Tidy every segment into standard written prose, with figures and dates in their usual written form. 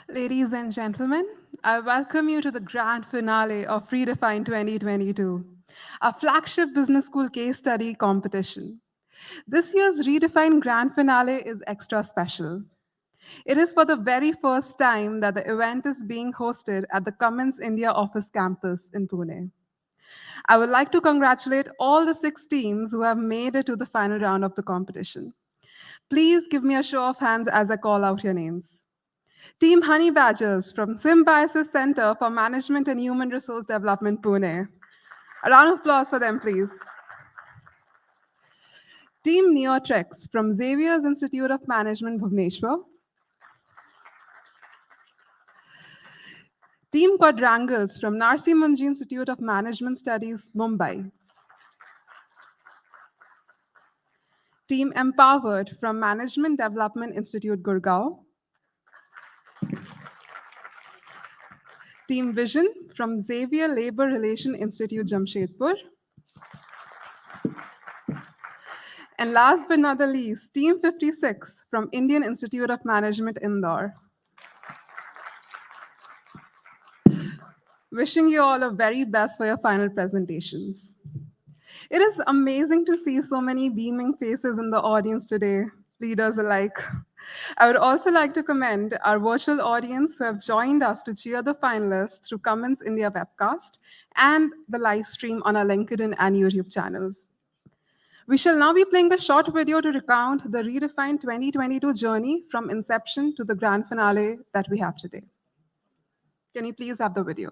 Ladies and gentlemen, I welcome you to the grand finale of REDEFINE 2022, our flagship business school case study competition. This year's REDEFINE grand finale is extra special. It is for the very first time that the event is being hosted at the Cummins India office campus in Pune. I would like to congratulate all the 6 teams who have made it to the final round of the competition. Please give me a show of hands as I call out your names. Team Honey Badgers from Symbiosis Center for Management and Human Resource Development, Pune. A round of applause for them, please. Team Neotricks from Xavier's Institute of Management, Bhubaneswar. Team Quadrangles from Narsi Munji Institute of Management Studies, Mumbai. Team Empowered from Management Development Institute, Gurgaon. Team Vision from Xavier Labor Relation Institute, Jamshedpur. And last but not the least, Team 56 from Indian Institute of Management, Indore. Wishing you all the very best for your final presentations. It is amazing to see so many beaming faces in the audience today, leaders alike. I would also like to commend our virtual audience who have joined us to cheer the finalists through Cummins India webcast and the live stream on our LinkedIn and YouTube channels. We shall now be playing a short video to recount the REDEFINE 2022 journey from inception to the grand finale that we have today. Can you please have the video?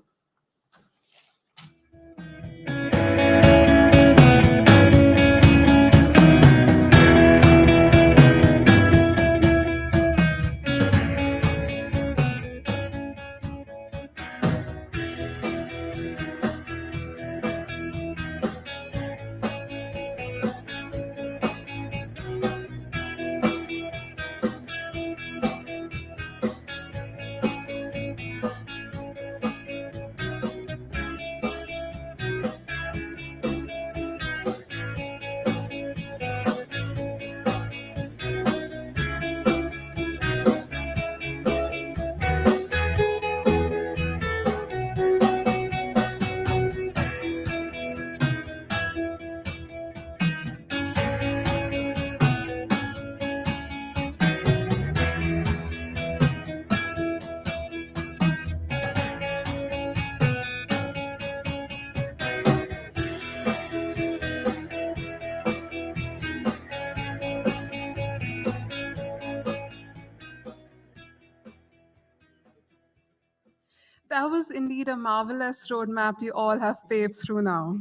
That was indeed a marvelous roadmap you all have paved through now.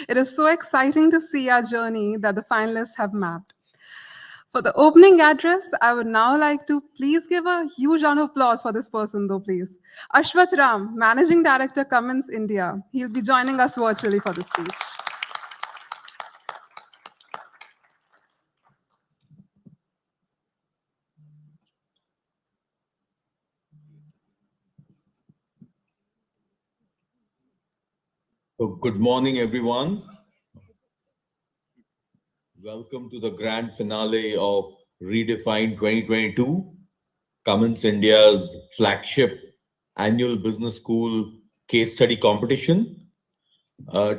It is so exciting to see our journey that the finalists have mapped. For the opening address, I would now like to please give a huge round of applause for this person, though, please. Ashwath Ram, Managing Director, Cummins India. He'll be joining us virtually for the speech. So good morning, everyone. Welcome to the grand finale of REDEFINE 2022, Cummins India's flagship annual business school case study competition.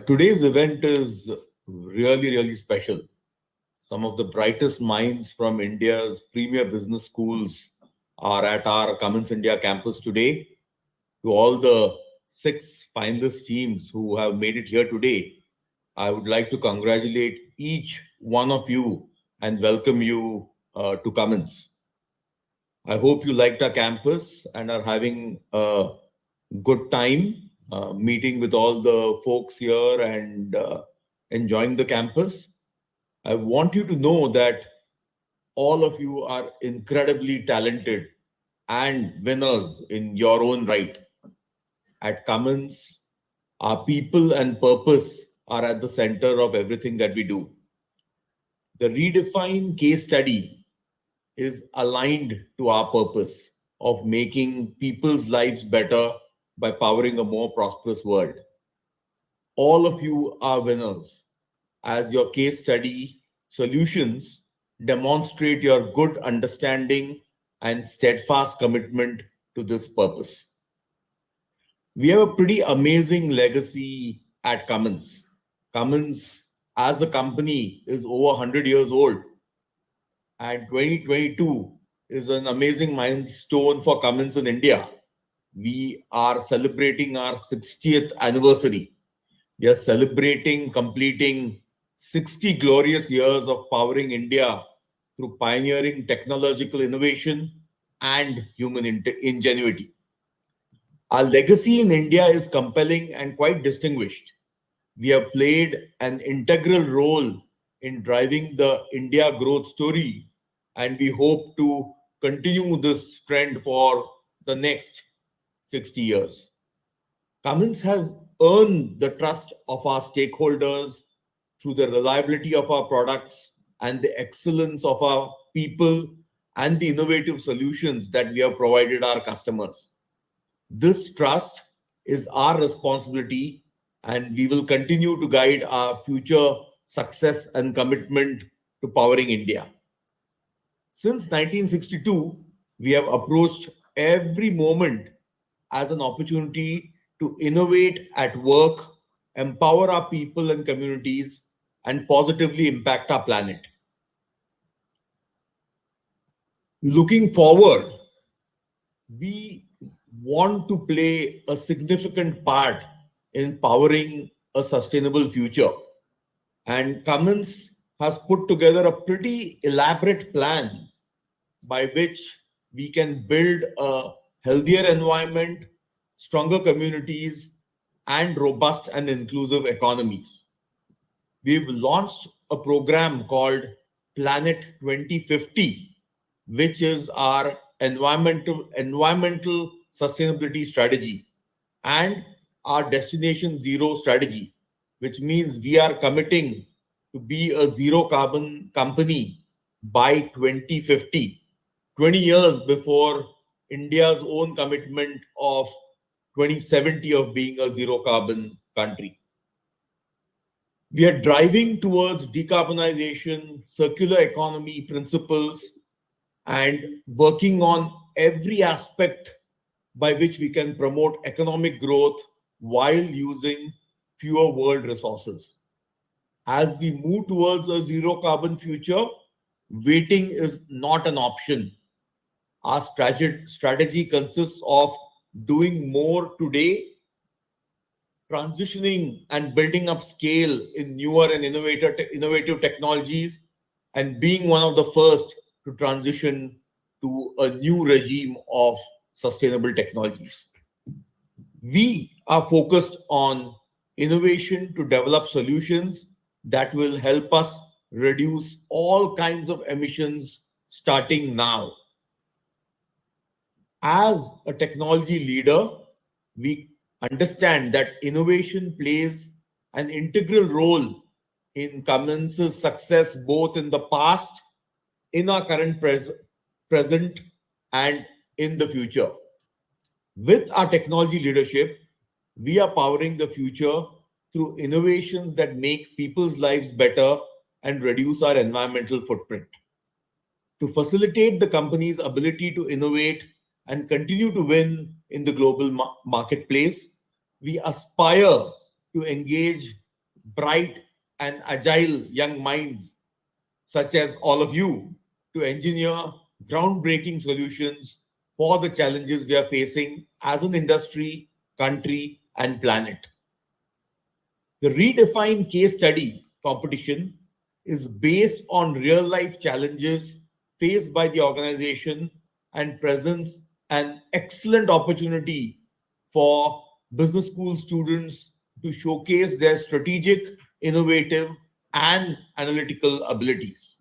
Today's event is really special. Some of the brightest minds from India's premier business schools are at our Cummins India campus today. To all the 6 finalist teams who have made it here today, I would like to congratulate each one of you and welcome you to Cummins. I hope you liked our campus and are having a good time meeting with all the folks here and enjoying the campus. I want you to know that all of you are incredibly talented and winners in your own right. At Cummins, our people and purpose are at the center of everything that we do. The REDEFINE case study is aligned to our purpose of making people's lives better by powering a more prosperous world. All of you are winners as your case study solutions demonstrate your good understanding and steadfast commitment to this purpose. We have a pretty amazing legacy at Cummins. Cummins, as a company, is over 100 years old, and 2022 is an amazing milestone for Cummins in India. We are celebrating our 60th anniversary. We are celebrating completing 60 glorious years of powering India through pioneering technological innovation and human ingenuity. Our legacy in India is compelling and quite distinguished. We have played an integral role in driving the India growth story, and we hope to continue this trend for the next 60 years. Cummins has earned the trust of our stakeholders through the reliability of our products and the excellence of our people and the innovative solutions that we have provided our customers. This trust is our responsibility, and we will continue to guide our future success and commitment to powering India. Since 1962, we have approached every moment as an opportunity to innovate at work, empower our people and communities, and positively impact our planet. Looking forward, we want to play a significant part in powering a sustainable future. And Cummins has put together a pretty elaborate plan by which we can build a healthier environment, stronger communities, and robust and inclusive economies. We've launched a program called Planet 2050, which is our environmental sustainability strategy, and our Destination Zero strategy, which means we are committing to be a zero carbon company by 2050, 20 years before India's own commitment of 2070 of being a zero carbon country. We are driving towards decarbonization, circular economy principles, and working on every aspect by which we can promote economic growth while using fewer world resources. As we move towards a zero carbon future, waiting is not an option. Our strategy consists of doing more today, transitioning and building up scale in newer and innovative technologies, and being one of the first to transition to a new regime of sustainable technologies. We are focused on innovation to develop solutions that will help us reduce all kinds of emissions starting now. As a technology leader, we understand that innovation plays an integral role in Cummins' success both in the past, in our current present, and in the future. With our technology leadership, we are powering the future through innovations that make people's lives better and reduce our environmental footprint. To facilitate the company's ability to innovate and continue to win in the global marketplace, we aspire to engage bright and agile young minds, such as all of you, to engineer groundbreaking solutions for the challenges we are facing as an industry, country, and planet. The REDEFINE case study competition is based on real-life challenges faced by the organization and presents an excellent opportunity for business school students to showcase their strategic, innovative, and analytical abilities.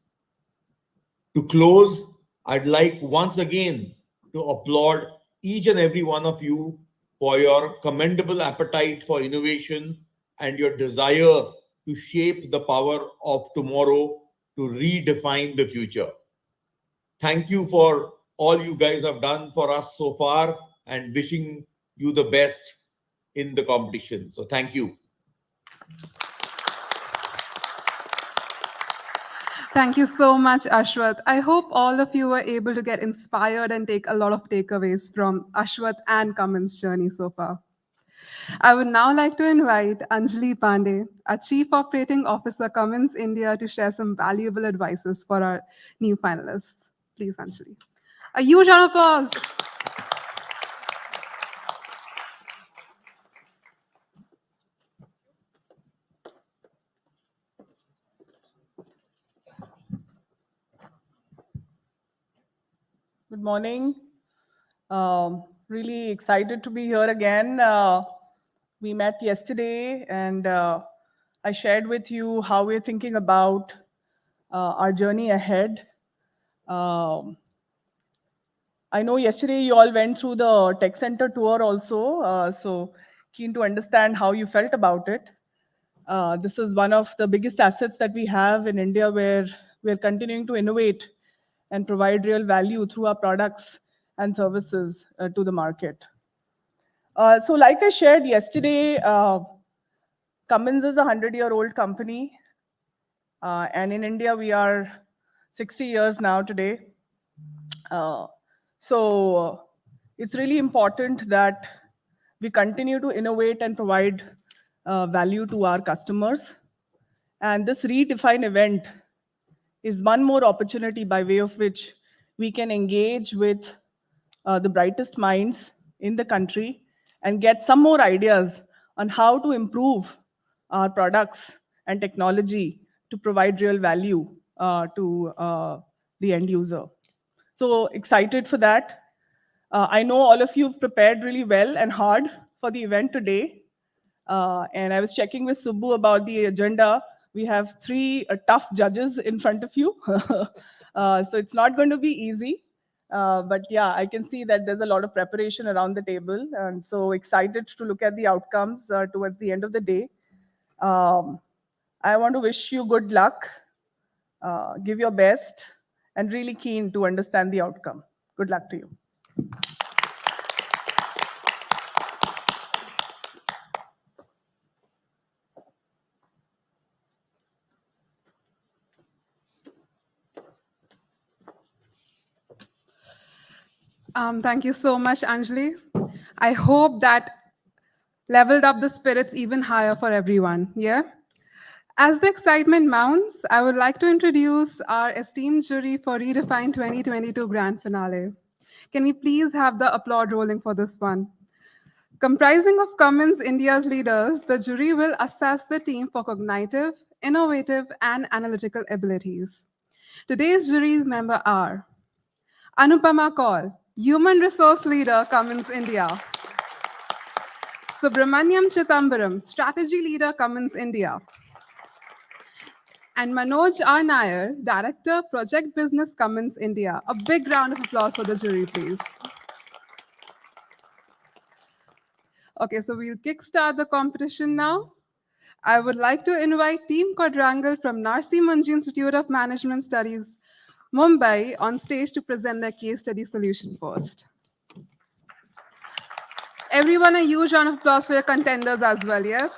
To close, I'd like once again to applaud each and every one of you for your commendable appetite for innovation and your desire to shape the power of tomorrow to redefine the future. Thank you for all you guys have done for us so far, and wishing you the best in the competition. So thank you. Thank you so much, Ashwath. I hope all of you were able to get inspired and take a lot of takeaways from Ashwath and Kaman's journey so far. I would now like to invite Anjali Pandey, our Chief Operating Officer, Cummins India, to share some valuable advices for our new finalists. Please, Anjali. A huge round of applause. Good morning. Really excited to be here again. We met yesterday and I shared with you how we're thinking about our journey ahead. Um, I know yesterday you all went through the tech center tour also, so keen to understand how you felt about it. This is one of the biggest assets that we have in India where we're continuing to innovate and provide real value through our products and services to the market. So like I shared yesterday, Cummins is a 100-year-old company. And in India, we are 60 years now today. So it's really important that we continue to innovate and provide value to our customers. And this Redefine event is one more opportunity by way of which we can engage with the brightest minds in the country and get some more ideas on how to improve our products and technology to provide real value to the end user. So excited for that. I know all of you have prepared really well and hard for the event today. And I was checking with Subbu about the agenda. We have three tough judges in front of you. So it's not going to be easy. But yeah, I can see that there's a lot of preparation around the table. And so excited to look at the outcomes towards the end of the day. I want to wish you good luck, give your best, and really keen to understand the outcome. Good luck to you. Thank you so much, Anjali. I hope that leveled up the spirits even higher for everyone. Yeah? As the excitement mounts, I would like to introduce our esteemed jury for Redefine 2022 Grand Finale. Can we please have the applaud rolling for this one? Comprising of Cummins India's leaders, the jury will assess the team for cognitive, innovative, and analytical abilities. Today's jury's members are Anupama Kaur, Human Resource Leader, Cummins India. Subramaniam Chittambaram, Strategy Leader, Cummins India. And Manoj R. Nair, Director, Project Business, Cummins India. A big round of applause for the jury, please. Okay, so we'll kickstart the competition now. I would like to invite Team Quadrangle from Narsi Munji Institute of Management Studies, Mumbai, on stage to present their case study solution first. Everyone, a huge round of applause for your contenders as well, yes?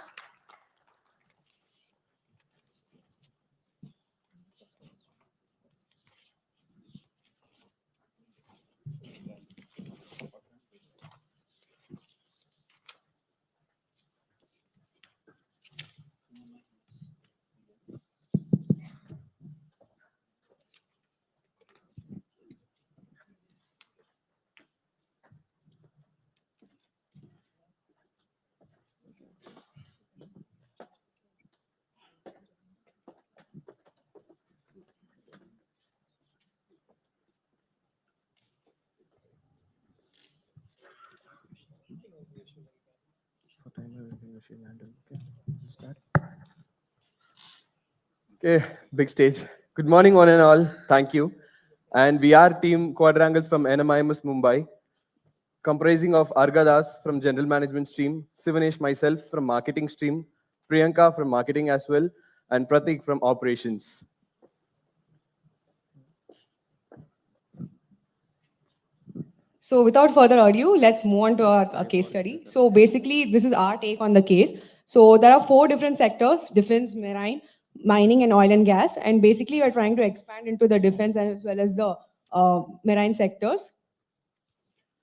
Okay, big stage. Good morning, one and all. Thank you. And we are Team Quadrangles from NMIMS Mumbai, comprising of Argadas from General Management Stream, Sivanesh myself from Marketing Stream, Priyanka from Marketing as well, and Pratik from Operations. So without further ado, let's move on to our case study. So basically, this is our take on the case. So there are four different sectors: defense, marine, mining and oil and gas. And basically, we're trying to expand into the defense as well as the marine sectors.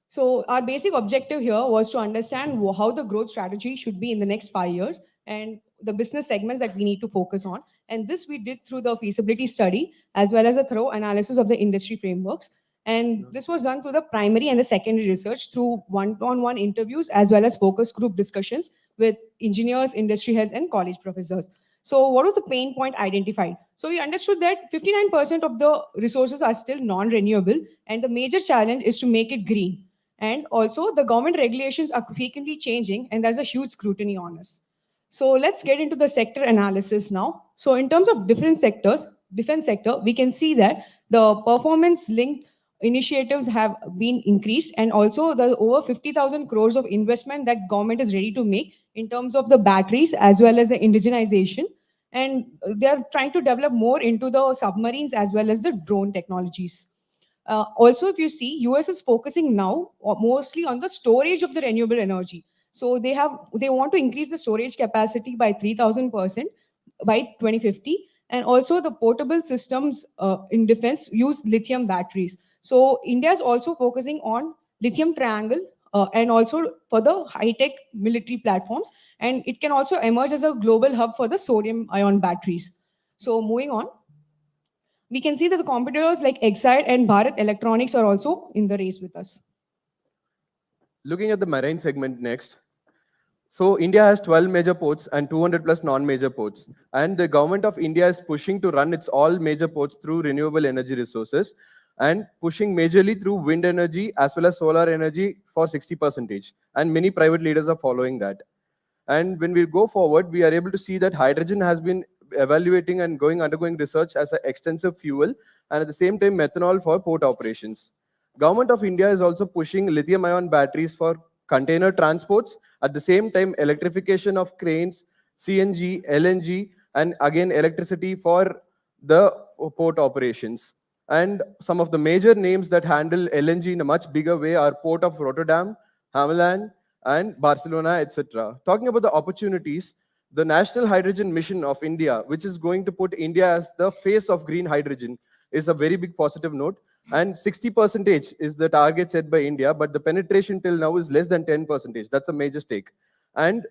So our basic objective here was to understand how the growth strategy should be in the next 5 years and the business segments that we need to focus on. And this we did through the feasibility study as well as a thorough analysis of the industry frameworks. And this was done through the primary and the secondary research through one-on-one interviews as well as focus group discussions with engineers, industry heads, and college professors. So what was the pain point identified? So we understood that 59% of the resources are still non-renewable, and the major challenge is to make it green. And also, the government regulations are frequently changing, and there's a huge scrutiny on us. So let's get into the sector analysis now. So in terms of different sectors, defense sector, we can see that the performance-linked initiatives have been increased, and also the over 50,000 crores of investment that government is ready to make in terms of the batteries as well as the indigenization. And they are trying to develop more into the submarines as well as the drone technologies. Also, if you see, US is focusing now mostly on the storage of the renewable energy. So they want to increase the storage capacity by 3,000% by 2050, and also the portable systems in defense use lithium batteries. So India is also focusing on lithium triangle and also for the high-tech military platforms, and it can also emerge as a global hub for the sodium-ion batteries. So moving on, we can see that the competitors like Exide and Bharat Electronics are also in the race with us. Looking at the marine segment next. So India has 12 major ports and 200 plus non-major ports. And the government of India is pushing to run its all major ports through renewable energy resources and pushing majorly through wind energy as well as solar energy for 60%. And many private leaders are following that. And when we go forward, we are able to see that hydrogen has been evaluating and undergoing research as an extensive fuel, and at the same time methanol for port operations. Government of India is also pushing lithium-ion batteries for container transports. At the same time, electrification of cranes, CNG, LNG, and again electricity for the port operations. And some of the major names that handle LNG in a much bigger way are Port of Rotterdam, Hameland, and Barcelona, etc. Talking about the opportunities, the National Hydrogen Mission of India, which is going to put India as the face of green hydrogen, is a very big positive note. And 60% is the target set by India, but the penetration till now is less than 10%. That's a major stake. And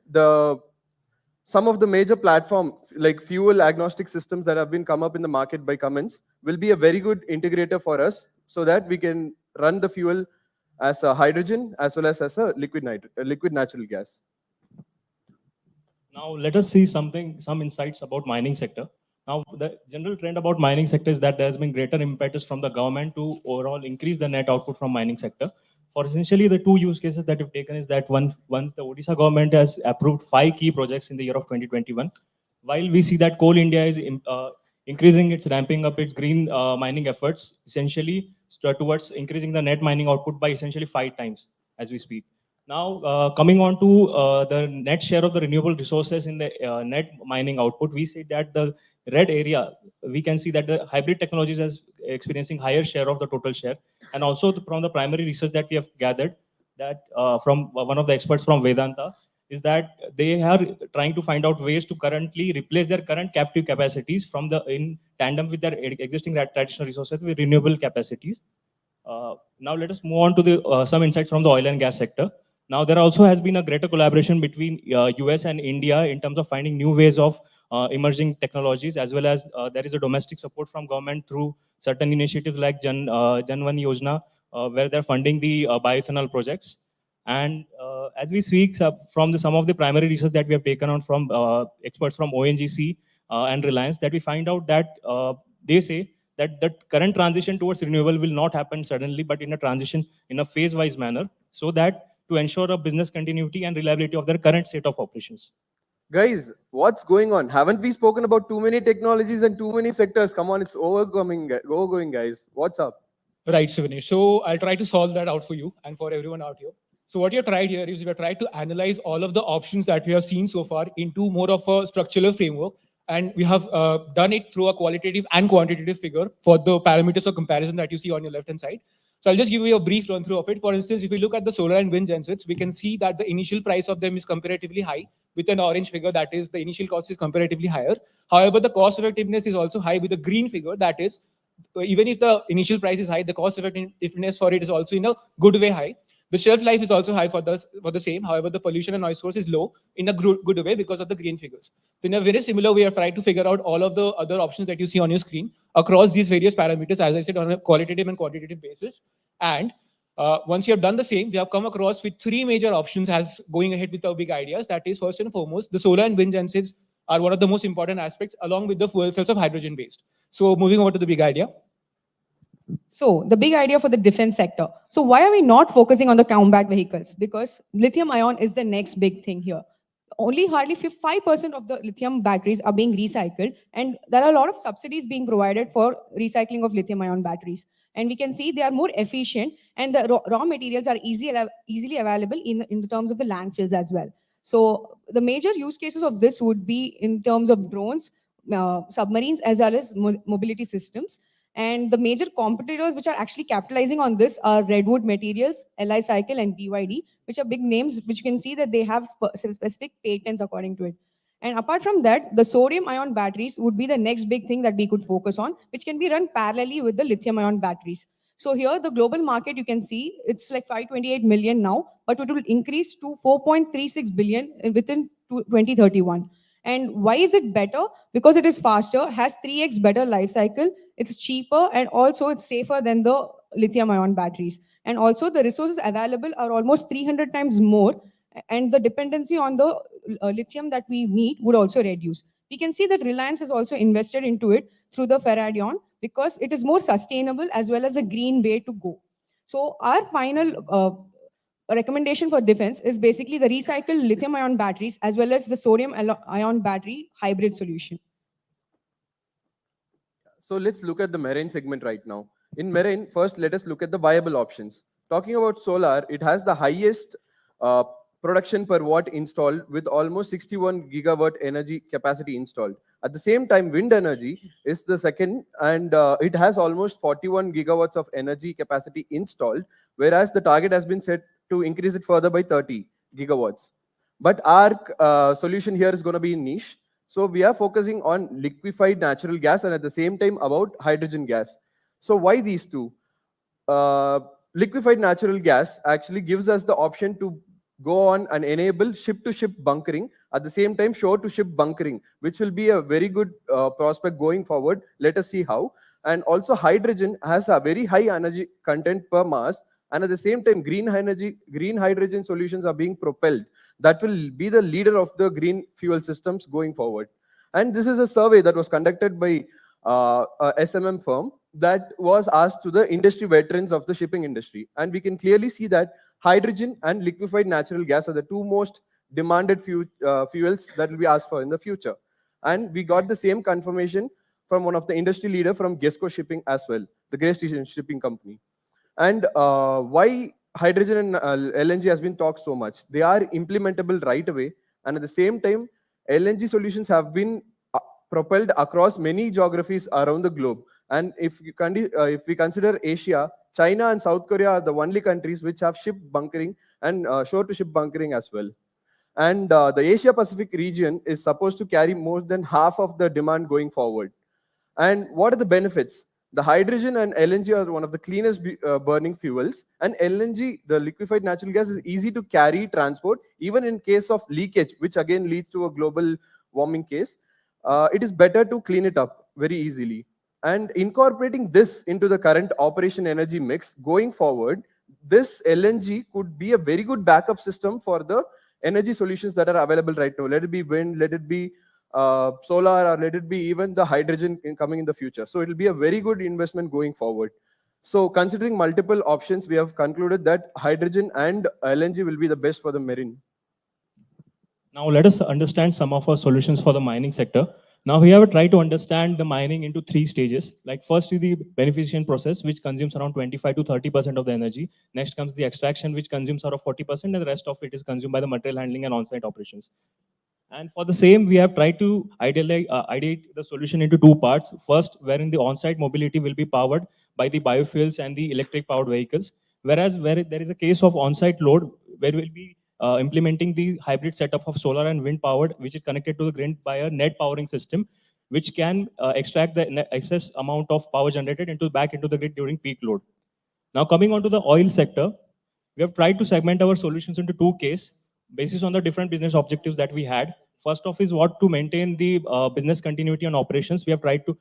some of the major platforms like fuel agnostic systems that have been come up in the market by Cummins will be a very good integrator for us so that we can run the fuel as a hydrogen as well as a liquid natural gas. Now let us see some insights about mining sector. Now the general trend about mining sector is that there has been greater impetus from the government to overall increase the net output from mining sector. For essentially the two use cases that we've taken is that once the Odisha government has approved 5 key projects in the year of 2021, while we see that Coal India is ramping up its green mining efforts, essentially towards increasing the net mining output by essentially 5 times as we speak. Now, coming on to the net share of the renewable resources in the net mining output, we see that the red area, we can see that the hybrid technologies is experiencing higher share of the total share. And also from the primary research that we have gathered, that from one of the experts from Vedanta, is that they are trying to find out ways to currently replace their current captive capacities in tandem with their existing traditional resources with renewable capacities. Now let us move on to some insights from the oil and gas sector. Now, there also has been a greater collaboration between US and India in terms of finding new ways of emerging technologies, as well as there is a domestic support from government through certain initiatives like Jan Van Yojana, where they're funding the bioethanol projects. And as we speak, from some of the primary research that we have taken on from experts from ONGC and Reliance, that we find out that they say that the current transition towards renewable will not happen suddenly, but in a phase-wise manner, so that to ensure a business continuity and reliability of their current state of operations. Guys, what's going on? Haven't we spoken about too many technologies and too many sectors? Come on, it's overgoing, guys. What's up? Right, Sivanesh. So I'll try to solve that out for you and for everyone out here. So what you've tried here is we have tried to analyze all of the options that we have seen so far into more of a structural framework. And we have done it through a qualitative and quantitative figure for the parameters of comparison that you see on your left-hand side. So I'll just give you a brief run through of it. For instance, if you look at the solar and wind gensets, we can see that the initial price of them is comparatively high with an orange figure, that is the initial cost is comparatively higher. However, the cost effectiveness is also high with a green figure, that is even if the initial price is high, the cost effectiveness for it is also in a good way high. The shelf life is also high for the same. However, the pollution and noise source is low in a good way because of the green figures. So in a very similar way, I've tried to figure out all of the other options that you see on your screen across these various parameters, as I said, on a qualitative and quantitative basis. And once you have done the same, we have come across with three major options as going ahead with our big ideas. That is, first and foremost, the solar and wind gensets are one of the most important aspects, along with the fuel cells of hydrogen based. So moving over to the big idea. So the big idea for the defense sector. So why are we not focusing on the combat vehicles? Because lithium ion is the next big thing here. Only hardly 5% of the lithium batteries are being recycled, and there are a lot of subsidies being provided for recycling of lithium ion batteries. And we can see they are more efficient, and the raw materials are easily available in the terms of the landfills as well. So the major use cases of this would be in terms of drones, submarines, as well as mobility systems. And the major competitors which are actually capitalizing on this are Redwood Materials, LI Cycle, and BYD, which are big names, which you can see that they have specific patents according to it. And apart from that, the sodium ion batteries would be the next big thing that we could focus on, which can be run parallelly with the lithium ion batteries. So here, the global market, you can see it's like 528 million now, but it will increase to 4.36 billion within 2031. And why is it better? Because it is faster, has 3x better life cycle, it's cheaper, and also it's safer than the lithium ion batteries. And also the resources available are almost 300 times more, and the dependency on the lithium that we need would also reduce. We can see that Reliance has also invested into it through the Feradion because it is more sustainable as well as a green way to go. So our final recommendation for defense is basically the recycled lithium ion batteries as well as the sodium ion battery hybrid solution. So let's look at the marine segment right now. In marine, first let us look at the viable options. Talking about solar, it has the highest production per watt installed with almost 61 gigawatt energy capacity installed. At the same time, wind energy is the second, and it has almost 41 gigawatts of energy capacity installed, whereas the target has been set to increase it further by 30 gigawatts. But our solution here is going to be niche. So we are focusing on liquefied natural gas and at the same time about hydrogen gas. So why these two? Liquefied natural gas actually gives us the option to go on and enable ship-to-ship bunkering, at the same time shore-to-ship bunkering, which will be a very good prospect going forward. Let us see how. And also hydrogen has a very high energy content per mass, and at the same time green hydrogen solutions are being propelled. That will be the leader of the green fuel systems going forward. And this is a survey that was conducted by a SMM firm that was asked to the industry veterans of the shipping industry. And we can clearly see that hydrogen and liquefied natural gas are the two most demanded fuels that will be asked for in the future. And we got the same confirmation from one of the industry leader from Gesco Shipping as well, the Great Eastern Shipping Company. And why hydrogen and LNG has been talked so much? They are implementable right away. And at the same time, LNG solutions have been propelled across many geographies around the globe. And if we consider Asia, China and South Korea are the only countries which have ship bunkering and shore-to-ship bunkering as well. And the Asia-Pacific region is supposed to carry more than half of the demand going forward. And what are the benefits? The hydrogen and LNG are one of the cleanest burning fuels. And LNG, the liquefied natural gas, is easy to carry, transport, even in case of leakage, which again leads to a global warming case. It is better to clean it up very easily. And incorporating this into the current operation energy mix going forward, this LNG could be a very good backup system for the energy solutions that are available right now. Let it be wind, let it be solar, or let it be even the hydrogen coming in the future. So it will be a very good investment going forward. So considering multiple options, we have concluded that hydrogen and LNG will be the best for the marine. Now let us understand some of our solutions for the mining sector. Now we have tried to understand the mining into three stages. Like first is the beneficiation process, which consumes around 25 to 30% of the energy. Next comes the extraction, which consumes around 40%, and the rest of it is consumed by the material handling and on-site operations. And for the same, we have tried to ideate the solution into two parts. First, wherein the on-site mobility will be powered by the biofuels and the electric powered vehicles. Whereas where there is a case of on-site load, where we'll be implementing the hybrid setup of solar and wind powered, which is connected to the grid by a net powering system, which can extract the excess amount of power generated back into the grid during peak load. Now coming on to the oil sector, we have tried to segment our solutions into two cases basis on the different business objectives that we had. First off is what to maintain the business continuity and operations. We have tried to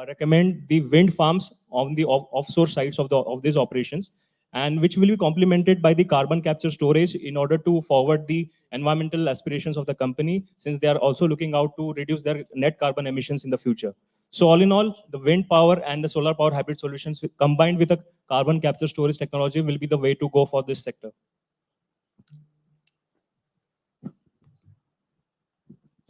recommend the wind farms on the offshore sites of these operations, and which will be complemented by the carbon capture storage in order to forward the environmental aspirations of the company, since they are also looking out to reduce their net carbon emissions in the future. So all in all, the wind power and the solar power hybrid solutions combined with a carbon capture storage technology will be the way to go for this sector.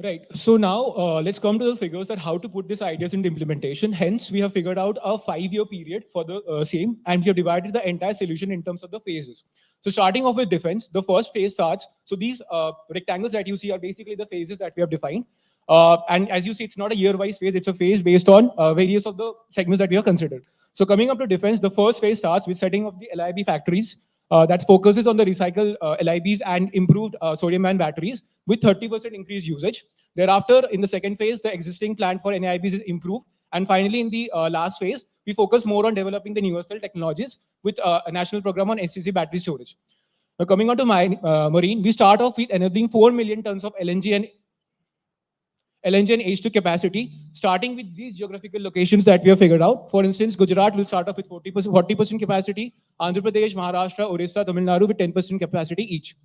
Right. So now let's come to the figures that how to put these ideas into implementation. Hence, we have figured out a 5-year period for the same, and we have divided the entire solution in terms of the phases. So starting off with defense, the first phase starts. So these rectangles that you see are basically the phases that we have defined. And as you see, it's not a year-wise phase, it's a phase based on various of the segments that we have considered. So coming up to defense, the first phase starts with setting up the LIB factories that focuses on the recycled LIBs and improved sodium-ion batteries with 30% increased usage. Thereafter, in the second phase, the existing plant for NIBs is improved. And finally, in the last phase, we focus more on developing the newer cell technologies with a national program on SCC battery storage. Now, coming on to marine, we start off with enabling 4 million tons of LNG and H2 capacity, starting with these geographical locations that we have figured out. For instance, Gujarat will start off with 40% capacity, Andhra Pradesh, Maharashtra, Orissa, Tamil Nadu with 10% capacity each.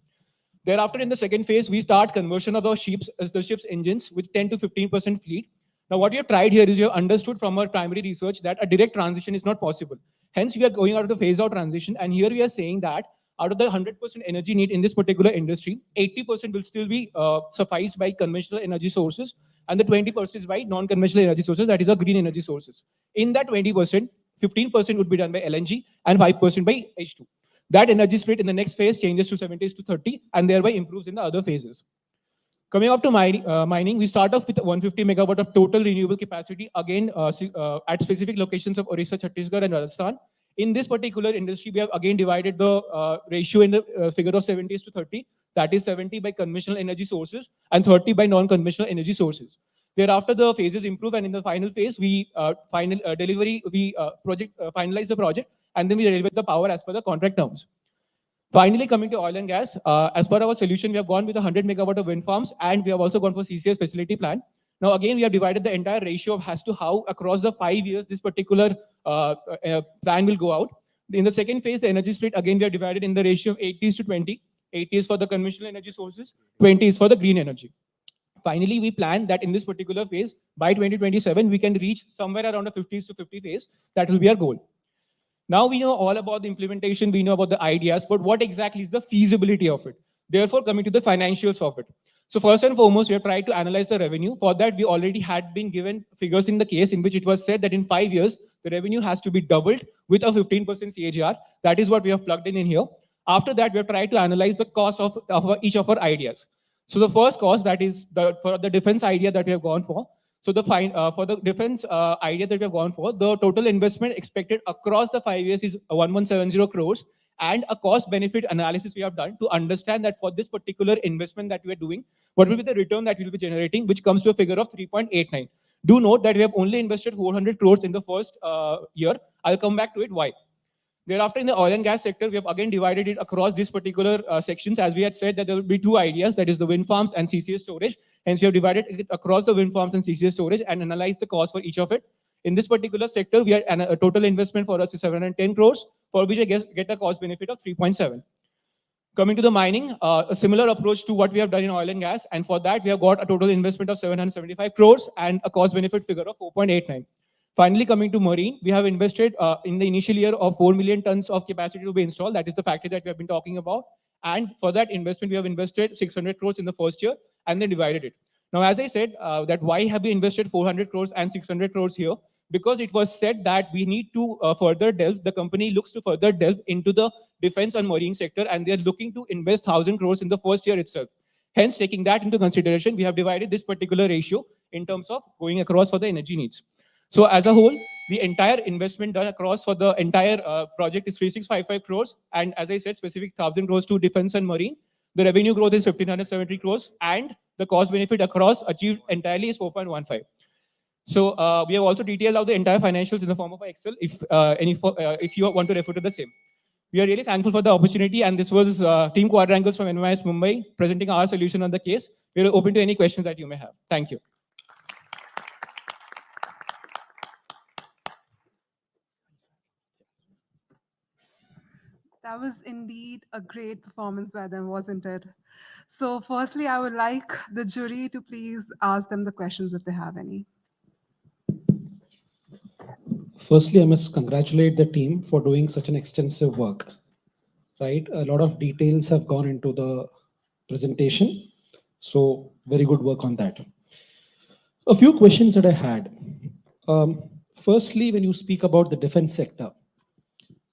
Thereafter, in the second phase, we start conversion of the ship's engines with 10 to 15% fleet. Now, what we have tried here is you have understood from our primary research that a direct transition is not possible. Hence, we are going out of the phase-out transition, and here we are saying that out of the 100% energy need in this particular industry, 80% will still be sufficed by conventional energy sources, and the 20% is by non-conventional energy sources, that is our green energy sources. In that 20%, 15% would be done by LNG and 5% by H2. That energy split in the next phase changes to 70 to 30 and thereby improves in the other phases. Coming up to mining, we start off with 150 megawatt of total renewable capacity, again at specific locations of Orissa, Chhattisgarh, and Rajasthan. In this particular industry, we have again divided the ratio in the figure of 70 to 30. That is 70 by conventional energy sources and 30 by non-conventional energy sources. Thereafter, the phases improve, and in the final phase, we finalize the project, and then we deliver the power as per the contract terms. Finally, coming to oil and gas, as per our solution, we have gone with 100 megawatt of wind farms, and we have also gone for CCS facility plan. Now, again, we have divided the entire ratio as to how across the 5 years this particular plan will go out. In the second phase, the energy split, again, we have divided in the ratio of 80 to 20. 80 is for the conventional energy sources, 20 is for the green energy. Finally, we plan that in this particular phase, by 2027, we can reach somewhere around a 50 to 50 phase. That will be our goal. Now we know all about the implementation, we know about the ideas, but what exactly is the feasibility of it? Therefore, coming to the financials of it. So first and foremost, we have tried to analyze the revenue. For that, we already had been given figures in the case in which it was said that in 5 years, the revenue has to be doubled with a 15% CAGR. That is what we have plugged in here. After that, we have tried to analyze the cost of each of our ideas. So the first cost, that is for the defense idea that we have gone for. So for the defense idea that we have gone for, the total investment expected across the 5 years is 1170 crores. And a cost benefit analysis we have done to understand that for this particular investment that we are doing, what will be the return that we will be generating, which comes to a figure of 3.89. Do note that we have only invested 400 crores in the first year. I'll come back to it why. Thereafter, in the oil and gas sector, we have again divided it across these particular sections. As we had said that there will be two ideas, that is the wind farms and CCS storage. Hence, we have divided it across the wind farms and CCS storage and analyzed the cost for each of it. In this particular sector, we had a total investment for us is 710 crores, for which I get a cost benefit of 3.7. Coming to the mining, a similar approach to what we have done in oil and gas. And for that, we have got a total investment of 775 crores and a cost benefit figure of 4.89. Finally, coming to marine, we have invested in the initial year of 4 million tons of capacity to be installed. That is the factory that we have been talking about. And for that investment, we have invested 600 crores in the first year and then divided it. Now, as I said, that why have we invested 400 crores and 600 crores here? Because it was said that we need to further delve, the company looks to further delve into the defense and marine sector, and they're looking to invest 1,000 crores in the first year itself. Hence, taking that into consideration, we have divided this particular ratio in terms of going across for the energy needs. So as a whole, the entire investment done across for the entire project is 3655 crores. And as I said, specific 1,000 crores to defense and marine. The revenue growth is 1,570 crores, and the cost benefit across achieved entirely is 4.15. So we have also detailed out the entire financials in the form of Excel if you want to refer to the same. We are really thankful for the opportunity, and this was Team Quadrangles from NYS Mumbai presenting our solution on the case. We are open to any questions that you may have. Thank you. That was indeed a great performance by them, wasn't it? So, firstly, I would like the jury to please ask them the questions if they have any. Firstly, I must congratulate the team for doing such an extensive work, right? A lot of details have gone into the presentation. So very good work on that. A few questions that I had. Firstly, when you speak about the defense sector,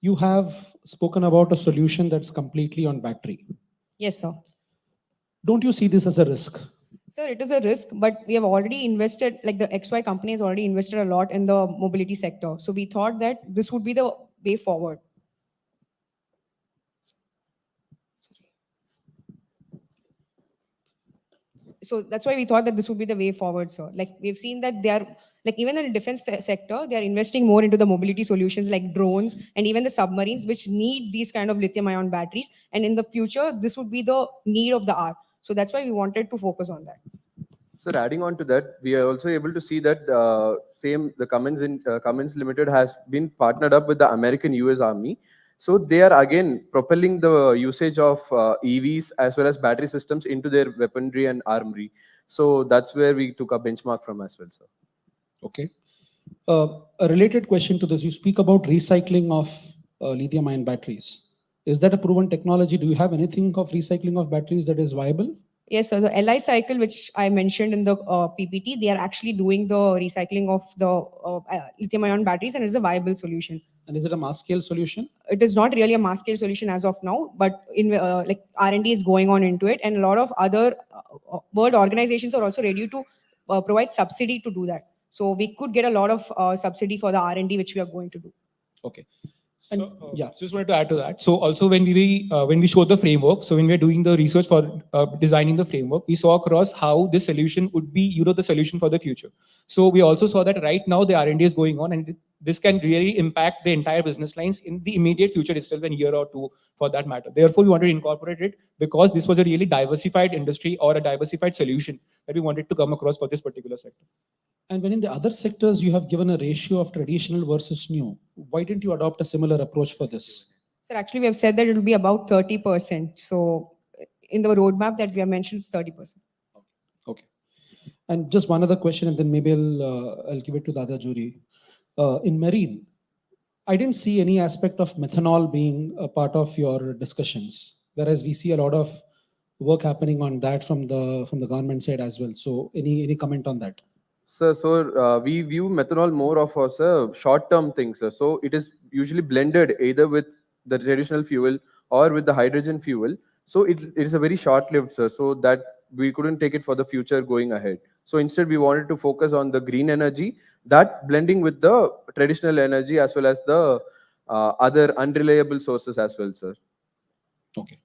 you have spoken about a solution that's completely on battery. Yes, sir. Don't you see this as a risk? Sir, it is a risk, but we have already invested, like the XY company has already invested a lot in the mobility sector. So we thought that this would be the way forward. So that's why we thought that this would be the way forward, sir. Like we've seen that they are, like even in the defense sector, they are investing more into the mobility solutions like drones and even the submarines, which need these kind of lithium-ion batteries. And in the future, this would be the need of the hour. So that's why we wanted to focus on that. Sir, adding on to that, we are also able to see that the Cummins Limited has been partnered up with the American US Army. So they are again propelling the usage of EVs as well as battery systems into their weaponry and armory. So that's where we took a benchmark from as well, sir. Okay. A related question to this, you speak about recycling of lithium-ion batteries. Is that a proven technology? Do you have anything of recycling of batteries that is viable? Yes, so the LI cycle, which I mentioned in the PPT, they are actually doing the recycling of the lithium-ion batteries, and it's a viable solution. And is it a mass scale solution? It is not really a mass scale solution as of now, but in like R&D is going on into it, and a lot of other world organizations are also ready to provide subsidy to do that. So we could get a lot of subsidy for the R&D which we are going to do. Okay. And, So, yeah. Just wanted to add to that. So also when we showed the framework, so when we are doing the research for designing the framework, we saw across how this solution would be, the solution for the future. So we also saw that right now the R&D is going on, and this can really impact the entire business lines in the immediate future itself, in a year or two for that matter. Therefore, we wanted to incorporate it because this was a really diversified industry or a diversified solution that we wanted to come across for this particular sector. And when in the other sectors you have given a ratio of traditional versus new, why didn't you adopt a similar approach for this? Sir, actually we have said that it will be about 30%. So in the roadmap that we have mentioned, it's 30%. Okay. And just one other question, and then maybe I'll give it to the other jury. In marine, I didn't see any aspect of methanol being a part of your discussions, whereas we see a lot of work happening on that from the government side as well. So any comment on that? Sir, so we view methanol more of as a short-term thing, sir. So it is usually blended either with the traditional fuel or with the hydrogen fuel. So it is a very short-lived, sir, so that we couldn't take it for the future going ahead. So instead, we wanted to focus on the green energy, that blending with the traditional energy as well as the other unreliable sources as well, sir. Okay.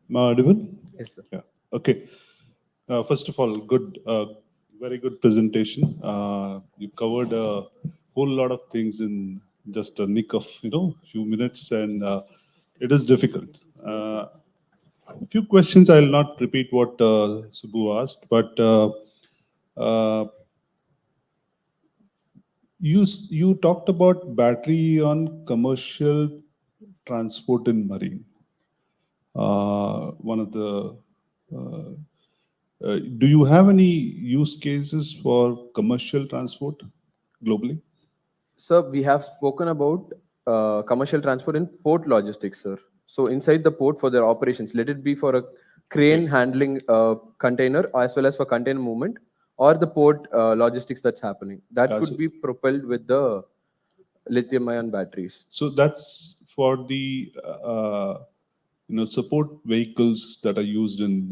Am I audible? Yes, sir. Yeah. Okay. First of all, very good presentation. You covered a whole lot of things in just a nick of few minutes, and it is difficult. A few questions. I'll not repeat what Subbu asked, but you talked about battery on commercial transport in marine. One of the do you have any use cases for commercial transport globally? Sir, we have spoken about commercial transport in port logistics, sir. So inside the port for their operations, let it be for a crane handling container as well as for container movement, or the port logistics that's happening. That could be propelled with the lithium-ion batteries. So that's for the support vehicles that are used in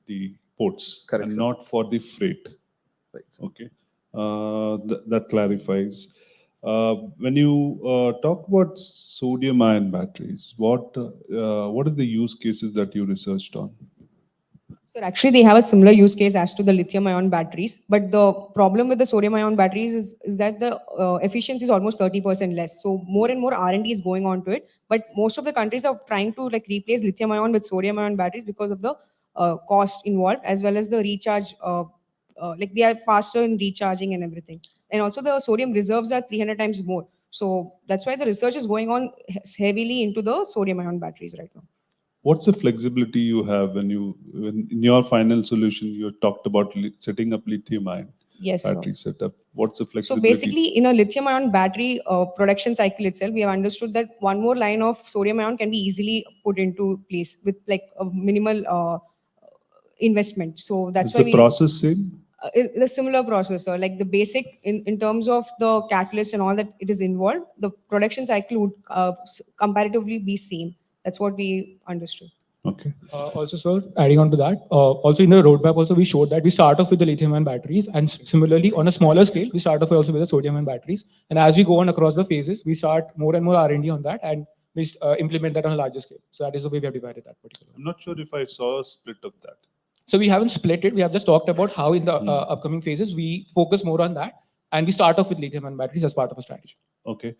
the ports Correct, and sir. not for the freight. Right, sir. Okay, that clarifies. When you talk about sodium-ion batteries, what are the use cases that you researched on? So actually, they have a similar use case as to the lithium-ion batteries, but the problem with the sodium-ion batteries is that the efficiency is almost 30% less. So more and more R&D is going on to it, but most of the countries are trying to like replace lithium-ion with sodium-ion batteries because of the cost involved as well as the recharge. Like they are faster in recharging and everything, and also the sodium reserves are 300 times more. So that's why the research is going on heavily into the sodium-ion batteries right now. What's the flexibility you have when in your final solution you talked about setting up lithium-ion Yes, sir. battery setup? What's the So flexibility? basically, in a lithium-ion battery production cycle itself, we have understood that one more line of sodium-ion can be easily put into place with like a minimal investment. So that's Is why the process same? the similar processor, like the basic in terms of the catalyst and all that it is involved, the production cycle would comparatively be same. That's what we understood. Okay. Also, sir, adding on to that, also in the roadmap, also we showed that we start off with the lithium-ion batteries, and similarly on a smaller scale, we start off also with the sodium-ion batteries. And as we go on across the phases, we start more and more R&D on that, and we implement that on a larger scale. So that is the way we have divided that particular. I'm not sure if I saw a split of that. So we haven't split it. We have just talked about how in the upcoming phases we focus more on that, and we start off with lithium-ion batteries as part of a strategy. Okay.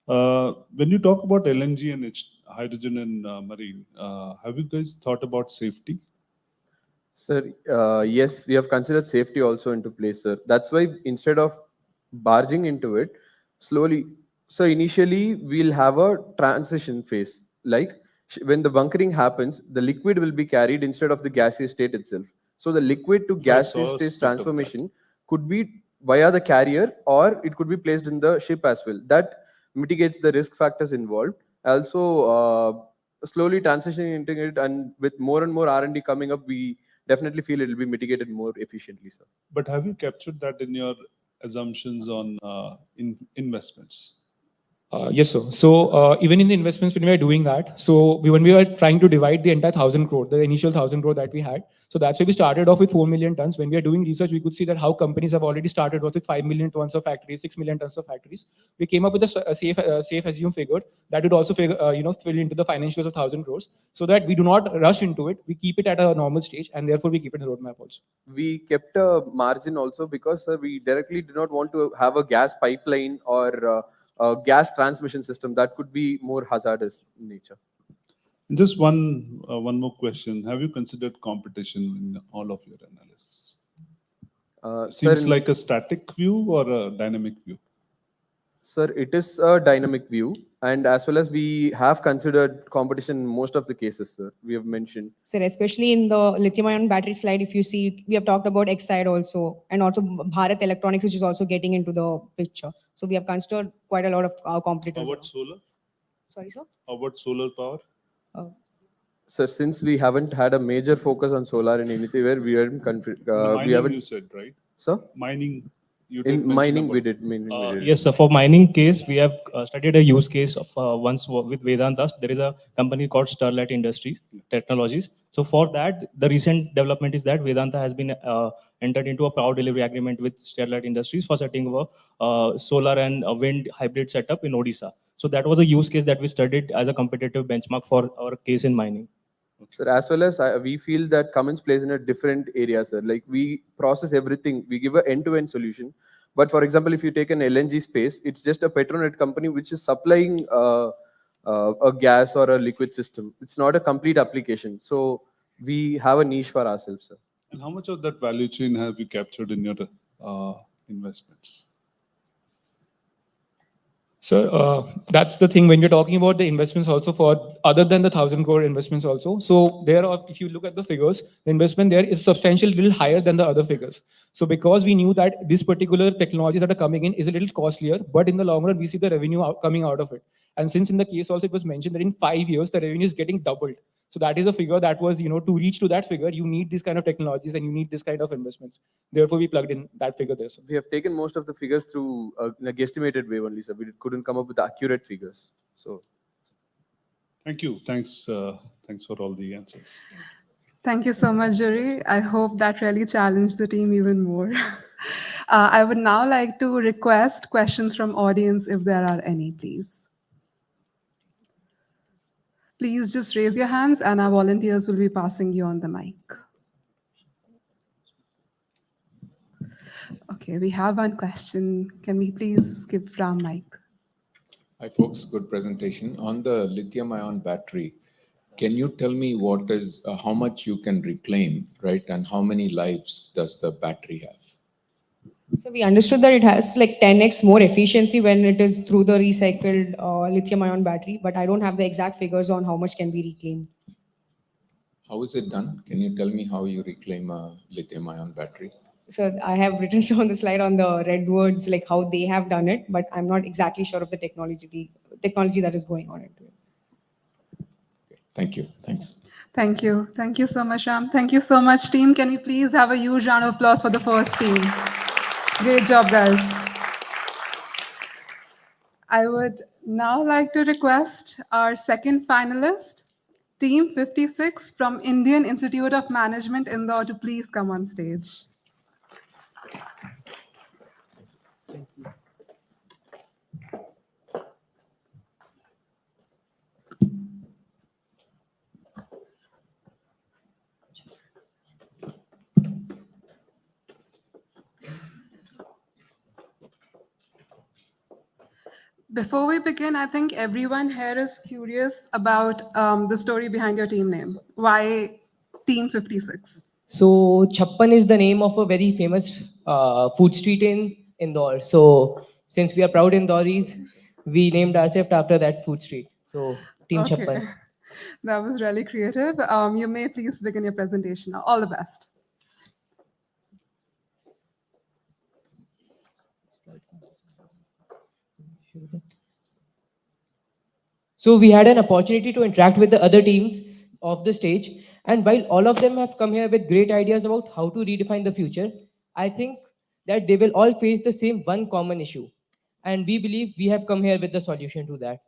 When you talk about LNG and hydrogen and marine, have you guys thought about safety? Sir, yes, we have considered safety also into place, sir. That's why instead of barging into it, slowly, so initially we'll have a transition phase. Like when the bunkering happens, the liquid will be carried instead of the gaseous state itself. So the liquid to I gaseous saw a state split of that. transformation could be via the carrier or it could be placed in the ship as well. That mitigates the risk factors involved. Also, slowly transitioning into it, and with more and more R&D coming up, we definitely feel it will be mitigated more efficiently, sir. But have you captured that in your assumptions on investments? Yes, sir. So even in the investments, when we are doing that, so when we were trying to divide the entire 1,000 crore, the initial 1,000 crore that we had, so that's why we started off with 4 million tons. When we are doing research, we could see that how companies have already started off with 5 million tons of factories, 6 million tons of factories. We came up with a safe assume figure that would also fill into the financials of 1,000 crores, so that we do not rush into it. We keep it at a normal stage, and therefore we keep it in the roadmap also. We kept a margin also because, sir, we directly do not want to have a gas pipeline or a gas transmission system that could be more hazardous in nature. Just one more question. Have you considered competition in all of your analysis? Sir, Seems like a static view or a dynamic view? Sir, it is a dynamic view, and as well as we have considered competition in most of the cases, sir. We have mentioned. Sir, especially in the lithium-ion battery slide, if you see, we have talked about Exide also, and also Bharat Electronics, which is also getting into the picture. So we have considered quite a lot of our competitors. How about solar? Sorry, sir? How about solar power? Sir, since we haven't had a major focus on solar in anything where we are Mining, we haven't. you said, right? Sir, Mining. You did in mention mining about- we did. Mining we did. Yes, sir. For mining case, we have studied a use case of once with Vedanta. There is a company called Sterlite Industries Technologies. So for that, the recent development is that Vedanta has been entered into a power delivery agreement with Sterlite Industries for setting up a solar and wind hybrid setup in Odisha. So that was a use case that we studied as a competitive benchmark for our case in mining. Sir, as well as we feel that Cummins plays in a different area, sir. Like we process everything, we give an end-to-end solution. But for example, if you take an LNG space, it's just a Petronet company which is supplying a gas or a liquid system. It's not a complete application. So we have a niche for ourselves, sir. And how much of that value chain have you captured in your investments? So that's the thing when you're talking about the investments also for other than the 1,000 crore investments also. So there are, if you look at the figures, the investment there is substantially little higher than the other figures. So because we knew that this particular technologies that are coming in is a little costlier, but in the long run, we see the revenue coming out of it. And since in the case also it was mentioned that in 5 years, the revenue is getting doubled. So that is a figure that was, to reach to that figure, you need this kind of technologies and you need this kind of investments. Therefore, we plugged in that figure there. So. We have taken most of the figures through in a guesstimated way only, sir. We couldn't come up with accurate figures. So Thank you. Thanks for all the answers. Thank you so much, Jury. I hope that really challenged the team even more. I would now like to request questions from audience if there are any, please. Please just raise your hands and our volunteers will be passing you on the mic. Okay, we have one question. Can we please give Ram mic? Hi, folks. Good presentation. On the lithium-ion battery, can you tell me what is how much you can reclaim, right? And how many lives does the battery have? So we understood that it has like 10x more efficiency when it is through the recycled lithium-ion battery, but I don't have the exact figures on how much can be reclaimed. How is it done? Can you tell me how you reclaim a lithium-ion battery? So I have written on the slide on the red words like how they have done it, but I'm not exactly sure of the technology that is going on into it. Okay. Thank you. Thanks. Thank you. Thank you so much, Ram. Thank you so much, team. Can we please have a huge round of applause for the first team? Great job, guys. I would now like to request our second finalist, Team 56 from Indian Institute of Management, Indore, to please come on stage. Before we begin, I think everyone here is curious about the story behind your team name. Why Team 56? So Chappan is the name of a very famous food street in Indore. So since we are proud Indoris, we named ourselves after that food street. So Team Okay, Chappan. that was really creative. You may please begin your presentation now. All the best. So we had an opportunity to interact with the other teams of the stage. And while all of them have come here with great ideas about how to redefine the future, I think that they will all face the same one common issue. And we believe we have come here with the solution to that.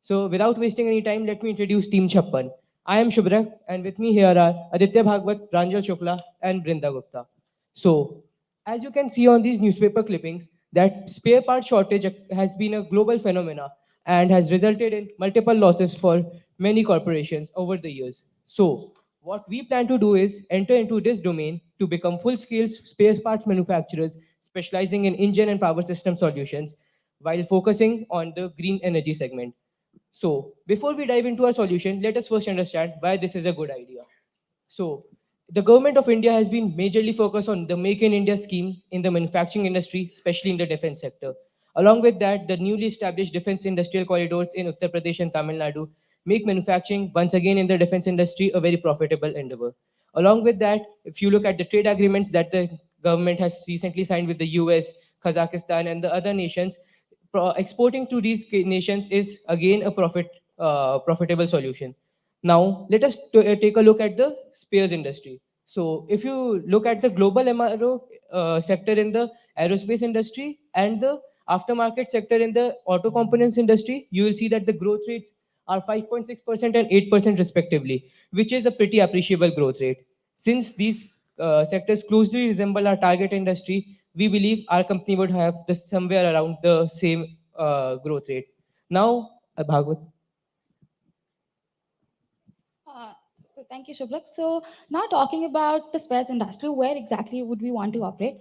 So without wasting any time, let me introduce Team Chappan. I am Shubhrak, and with me here are Aditya Bhagwat, Pranjal Shukla, and Brinda Gupta. So, as you can see on these newspaper clippings, that spare part shortage has been a global phenomena and has resulted in multiple losses for many corporations over the years. So, what we plan to do is enter into this domain to become full-scale spare parts manufacturers specializing in engine and power system solutions while focusing on the green energy segment. So, before we dive into our solution, let us first understand why this is a good idea. So, the government of India has been majorly focused on the Make in India scheme in the manufacturing industry, especially in the defense sector. Along with that, the newly established defense industrial corridors in Uttar Pradesh and Tamil Nadu make manufacturing once again in the defense industry a very profitable endeavor. Along with that, if you look at the trade agreements that the government has recently signed with the US, Kazakhstan, and the other nations, exporting to these nations is again a profitable solution. Now, let us take a look at the spares industry. So, if you look at the global MRO sector in the aerospace industry and the aftermarket sector in the auto components industry, you will see that the growth rates are 5.6% and 8% respectively, which is a pretty appreciable growth rate. Since these sectors closely resemble our target industry, we believe our company would have the somewhere around the same growth rate. Now, Bhagwat. So thank you, Shubhak. So now talking about the spares industry, where exactly would we want to operate?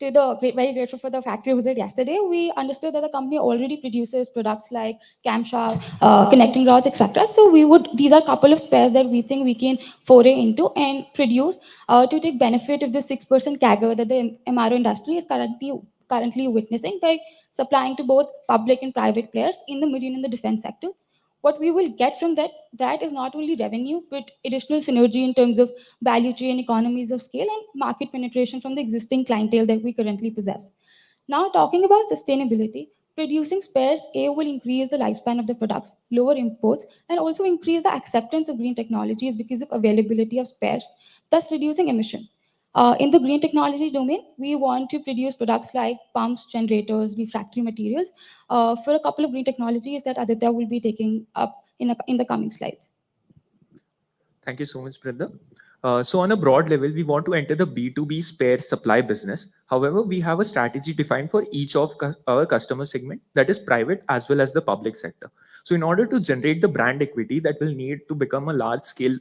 Very grateful for the factory visit yesterday. We understood that the company already produces products like camshaft, connecting rods, etc. So these are a couple of spares that we think we can foray into and produce to take benefit of the 6% CAGR that the MRO industry is currently witnessing by supplying to both public and private players in the marine and the defense sector. What we will get from that is not only revenue but additional synergy in terms of value chain economies of scale and market penetration from the existing clientele that we currently possess. Now, talking about sustainability, producing spares will increase the lifespan of the products, lower imports, and also increase the acceptance of green technologies because of availability of spares, thus reducing emission. In the green technology domain, we want to produce products like pumps, generators, refractory materials for a couple of green technologies that Aditya will be taking up in the coming slides. Thank you so much, Brinda. So on a broad level, we want to enter the B2B spare supply business. However, we have a strategy defined for each of our customer segment, that is private as well as the public sector. So in order to generate the brand equity that will need to become a large scale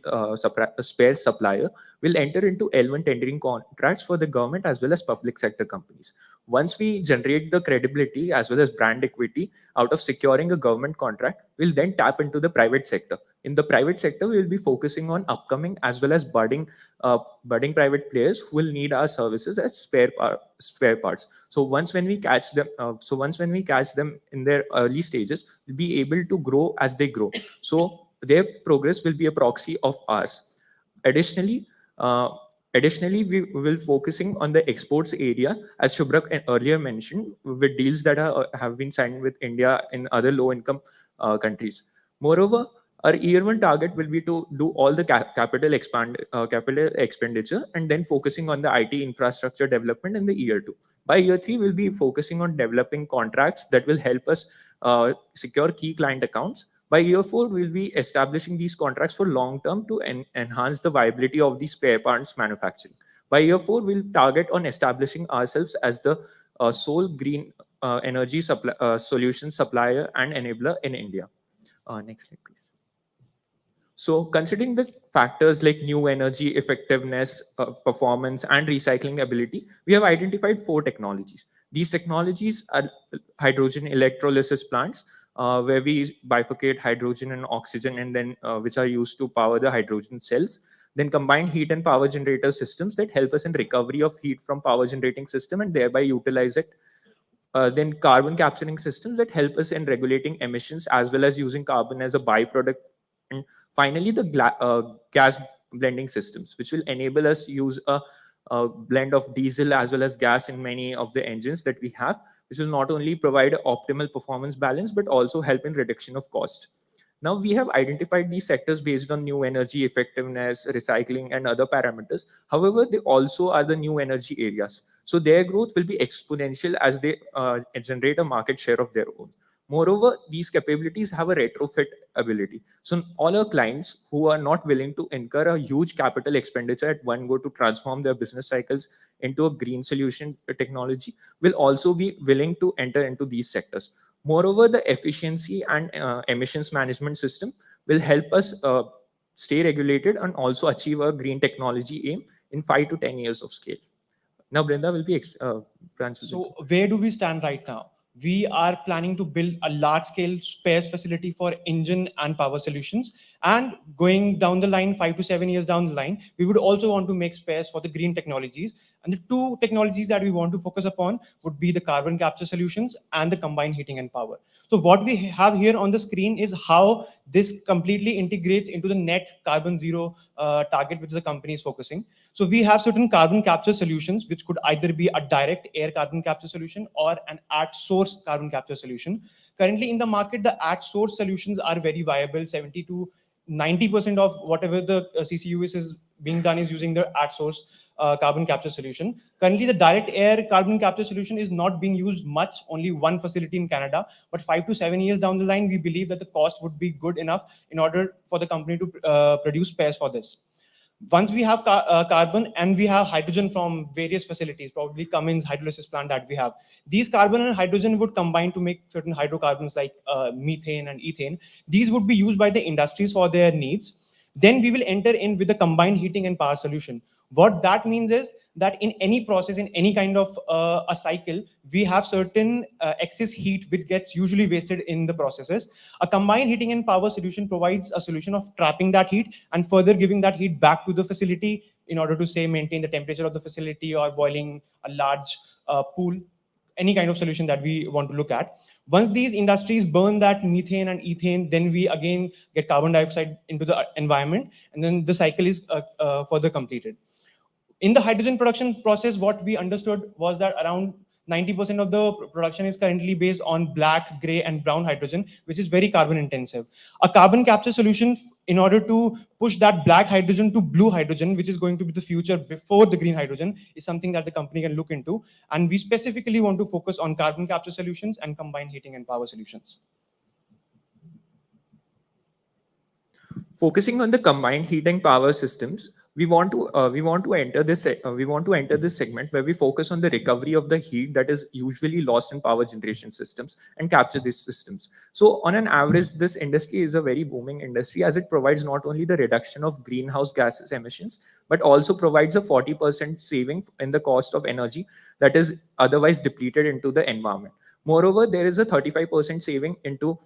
spare supplier, we'll enter into L1 tendering contracts for the government as well as public sector companies. Once we generate the credibility as well as brand equity out of securing a government contract, we'll then tap into the private sector. In the private sector, we will be focusing on upcoming as well as budding private players who will need our services as spare parts. So once when we catch them in their early stages, we'll be able to grow as they grow. So their progress will be a proxy of ours. Additionally, we will focusing on the exports area, as Shubhra earlier mentioned, with deals that have been signed with India in other low-income countries. Moreover, our year one target will be to do all the capital expenditure and then focusing on the IT infrastructure development in the year two. By year three, we'll be focusing on developing contracts that will help us secure key client accounts. By year four, we'll be establishing these contracts for long term to enhance the viability of the spare parts manufacturing. By year four, we'll target on establishing ourselves as the sole green energy solution supplier and enabler in India. Next slide, please. So considering the factors like new energy, effectiveness, performance, and recycling ability, we have identified 4 technologies. These technologies are hydrogen electrolysis plants, where we bifurcate hydrogen and oxygen and then which are used to power the hydrogen cells. Then combined heat and power generator systems that help us in recovery of heat from power generating system and thereby utilize it. Then carbon capturing systems that help us in regulating emissions as well as using carbon as a byproduct. And finally, the gas blending systems, which will enable us use a blend of diesel as well as gas in many of the engines that we have, which will not only provide optimal performance balance, but also help in reduction of cost. Now, we have identified these sectors based on new energy effectiveness, recycling, and other parameters. However, they also are the new energy areas. So their growth will be exponential as they generate a market share of their own. Moreover, these capabilities have a retrofit ability. So all our clients who are not willing to incur a huge capital expenditure at one go to transform their business cycles into a green solution technology will also be willing to enter into these sectors. Moreover, the efficiency and emissions management system will help us stay regulated and also achieve a green technology aim in 5 to 10 years of scale. Now, Brenda will be So where do we stand right now? We are planning to build a large-scale spares facility for engine and power solutions. And going down the line, 5 to 7 years down the line, we would also want to make spares for the green technologies. And the 2 technologies that we want to focus upon would be the carbon capture solutions and the combined heating and power. So what we have here on the screen is how this completely integrates into the net carbon zero target which the company is focusing. So we have certain carbon capture solutions, which could either be a direct air carbon capture solution or an at-source carbon capture solution. Currently in the market, the at-source solutions are very viable. 70 to 90% of whatever the CCUS is being done is using the at-source carbon capture solution. Currently, the direct air carbon capture solution is not being used much, only 1 facility in Canada. But 5 to 7 years down the line, we believe that the cost would be good enough in order for the company to produce spares for this. Once we have carbon and we have hydrogen from various facilities, probably Cummins hydrolysis plant that we have, these carbon and hydrogen would combine to make certain hydrocarbons like methane and ethane. These would be used by the industries for their needs. Then we will enter in with the combined heating and power solution. What that means is that in any process, in any kind of a cycle, we have certain excess heat which gets usually wasted in the processes. A combined heating and power solution provides a solution of trapping that heat and further giving that heat back to the facility in order to, say, maintain the temperature of the facility or boiling a large pool, any kind of solution that we want to look at. Once these industries burn that methane and ethane, then we again get carbon dioxide into the environment, and then the cycle is further completed. In the hydrogen production process, what we understood was that around 90% of the production is currently based on black, gray, and brown hydrogen, which is very carbon intensive. A carbon capture solution in order to push that black hydrogen to blue hydrogen, which is going to be the future before the green hydrogen, is something that the company can look into. And we specifically want to focus on carbon capture solutions and combined heating and power solutions. Focusing on the combined heat and power systems, we want to enter this segment where we focus on the recovery of the heat that is usually lost in power generation systems and capture these systems. So on an average, this industry is a very booming industry as it provides not only the reduction of greenhouse gases emissions, but also provides a 40% saving in the cost of energy that is otherwise depleted into the environment. Moreover, there is a 35% saving into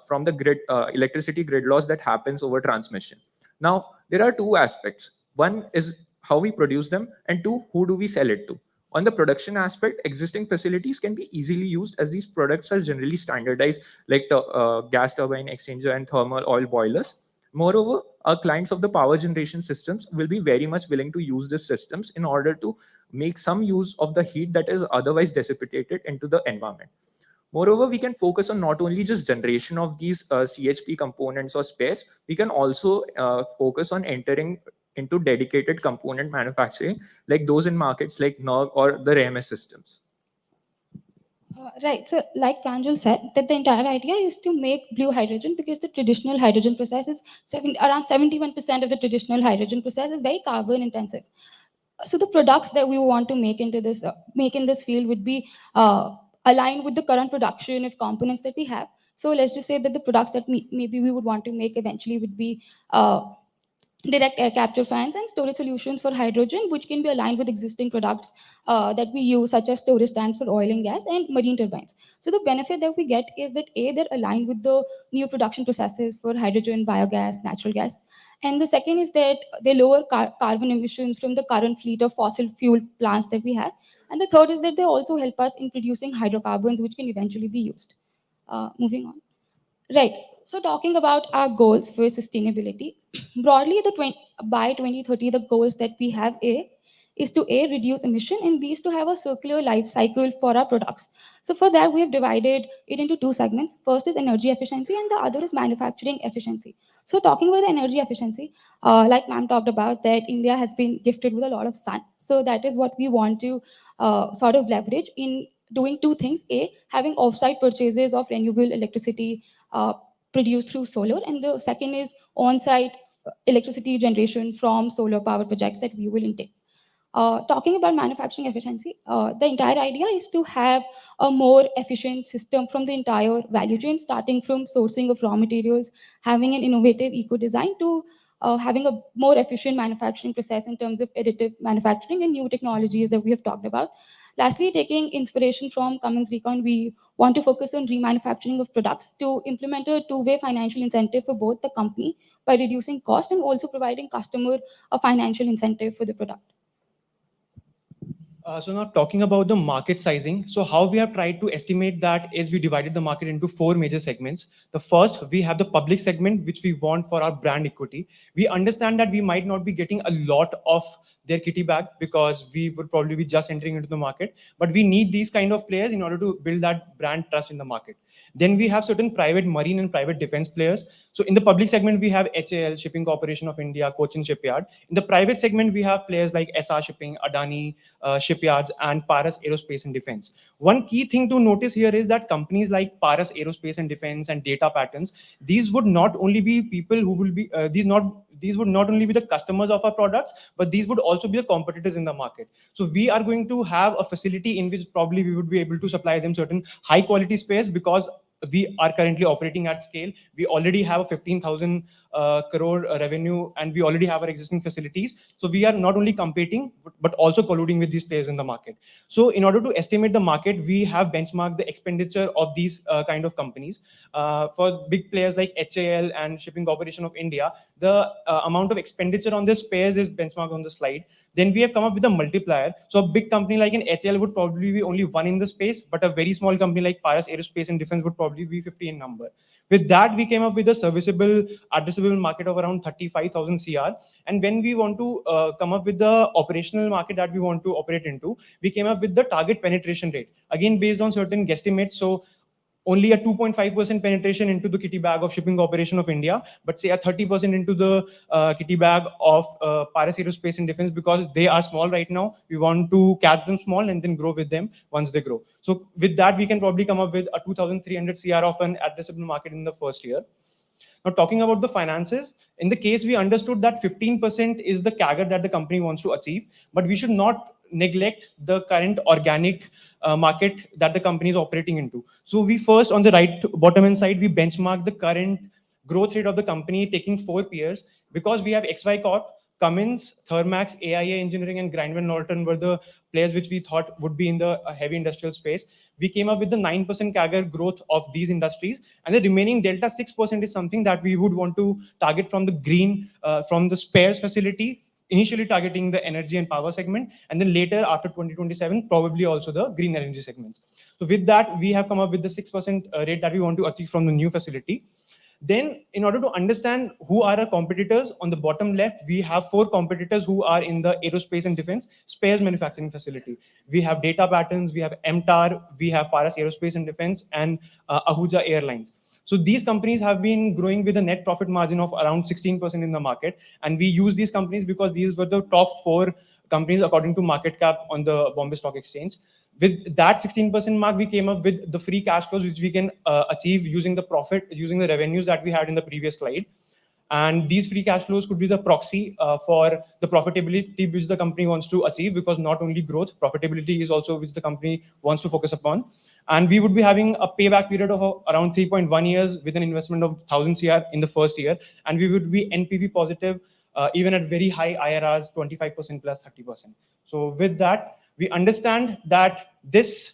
from the grid electricity grid loss that happens over transmission. Now, there are two aspects. One is how we produce them, and two, who do we sell it to? On the production aspect, existing facilities can be easily used as these products are generally standardized, like the gas turbine exchanger and thermal oil boilers. Moreover, our clients of the power generation systems will be very much willing to use these systems in order to make some use of the heat that is otherwise dissipated into the environment. Moreover, we can focus on not only just generation of these CHP components or spares, we can also focus on entering into dedicated component manufacturing, like those in markets like NERG or the RMS systems. Right. So, like Pranjal said, that the entire idea is to make blue hydrogen because the traditional hydrogen process is around 71% of the traditional hydrogen process is very carbon intensive. So the products that we want to make into this make in this field would be aligned with the current production of components that we have. So let's just say that the products that maybe we would want to make eventually would be direct air capture fans and storage solutions for hydrogen, which can be aligned with existing products that we use, such as storage tanks for oil and gas and marine turbines. So the benefit that we get is that A, they're aligned with the new production processes for hydrogen, biogas, natural gas. And the second is that they lower carbon emissions from the current fleet of fossil fuel plants that we have. And the third is that they also help us in producing hydrocarbons, which can eventually be used. Moving on. Right. So talking about our goals for sustainability, broadly, by 2030, the goals that we have is to reduce emission, and B is to have a circular life cycle for our products. So for that, we have divided it into two segments. First is energy efficiency, and the other is manufacturing efficiency. So talking about the energy efficiency, like ma'am talked about, that India has been gifted with a lot of sun. So that is what we want to sort of leverage in doing two things. A, having offsite purchases of renewable electricity produced through solar, and the second is on-site electricity generation from solar power projects that we will intake. Talking about manufacturing efficiency, the entire idea is to have a more efficient system from the entire value chain, starting from sourcing of raw materials, having an innovative eco-design, to having a more efficient manufacturing process in terms of additive manufacturing and new technologies that we have talked about. Lastly, taking inspiration from Cummins Recon, we want to focus on remanufacturing of products to implement a two-way financial incentive for both the company by reducing cost and also providing customer a financial incentive for the product. So now talking about the market sizing. So how we have tried to estimate that is we divided the market into four major segments. The first, we have the public segment, which we want for our brand equity. We understand that we might not be getting a lot of their kitty bag because we would probably be just entering into the market, but we need these kind of players in order to build that brand trust in the market. Then we have certain private marine and private defense players. So in the public segment, we have HAL, Shipping Corporation of India, Cochin Shipyard. In the private segment, we have players like SR Shipping, Adani Shipyards, and Paras Aerospace and Defense. One key thing to notice here is that companies like Paras Aerospace and Defense and Data Patterns, these would not only be people who will be, these would not only be the customers of our products, but these would also be the competitors in the market. So we are going to have a facility in which probably we would be able to supply them certain high quality space because we are currently operating at scale. We already have a 15,000 crore revenue, and we already have our existing facilities. So we are not only competing, but also colluding with these players in the market. So in order to estimate the market, we have benchmarked the expenditure of these kind of companies. For big players like HAL and Shipping Corporation of India, the amount of expenditure on this spares is benchmarked on the slide. Then we have come up with a multiplier. So a big company like an HAL would probably be only one in the space, but a very small company like Paras Aerospace and Defense would probably be 50 in number. With that, we came up with a serviceable, addressable market of around 35,000 CR. And when we want to come up with the operational market that we want to operate into, we came up with the target penetration rate, again based on certain guesstimates. So only a 2.5% penetration into the kitty bag of Shipping Corporation of India, but say a 30% into the kitty bag of Paras Aerospace and Defense, because they are small right now. We want to catch them small and then grow with them once they grow. So with that, we can probably come up with a 2,300 CR of an addressable market in the first year. Now, talking about the finances, in the case we understood that 15% is the CAGR that the company wants to achieve, but we should not neglect the current organic market that the company is operating into. So we first, on the right bottom hand side, we benchmark the current growth rate of the company taking 4 peers, because we have XY Corp, Cummins, Thermax, AIA Engineering, and Grindwell Norton were the players which we thought would be in the heavy industrial space. We came up with the 9% CAGR growth of these industries, and the remaining delta 6% is something that we would want to target from the green, from the spares facility, initially targeting the energy and power segment, and then later after 2027, probably also the green energy segments. So with that, we have come up with the 6% rate that we want to achieve from the new facility. Then, in order to understand who are our competitors, on the bottom left, we have 4 competitors who are in the aerospace and defense spares manufacturing facility. We have Data Patterns, we have MTAR, we have Paras Aerospace and Defense, and Ahuja Airlines. So these companies have been growing with a net profit margin of around 16% in the market. And we use these companies because these were the top 4 companies according to market cap on the Bombay Stock Exchange. With that 16% mark, we came up with the free cash flows, which we can achieve using the profit, using the revenues that we had in the previous slide. And these free cash flows could be the proxy for the profitability which the company wants to achieve, because not only growth, profitability is also which the company wants to focus upon. And we would be having a payback period of around 3.1 years with an investment of 1,000 CR in the first year. And we would be NPV positive, even at very high IRRs, 25% plus 30%. So with that, we understand that this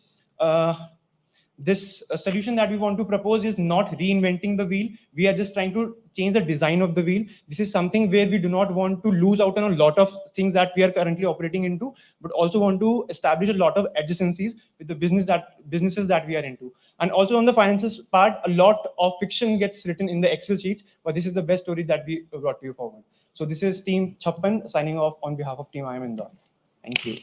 solution that we want to propose is not reinventing the wheel. We are just trying to change the design of the wheel. This is something where we do not want to lose out on a lot of things that we are currently operating into, but also want to establish a lot of adjacencies with the businesses that we are into. And also on the finances part, a lot of fiction gets written in the Excel sheets, but this is the best story that we brought to you forward. So this is Team Chappan signing off on behalf of Team I Am Indore. Thank you.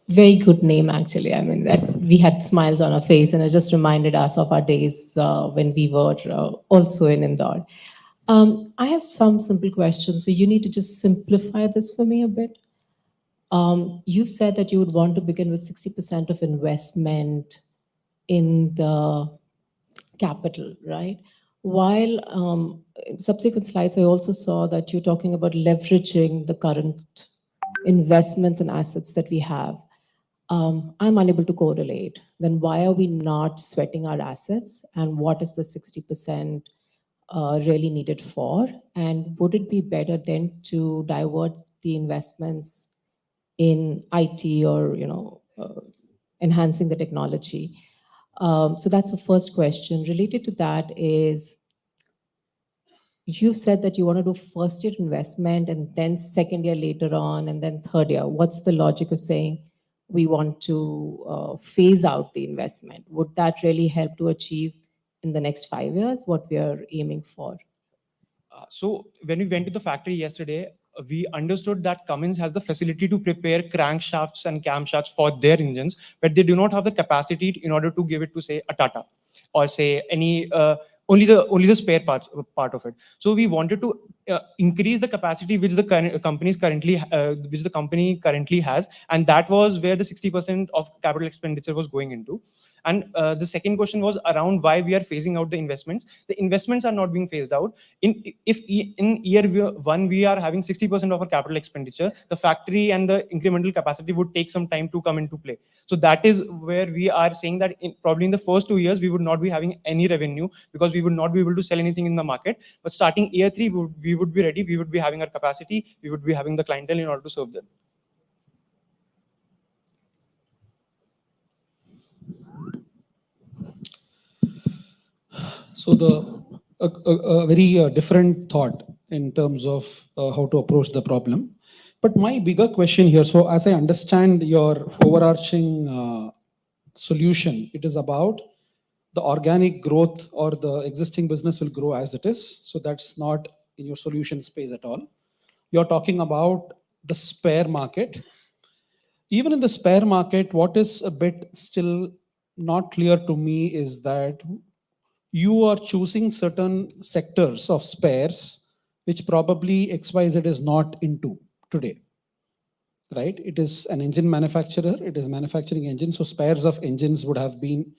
Very good name, actually. I mean, that we had smiles on our face, and it just reminded us of our days when we were also in Indore. I have some simple questions, so you need to just simplify this for me a bit. You've said that you would want to begin with 60% of investment in the capital, right? While in subsequent slides, I also saw that you're talking about leveraging the current investments and assets that we have. I'm unable to correlate. Then why are we not sweating our assets? And what is the 60% really needed for? And would it be better then to divert the investments in IT or, enhancing the technology? So that's the first question. Related to that is, you said that you want to do first year investment and then second year later on and then third year. What's the logic of saying we want to phase out the investment? Would that really help to achieve in the next 5 years what we are aiming for? So when we went to the factory yesterday, we understood that Cummins has the facility to prepare crankshafts and camshafts for their engines, but they do not have the capacity in order to give it to, say, a Tata or say any only the spare part of it. So we wanted to increase the capacity which the company currently has, and that was where the 60% of capital expenditure was going into. And the second question was around why we are phasing out the investments. The investments are not being phased out. In year 1 we are having 60% of our capital expenditure, the factory and the incremental capacity would take some time to come into play. So that is where we are saying that probably in the first 2 years we would not be having any revenue, because we would not be able to sell anything in the market. But starting year 3, we would be ready. We would be having our capacity. We would be having the clientele in order to serve them. So a very different thought in terms of how to approach the problem. But my bigger question here, so as I understand your overarching solution, it is about the organic growth, or the existing business will grow as it is. So that's not in your solution space at all. You're talking about the spare market. Even in the spare market, what is a bit still not clear to me is that you are choosing certain sectors of spares, which probably XYZ is not into today, right? It is an engine manufacturer. It is manufacturing engines. So spares of engines would have been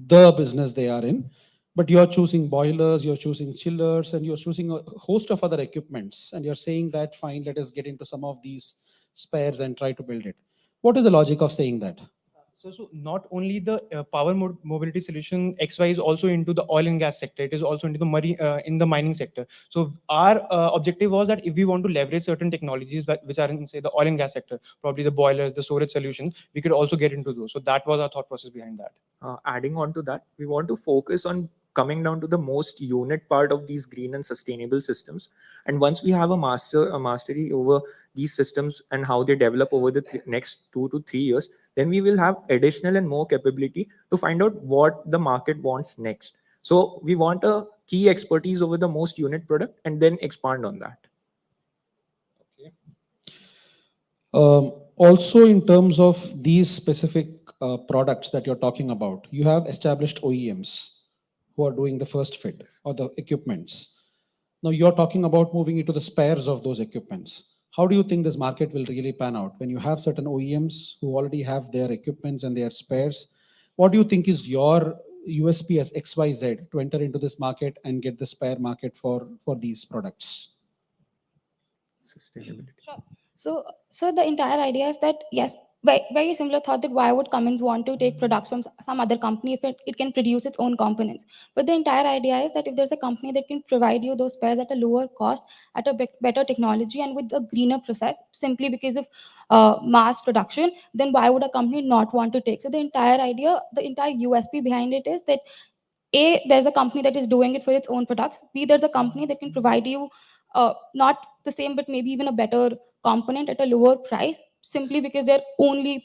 the business they are in. But you're choosing boilers, you're choosing chillers, and you're choosing a host of other equipments. And you're saying that, fine, let us get into some of these spares and try to build it. What is the logic of saying that? So not only the power mobility solution, XY is also into the oil and gas sector. It is also into the in the mining sector. So our objective was that if we want to leverage certain technologies which are in, say, the oil and gas sector, probably the boilers, the storage solutions, we could also get into those. So that was our thought process behind that. Adding on to that, we want to focus on coming down to the most unit part of these green and sustainable systems. And once we have a mastery over these systems and how they develop over the next 2 to 3 years, then we will have additional and more capability to find out what the market wants next. So we want a key expertise over the most unit product and then expand on that. Also, in terms of these specific products that you're talking about, you have established OEMs who are doing the first fit or the equipments. Now you're talking about moving into the spares of those equipments. How do you think this market will really pan out when you have certain OEMs who already have their equipments and their spares? What do you think is your USP as XYZ to enter into this market and get the spare market for these products? Sustainability. Sure. So the entire idea is that, yes, very similar thought that why would Cummins want to take products from some other company if it can produce its own components. But the entire idea is that if there's a company that can provide you those spares at a lower cost, at a better technology, and with a greener process, simply because of mass production, then why would a company not want to take? So the entire idea, the entire USP behind it is that A, there's a company that is doing it for its own products. B, there's a company that can provide you not the same, but maybe even a better component at a lower price, simply because they're only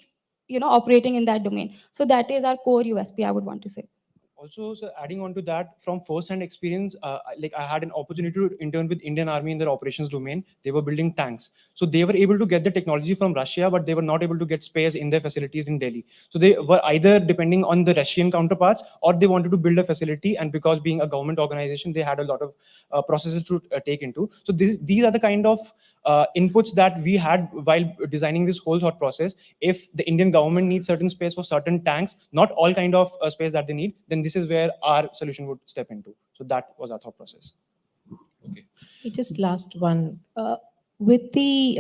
operating in that domain. So that is our core USP, I would want to say. Also, so adding on to that, from first-hand experience, like I had an opportunity to intern with Indian Army in their operations domain. They were building tanks. So they were able to get the technology from Russia, but they were not able to get spares in their facilities in Delhi. So they were either depending on the Russian counterparts, or they wanted to build a facility. And because being a government organization, they had a lot of processes to take into. So these are the kind of inputs that we had while designing this whole thought process. If the Indian government needs certain space for certain tanks, not all kind of space that they need, then this is where our solution would step into. So that was our thought process. Okay. Just last one. With the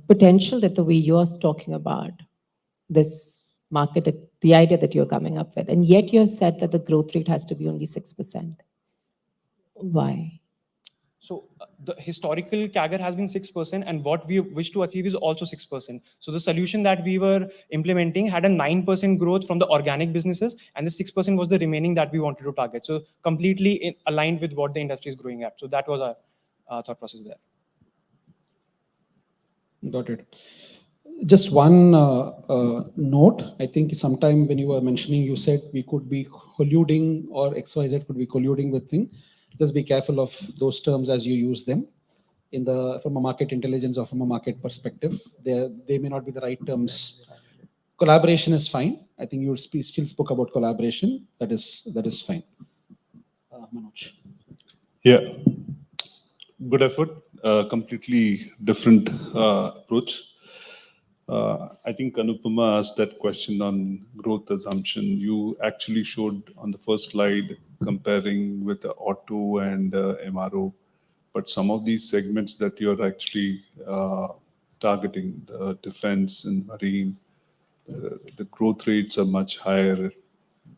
potential that the way you're talking about this market, the idea that you're coming up with, and yet you have said that the growth rate has to be only 6%. Why? So the historical CAGR has been 6%, and what we wish to achieve is also 6%. So the solution that we were implementing had a 9% growth from the organic businesses, and the 6% was the remaining that we wanted to target. So completely aligned with what the industry is growing at. So that was our thought process there. Got it. Just one note. I think sometime when you were mentioning, you said we could be colluding, or XYZ could be colluding with things. Just be careful of those terms as you use them from a market intelligence or from a market perspective. They may not be the right terms. Collaboration is fine. I think you still spoke about collaboration. That is fine. Manoj. Yeah, good effort. Completely different approach. I think Anupama asked that question on growth assumption. You actually showed on the first slide comparing with the auto and MRO, but some of these segments that you're actually targeting, the defense and marine, the growth rates are much higher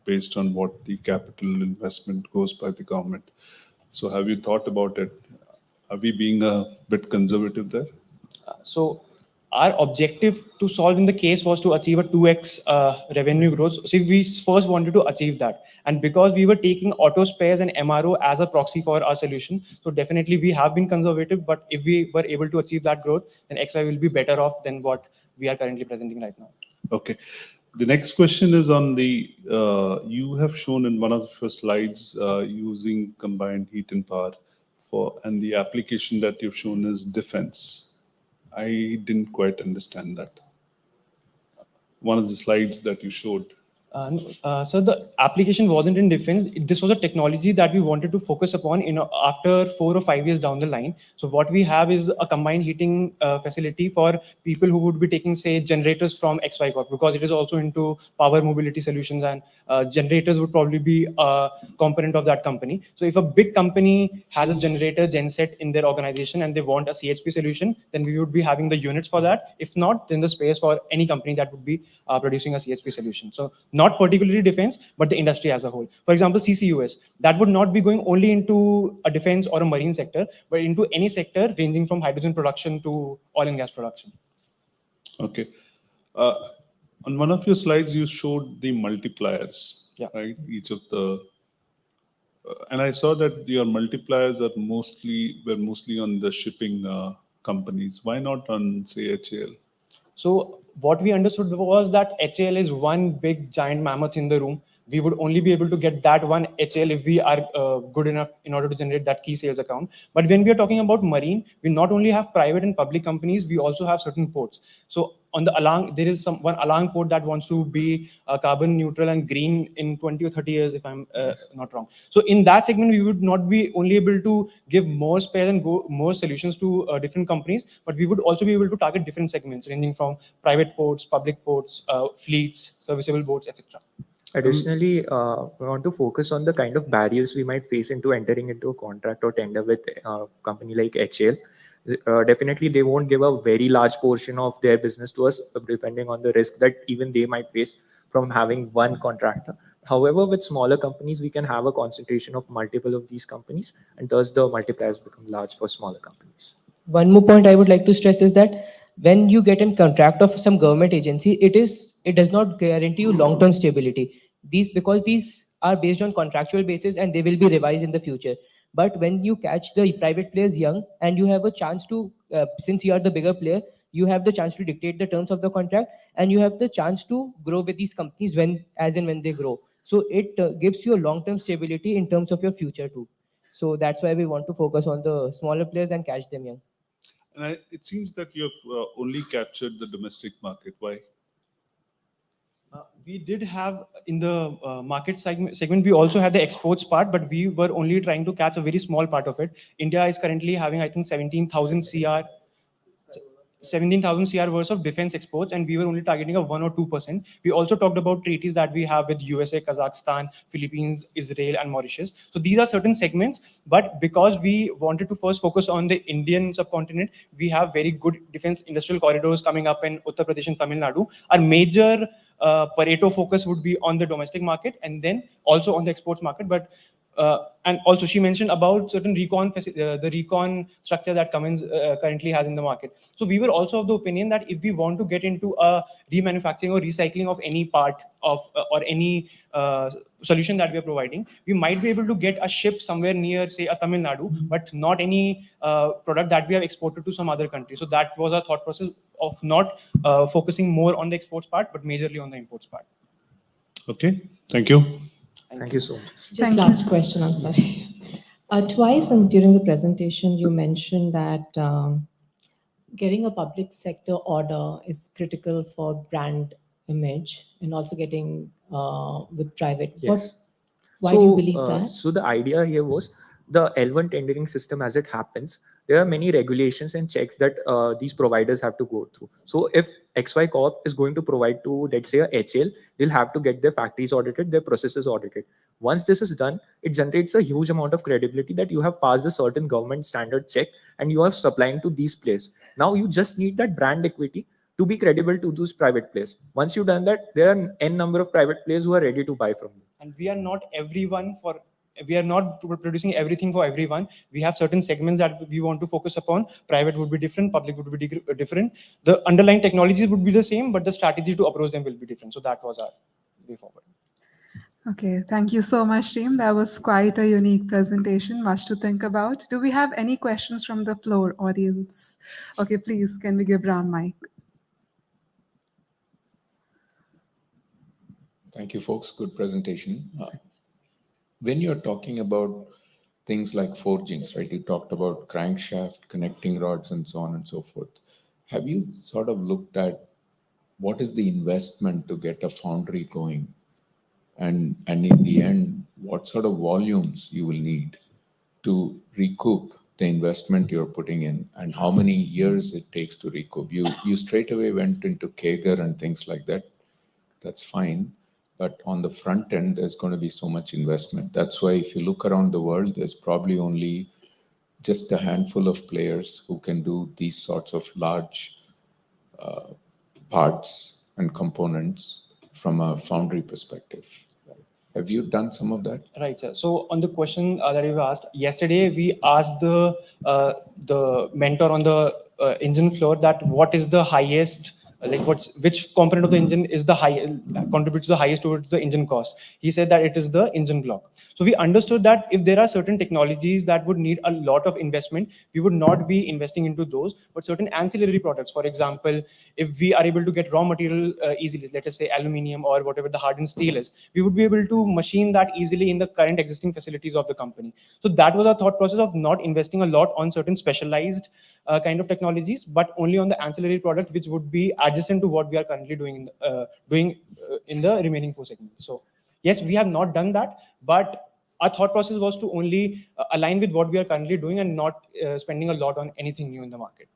based on what the capital investment goes by the government. So have you thought about it? Are we being a bit conservative there? So our objective to solve in the case was to achieve a 2x revenue growth. So we first wanted to achieve that. And because we were taking auto spares and MRO as a proxy for our solution, so definitely we have been conservative, but if we were able to achieve that growth, then XY will be better off than what we are currently presenting right now. Okay. The next question is on the, you have shown in one of your slides using combined heat and power and the application that you've shown is defense. I didn't quite understand that. One of the slides that you showed. So the application wasn't in defense. This was a technology that we wanted to focus upon after 4 or 5 years down the line. So what we have is a combined heating facility for people who would be taking, say, generators from XY Corp, because it is also into power mobility solutions, and generators would probably be a component of that company. So if a big company has a generator genset in their organization and they want a CHP solution, then we would be having the units for that. If not, then the space for any company that would be producing a CHP solution. So not particularly defense, but the industry as a whole. For example, CCUS, that would not be going only into a defense or a marine sector, but into any sector ranging from hydrogen production to oil and gas production. Okay. On one of your slides, you showed the multipliers, right? Each of the, and I saw that your multipliers were mostly on the shipping companies. Why not on, say, HAL? So what we understood was that HAL is one big giant mammoth in the room. We would only be able to get that one HAL if we are good enough in order to generate that key sales account. But when we are talking about marine, we not only have private and public companies, we also have certain ports. So on the Alang, there is one Alang port that wants to be carbon neutral and green in 20 or 30 years, if I'm not wrong. So in that segment, we would not be only able to give more spares and more solutions to different companies, but we would also be able to target different segments ranging from private ports, public ports, fleets, serviceable boats, etc. Additionally, we want to focus on the kind of barriers we might face into entering into a contract or tender with a company like HAL. Definitely, they won't give a very large portion of their business to us, depending on the risk that even they might face from having one contractor. However, with smaller companies, we can have a concentration of multiple of these companies, and thus the multipliers become large for smaller companies. One more point I would like to stress is that when you get a contract of some government agency, it does not guarantee you long-term stability. Because these are based on contractual basis and they will be revised in the future. But when you catch the private players young and you have a chance to, since you are the bigger player, you have the chance to dictate the terms of the contract and you have the chance to grow with these companies as and when they grow. So it gives you a long-term stability in terms of your future too. So that's why we want to focus on the smaller players and catch them young. And it seems that you have only captured the domestic market. Why? We did have in the market segment, we also had the exports part, but we were only trying to catch a very small part of it. India is currently having, I think, 17,000 CR worth of defense exports, and we were only targeting a 1 or 2%. We also talked about treaties that we have with USA, Kazakhstan, Philippines, Israel, and Mauritius. So these are certain segments, but because we wanted to first focus on the Indian subcontinent, we have very good defense industrial corridors coming up in Uttar Pradesh and Tamil Nadu. Our major Pareto focus would be on the domestic market and then also on the exports market. But and also she mentioned about certain the recon structure that Cummins currently has in the market. So we were also of the opinion that if we want to get into a remanufacturing or recycling of any part of or any solution that we are providing, we might be able to get a ship somewhere near, say, a Tamil Nadu, but not any product that we have exported to some other country. So that was our thought process of not focusing more on the exports part, but majorly on the imports part. Okay, thank you. Thank you so much. Just last question, I'm sorry. Twice during the presentation, you mentioned that getting a public sector order is critical for brand image and also getting with private. Yes. Why do you believe that? So the idea here was the L1 tendering system as it happens. There are many regulations and checks that these providers have to go through. So if XY Corp is going to provide to, let's say, a HL, they'll have to get their factories audited, their processes audited. Once this is done, it generates a huge amount of credibility that you have passed a certain government standard check and you are supplying to these players. Now you just need that brand equity to be credible to those private players. Once you've done that, there are n number of private players who are ready to buy from you. And we are not producing everything for everyone. We have certain segments that we want to focus upon. Private would be different, public would be different. The underlying technologies would be the same, but the strategy to approach them will be different. So that was our way forward. Okay, thank you so much, team. That was quite a unique presentation, much to think about. Do we have any questions from the floor, audience? Okay, please, can we give round mic? Thank you, folks. Good presentation. When you're talking about things like forgings, right? You talked about crankshaft, connecting rods, and so on and so forth. Have you sort of looked at what is the investment to get a foundry going? And in the end, what sort of volumes you will need to recoup the investment you're putting in, and how many years it takes to recoup. You straight away went into Kager and things like that. That's fine. But on the front end, there's going to be so much investment. That's why if you look around the world, there's probably only just a handful of players who can do these sorts of large parts and components from a foundry perspective. Have you done some of that? Right, sir. So on the question that you asked yesterday, we asked the mentor on the engine floor that what is the highest, which component of the engine is the high contributes the highest towards the engine cost. He said that it is the engine block. So we understood that if there are certain technologies that would need a lot of investment, we would not be investing into those, but certain ancillary products. For example, if we are able to get raw material easily, let us say aluminium or whatever the hardened steel is, we would be able to machine that easily in the current existing facilities of the company. So that was our thought process of not investing a lot on certain specialized kind of technologies, but only on the ancillary product, which would be adjacent to what we are currently doing in the remaining 4 segments. So yes, we have not done that, but our thought process was to only align with what we are currently doing and not spending a lot on anything new in the market.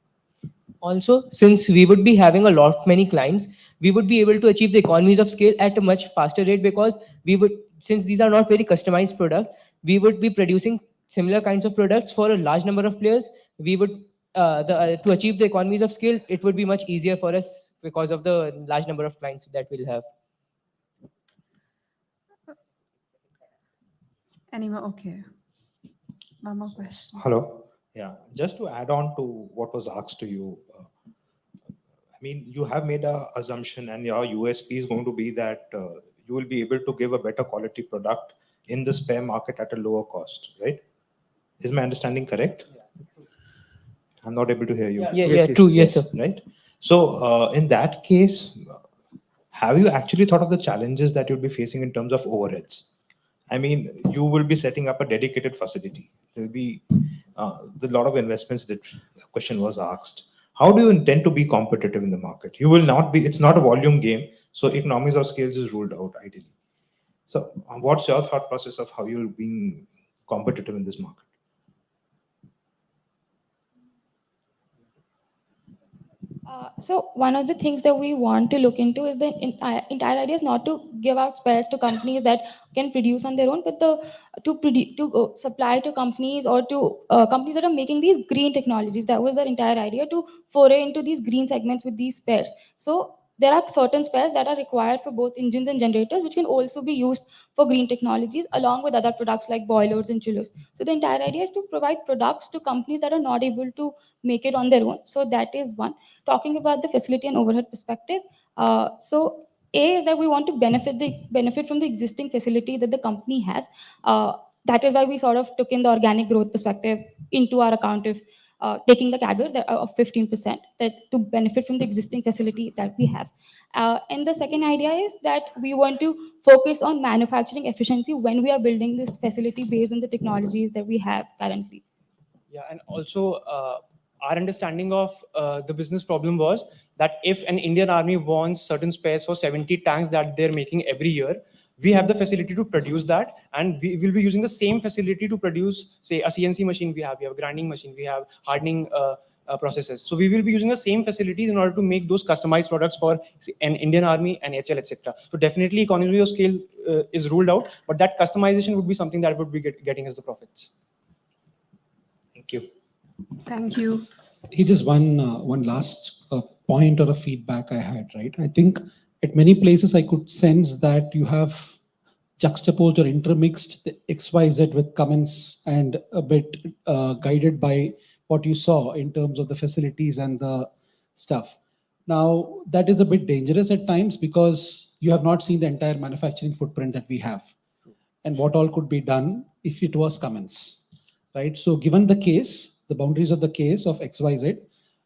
Also, since we would be having a lot many clients, we would be able to achieve the economies of scale at a much faster rate, because we would, since these are not very customized products, we would be producing similar kinds of products for a large number of players. We would to achieve the economies of scale, it would be much easier for us because of the large number of clients that we'll have. Any more? Okay. One more question. Hello. Yeah, just to add on to what was asked to you, I mean, you have made an assumption, and your USP is going to be that you will be able to give a better quality product in the spare market at a lower cost, right? Is my understanding correct? I'm not able to hear you. True. Yes, sir. Right. So in that case, have you actually thought of the challenges that you'll be facing in terms of overheads? I mean, you will be setting up a dedicated facility. There will be the lot of investments that the question was asked. How do you intend to be competitive in the market? You will not be, it's not a volume game, so economies of scales is ruled out ideally. So what's your thought process of how you'll be competitive in this market? So one of the things that we want to look into is the entire idea is not to give out spares to companies that can produce on their own, but to supply to companies or to companies that are making these green technologies. That was their entire idea, to foray into these green segments with these spares. So there are certain spares that are required for both engines and generators, which can also be used for green technologies along with other products like boilers and chillers. So the entire idea is to provide products to companies that are not able to make it on their own. So that is one. Talking about the facility and overhead perspective, so A is that we want to benefit from the existing facility that the company has. That is why we sort of took in the organic growth perspective into our account of taking the CAGR of 15%, that to benefit from the existing facility that we have. And the second idea is that we want to focus on manufacturing efficiency when we are building this facility based on the technologies that we have currently. Yeah, and also our understanding of the business problem was that if an Indian army wants certain spares for 70 tanks that they're making every year, we have the facility to produce that, and we will be using the same facility to produce, say, a CNC machine we have a grinding machine, we have hardening processes. So we will be using the same facilities in order to make those customized products for an Indian army and HL, etc. So definitely economy of scale is ruled out, but that customization would be something that would be getting us the profits. Thank you. Thank you. Just one last point or a feedback I had, right? I think at many places I could sense that you have juxtaposed or intermixed the XYZ with comments and a bit guided by what you saw in terms of the facilities and the stuff. Now, that is a bit dangerous at times because you have not seen the entire manufacturing footprint that we have and what all could be done if it was comments, right? So given the case, the boundaries of the case of XYZ,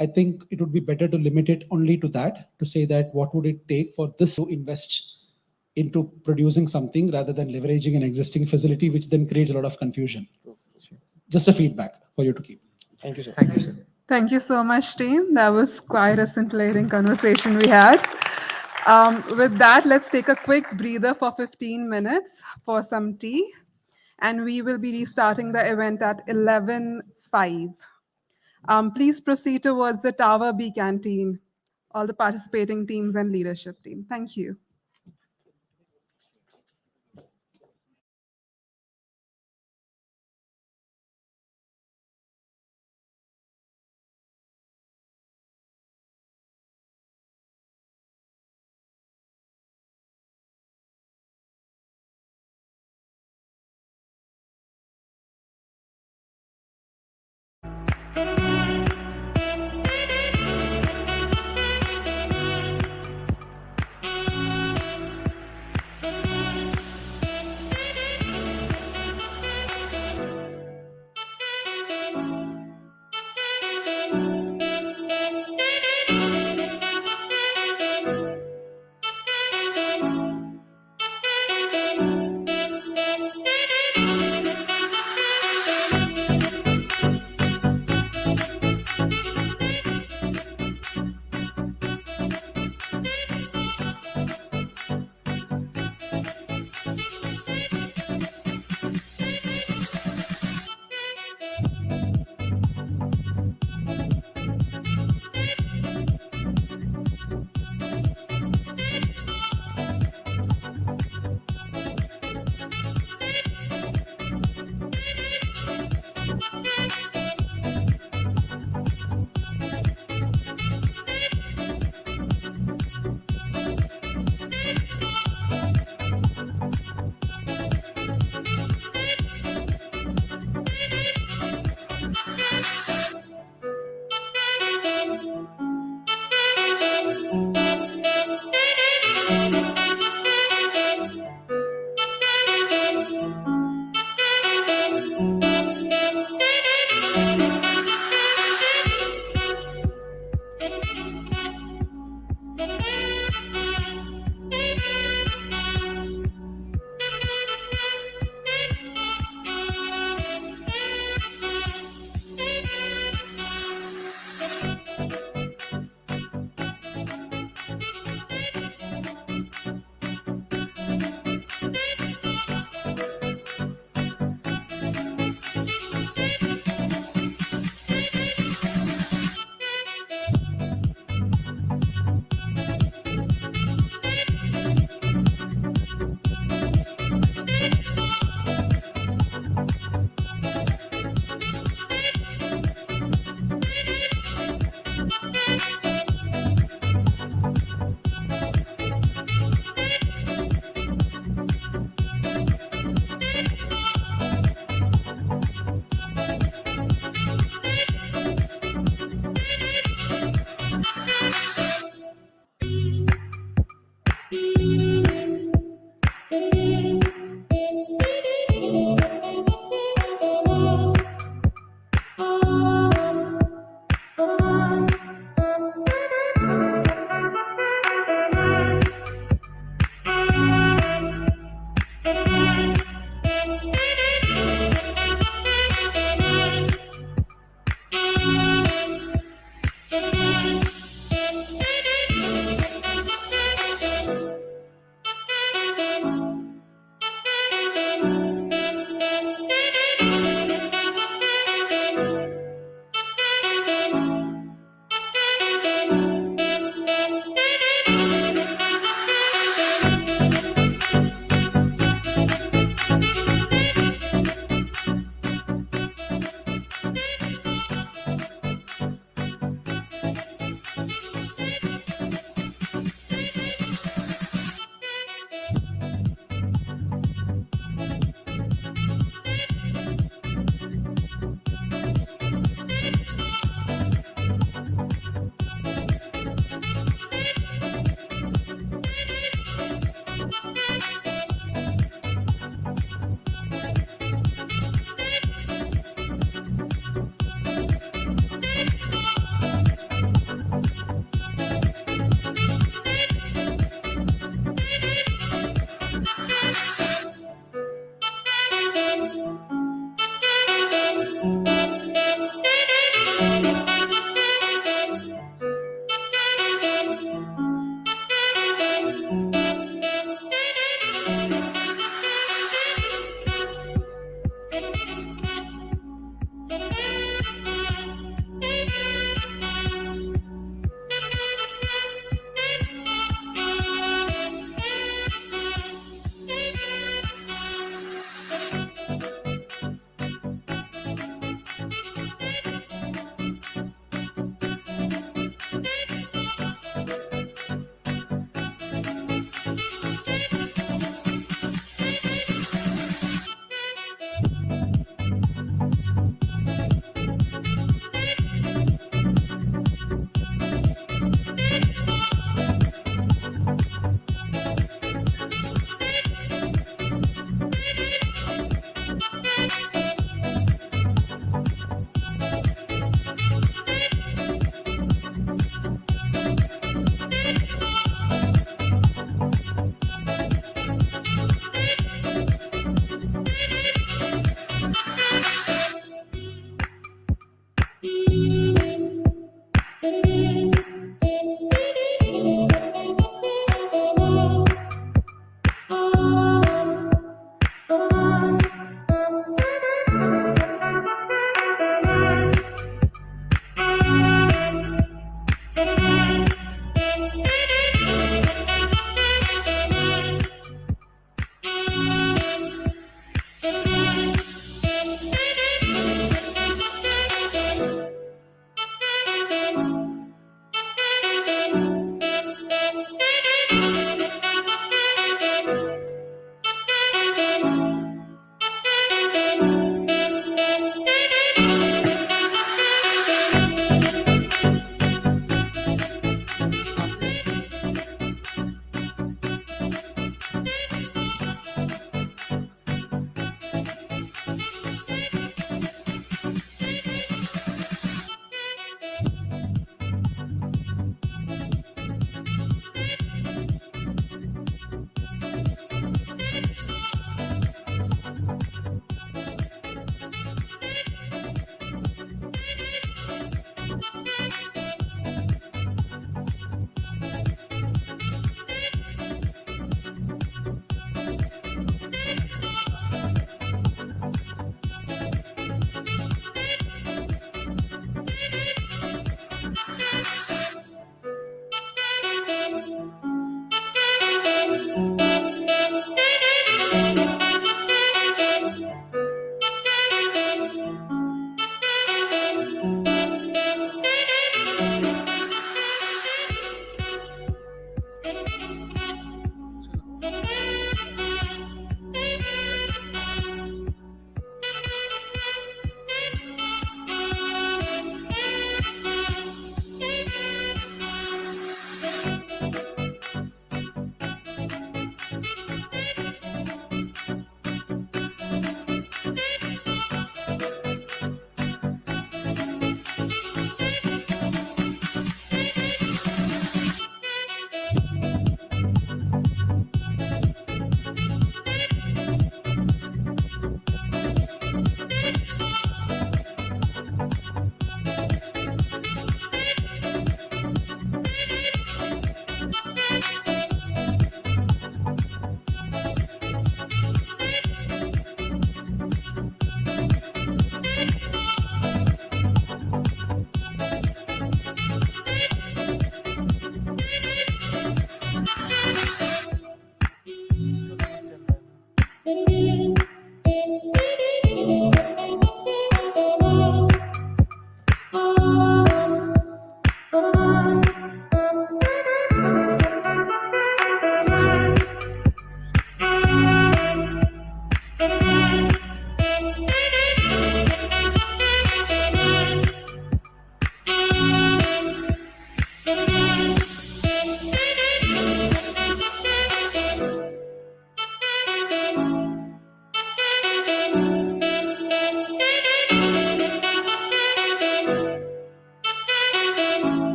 I think it would be better to limit it only to that, to say that what would it take for this to invest into producing something rather than leveraging an existing facility, which then creates a lot of confusion. Just a feedback for you to keep. Thank you, sir. Thank you, sir. Thank you so much, team. That was quite a scintillating conversation we had. With that, let's take a quick breather for 15 minutes for some tea. And we will be restarting the event at 11:05. Please proceed towards the Tower B canteen, all the participating teams and leadership team. Thank you.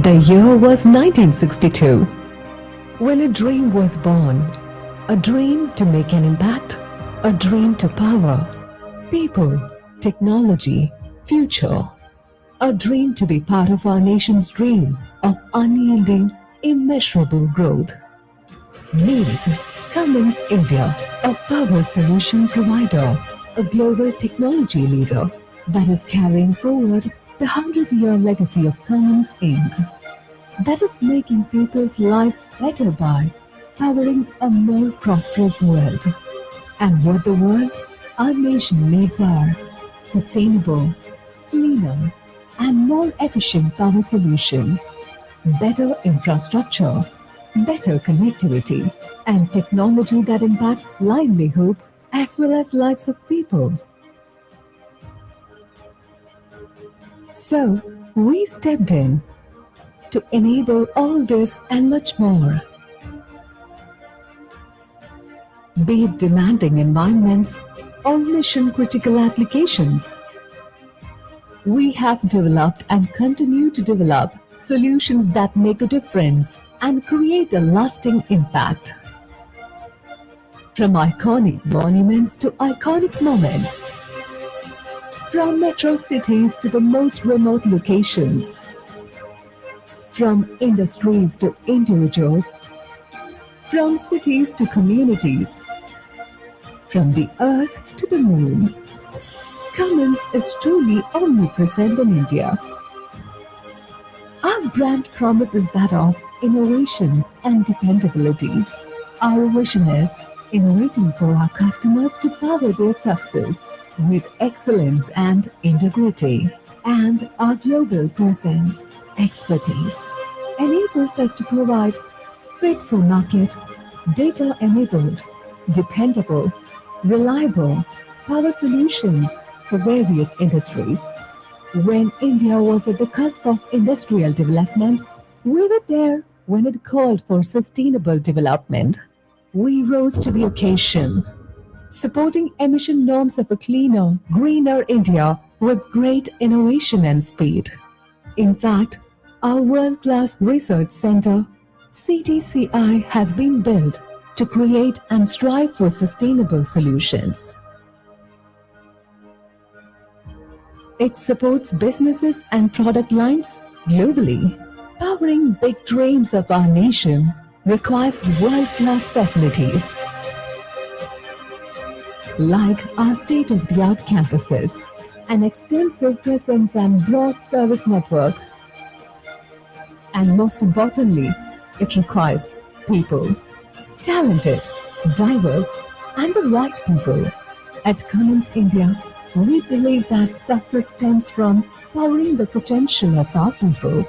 The year was 1962, when a dream was born. A dream to make an impact, a dream to power people, technology, future. A dream to be part of our nation's dream of unyielding, immeasurable growth. Meet Cummins India, a power solution provider, a global technology leader that is carrying forward the 100-year legacy of Cummins Inc. that is making people's lives better by powering a more prosperous world. And what the world, our nation needs are sustainable, cleaner, and more efficient power solutions, better infrastructure, better connectivity, and technology that impacts livelihoods as well as lives of people. So, we stepped in to enable all this and much more. Be it demanding environments or mission-critical applications, we have developed and continue to develop solutions that make a difference and create a lasting impact. From iconic monuments to iconic moments, from metro cities to the most remote locations, from industries to individuals, from cities to communities, from the earth to the moon, Cummins is truly omnipresent in India. Our brand promise is that of innovation and dependability. Our vision is innovating for our customers to power their success with excellence and integrity. And our global presence, expertise, enables us to provide fit-for-market, data-enabled, dependable, reliable power solutions for various industries. When India was at the cusp of industrial development, we were there when it called for sustainable development. We rose to the occasion, supporting emission norms of a cleaner, greener India with great innovation and speed. In fact, our world-class research center, CTCI, has been built to create and strive for sustainable solutions. It supports businesses and product lines globally. Powering big dreams of our nation requires world-class facilities, like our state-of-the-art campuses, an extensive presence and broad service network. And most importantly, it requires people, talented, diverse, and the right people. At Cummins India, we believe that success stems from powering the potential of our people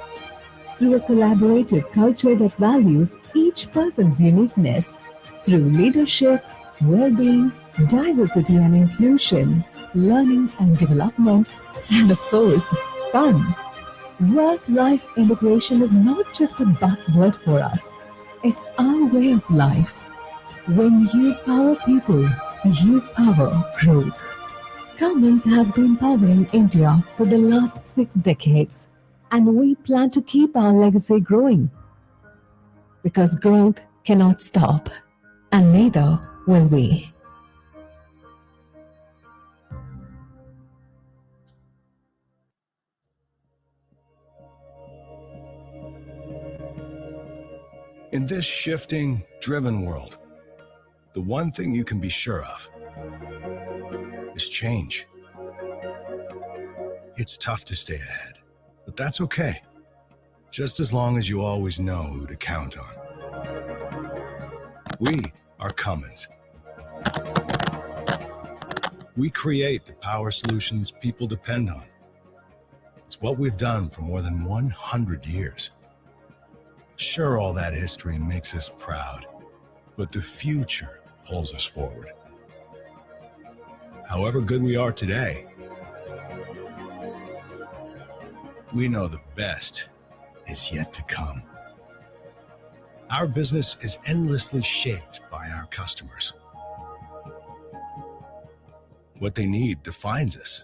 through a collaborative culture that values each person's uniqueness, through leadership, well-being, diversity and inclusion, learning and development, and of course, fun. Work-life integration is not just a buzzword for us. It's our way of life. When you power people, you power growth. Cummins has been powering India for the last 6 decades, and we plan to keep our legacy growing. Because growth cannot stop, and neither will we. In this shifting, driven world, the one thing you can be sure of is change. It's tough to stay ahead, but that's okay, just as long as you always know who to count on. We are Cummins. We create the power solutions people depend on. It's what we've done for more than 100 years. Sure, all that history makes us proud, but the future pulls us forward. However good we are today, we know the best is yet to come. Our business is endlessly shaped by our customers. What they need defines us.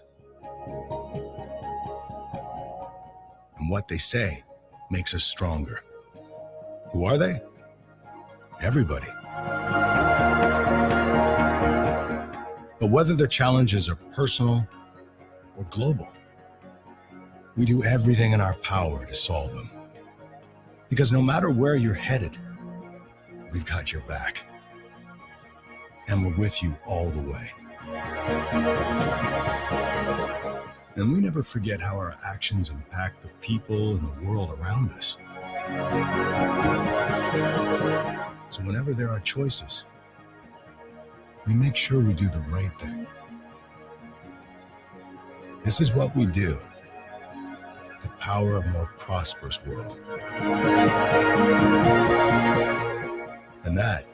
And what they say makes us stronger. Who are they? Everybody. But whether their challenges are personal or global, we do everything in our power to solve them. Because no matter where you're headed, we've got your back. And we're with you all the way. And we never forget how our actions impact the people and the world around us. So whenever there are choices, we make sure we do the right thing. This is what we do to power a more prosperous world. And that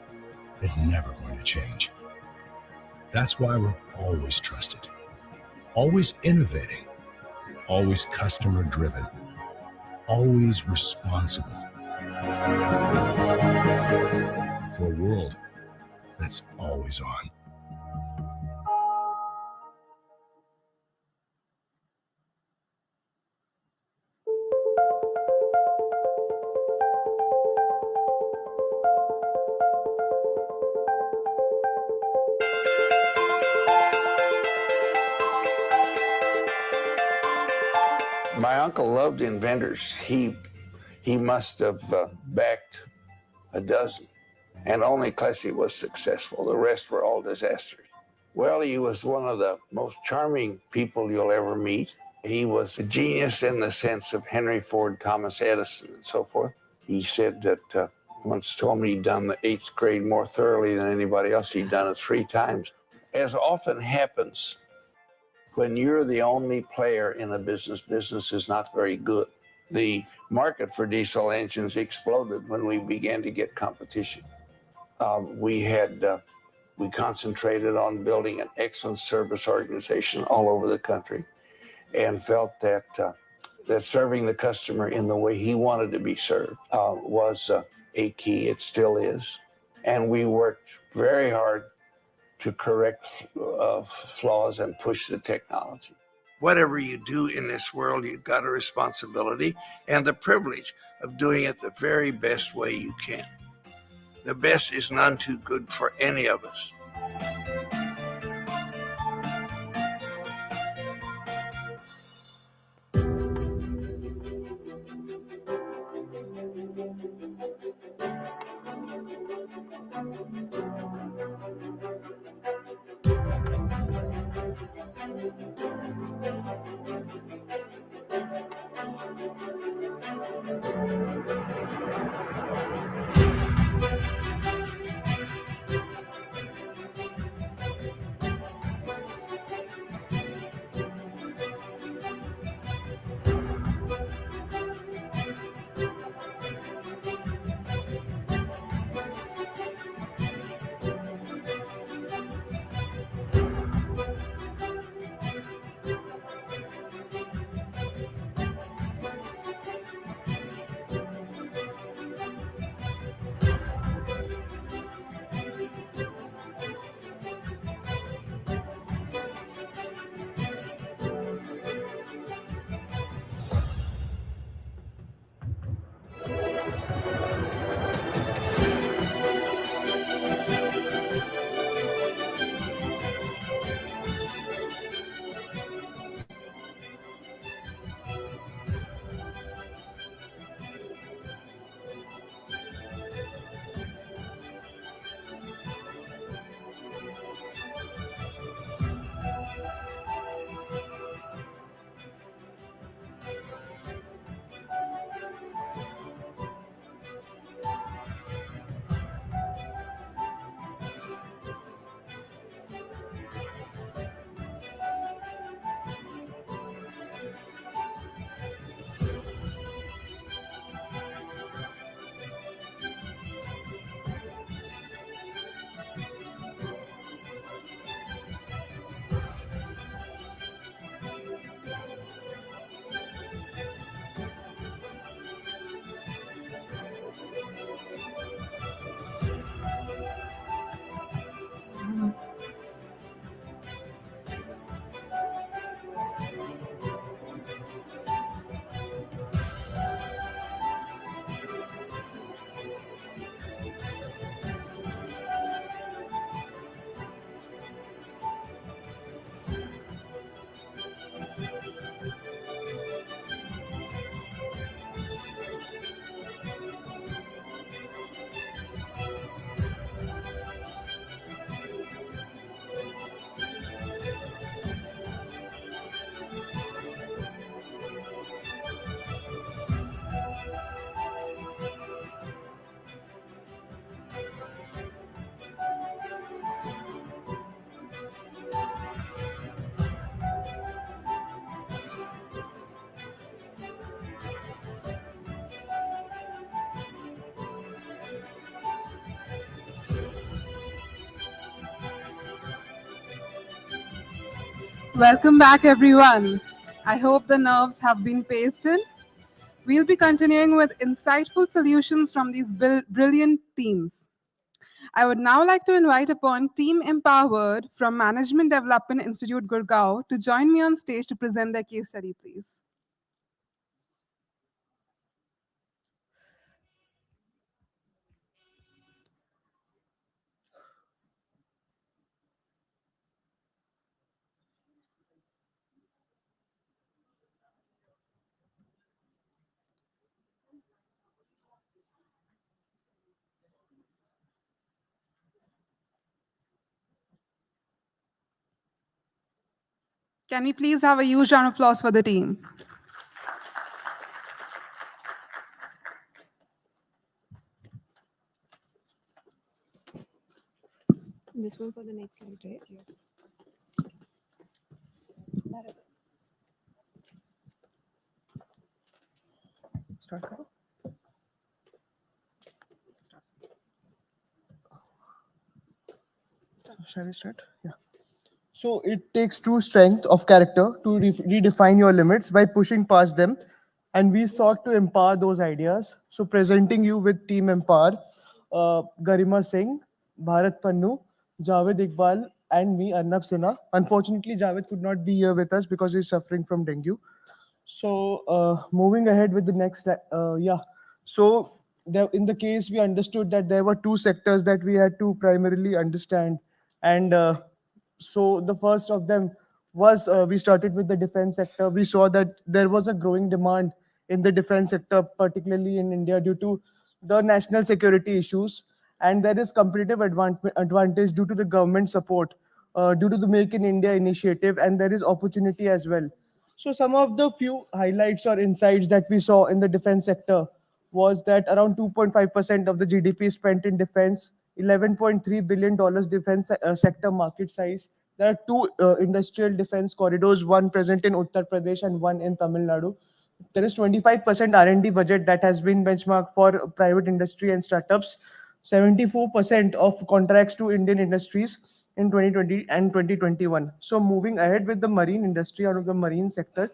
is never going to change. That's why we're always trusted, always innovating, always customer driven, always responsible. For a world that's always on. My uncle loved inventors. He must have backed a dozen, and only Clessy was successful. The rest were all disasters. Well, he was one of the most charming people you'll ever meet. He was a genius in the sense of Henry Ford, Thomas Edison, and so forth. He said that once told me he'd done the 8th grade more thoroughly than anybody else. He'd done it 3 times. As often happens, when you're the only player in a business, business is not very good. The market for diesel engines exploded when we began to get competition. We concentrated on building an excellent service organization all over the country, and felt that that serving the customer in the way he wanted to be served was a key. It still is, and we worked very hard to correct flaws and push the technology. Whatever you do in this world, you've got a responsibility and the privilege of doing it the very best way you can. The best is none too good for any of us. Welcome back, everyone. I hope the nerves have been paced in. We'll be continuing with insightful solutions from these brilliant teams. I would now like to invite upon Team Empowered from Management Development Institute Gurgaon to join me on stage to present their case study, please. Can we please have a huge round of applause for the team? This one for the next slide, right? Yes. Start करो. Shall we start? Yeah. So it takes true strength of character to redefine your limits by pushing past them. And we sought to empower those ideas. So presenting you with Team Empower, Garima Singh, Bharat Pannu, Javed Iqbal, and me, Arnab Sinha. Unfortunately, Javed could not be here with us because he's suffering from dengue. So moving ahead with the next, yeah. So in the case, we understood that there were two sectors that we had to primarily understand. And so the first of them was we started with the defense sector. We saw that there was a growing demand in the defense sector, particularly in India, due to the national security issues. And there is competitive advantage due to the government support, due to the Make in India initiative, and there is opportunity as well. So some of the few highlights or insights that we saw in the defense sector was that around 2.5% of the GDP is spent in defense, $11.3 billion defense sector market size. There are two industrial defense corridors, one present in Uttar Pradesh and one in Tamil Nadu. There is 25% R&D budget that has been benchmarked for private industry and startups, 74% of contracts to Indian industries in 2020 and 2021. So moving ahead with the marine industry or the marine sector,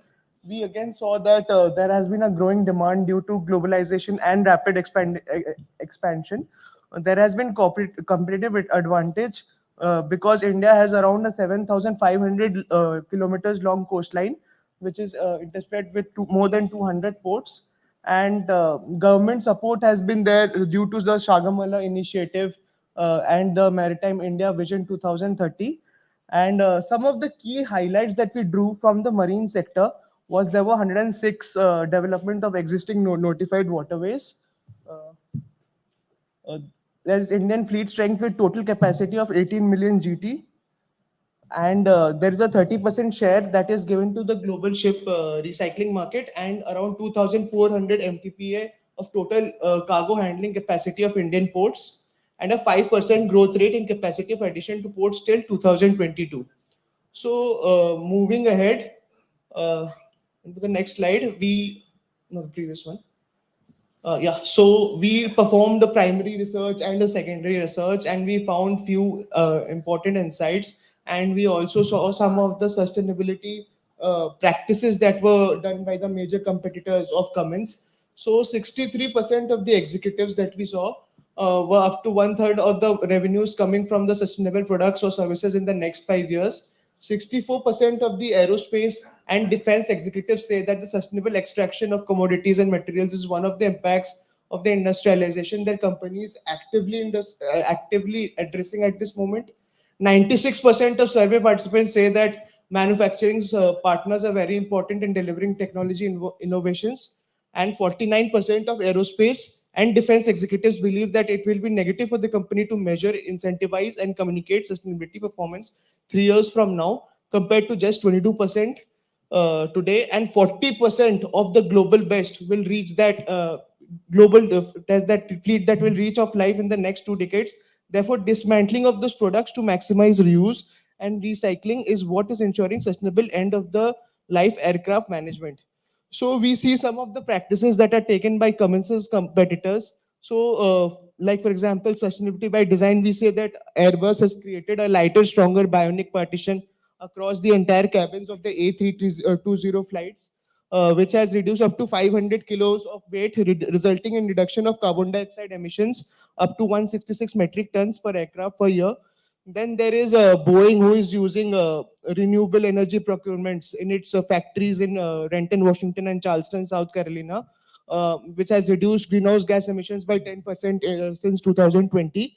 we again saw that there has been a growing demand due to globalization and rapid expansion. There has been competitive advantage because India has around a 7,500 kilometers long coastline, which is interspread with more than 200 ports. And government support has been there due to the Shagamala initiative and the Maritime India Vision 2030. And some of the key highlights that we drew from the marine sector was there were 106 development of existing notified waterways. Uh, there's Indian fleet strength with total capacity of 18 million GT. And there is a 30% share that is given to the global ship recycling market and around 2,400 MTPA of total cargo handling capacity of Indian ports and a 5% growth rate in capacity of addition to ports till 2022. So moving ahead into the next slide, no, the previous one. Yeah, so we performed the primary research and the secondary research, and we found few important insights. And we also saw some of the sustainability practices that were done by the major competitors of Cummins. So 63% of the executives that we saw were up to one third of the revenues coming from the sustainable products or services in the next 5 years. 64% of the aerospace and defense executives say that the sustainable extraction of commodities and materials is one of the impacts of the industrialization that companies actively addressing at this moment. 96% of survey participants say that manufacturing partners are very important in delivering technology innovations, and 49% of aerospace and defense executives believe that it will be negative for the company to measure, incentivize, and communicate sustainability performance 3 years from now, compared to just 22% today. And 40% of the global best will reach that that fleet that will reach of life in the next 2 decades. Therefore, dismantling of those products to maximize reuse and recycling is what is ensuring sustainable end of the life aircraft management. So we see some of the practices that are taken by Cummins' competitors. So, like for example, sustainability by design, we say that Airbus has created a lighter, stronger bionic partition across the entire cabins of the A320 flights, which has reduced up to 500 kilos of weight, resulting in reduction of carbon dioxide emissions up to 166 metric tons per aircraft per year. Then there is Boeing, who is using renewable energy procurements in its factories in Renton, Washington, and Charleston, South Carolina, which has reduced greenhouse gas emissions by 10% since 2020.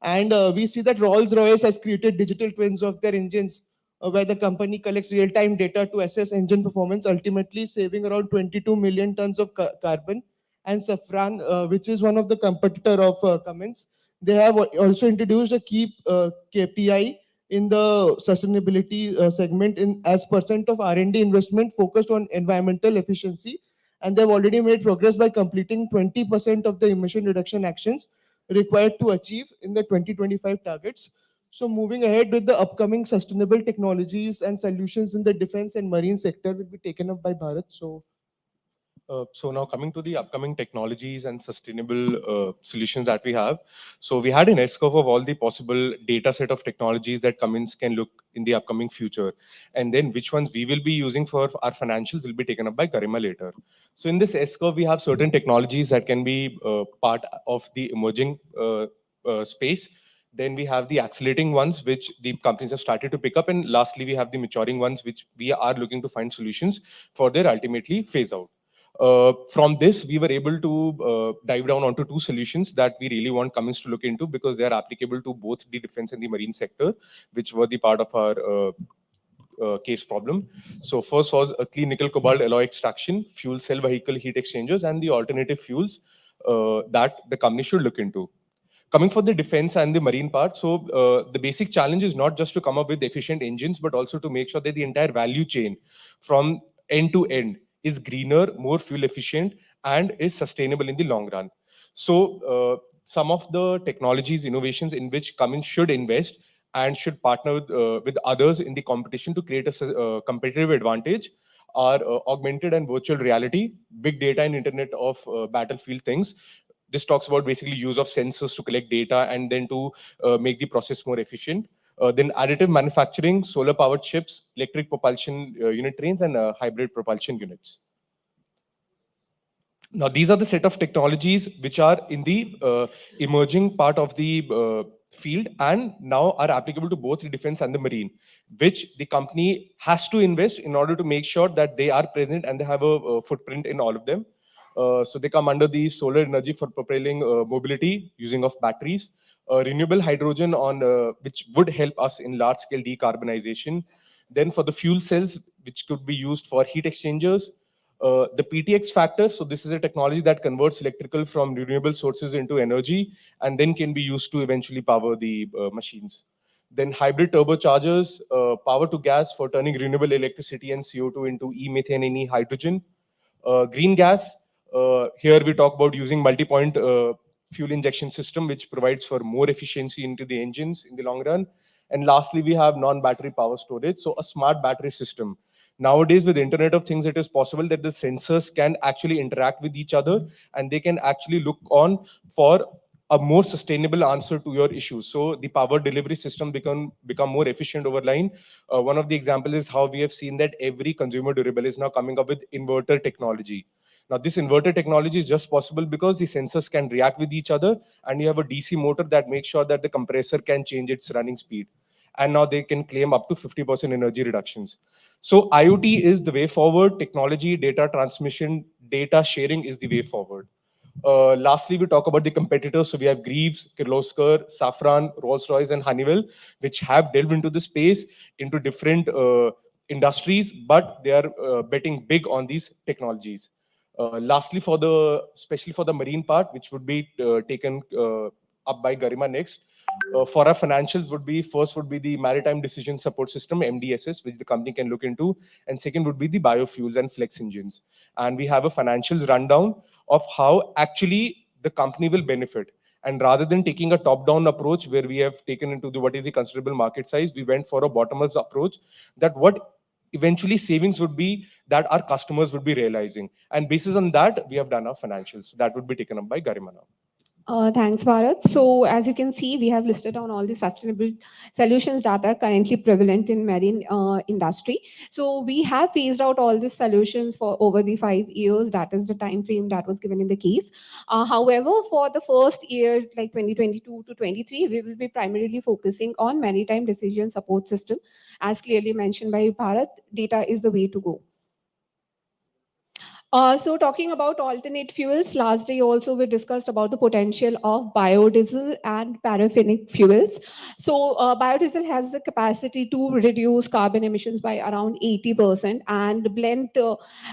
And we see that Rolls-Royce has created digital twins of their engines, where the company collects real-time data to assess engine performance, ultimately saving around 22 million tons of carbon. And Safran, which is one of the competitor of Cummins, they have also introduced a key KPI in the sustainability segment in as percent of R&D investment focused on environmental efficiency. And they've already made progress by completing 20% of the emission reduction actions required to achieve in the 2025 targets. So moving ahead with the upcoming sustainable technologies and solutions in the defense and marine sector will be taken up by Bharat. So now coming to the upcoming technologies and sustainable solutions that we have. So we had an S-curve of all the possible data set of technologies that Cummins can look in the upcoming future. And then which ones we will be using for our financials will be taken up by Garima later. So in this S-curve, we have certain technologies that can be part of the emerging space. Then we have the accelerating ones, which the companies have started to pick up. And lastly, we have the maturing ones, which we are looking to find solutions for their ultimately phase out. From this, we were able to dive down onto two solutions that we really want Cummins to look into because they are applicable to both the defense and the marine sector, which were the part of our case problem. So first was a clean nickel cobalt alloy extraction, fuel cell vehicle heat exchangers, and the alternative fuels that the company should look into. Coming for the defense and the marine part, so the basic challenge is not just to come up with efficient engines, but also to make sure that the entire value chain from end to end is greener, more fuel efficient, and is sustainable in the long run. So some of the technologies, innovations in which Cummins should invest and should partner with others in the competition to create a competitive advantage are augmented and virtual reality, big data and Internet of battlefield things. This talks about basically use of sensors to collect data and then to make the process more efficient. Then additive manufacturing, solar powered ships, electric propulsion unit trains, and hybrid propulsion units. Now, these are the set of technologies which are in the emerging part of the field and now are applicable to both the defense and the marine, which the company has to invest in order to make sure that they are present and they have a footprint in all of them. So they come under the solar energy for propelling mobility using of batteries, renewable hydrogen on which would help us in large scale decarbonization. Then for the fuel cells, which could be used for heat exchangers, the PTX factor. So this is a technology that converts electrical from renewable sources into energy and then can be used to eventually power the machines. Then hybrid turbochargers, power to gas for turning renewable electricity and CO2 into e-methane and e-hydrogen. Green gas, here we talk about using multi-point fuel injection system, which provides for more efficiency into the engines in the long run. And lastly, we have non-battery power storage, so a smart battery system. Nowadays, with the Internet of Things, it is possible that the sensors can actually interact with each other and they can actually look on for a more sustainable answer to your issues. So the power delivery system become more efficient over line. One of the examples is how we have seen that every consumer durable is now coming up with inverter technology. Now, this inverter technology is just possible because the sensors can react with each other and you have a DC motor that makes sure that the compressor can change its running speed. And now they can claim up to 50% energy reductions. So IoT is the way forward. Technology, data transmission, data sharing is the way forward. Lastly, we talk about the competitors. So we have Greaves, Kirloskar, Safran, Rolls-Royce, and Honeywell, which have delved into the space, into different industries, but they are betting big on these technologies. Lastly, especially for the marine part, which would be taken up by Garima next. For our financials first would be the Maritime Decision Support System, MDSS, which the company can look into. And second would be the biofuels and flex engines. And we have a financials rundown of how actually the company will benefit. And rather than taking a top-down approach where we have taken into what is the considerable market size, we went for a bottom-up approach that what eventually savings would be that our customers would be realizing. And basis on that, we have done our financials. That would be taken up by Garima now. Thanks, Bharat. So as you can see, we have listed down all the sustainable solutions that are currently prevalent in marine industry. So we have phased out all these solutions for over the 5 years. That is the time frame that was given in the case. However, for the first year, like 2022 to 23, we will be primarily focusing on maritime decision support system. As clearly mentioned by Bharat, data is the way to go. So talking about alternate fuels, last day also we discussed about the potential of biodiesel and paraffinic fuels. So biodiesel has the capacity to reduce carbon emissions by around 80%, and blended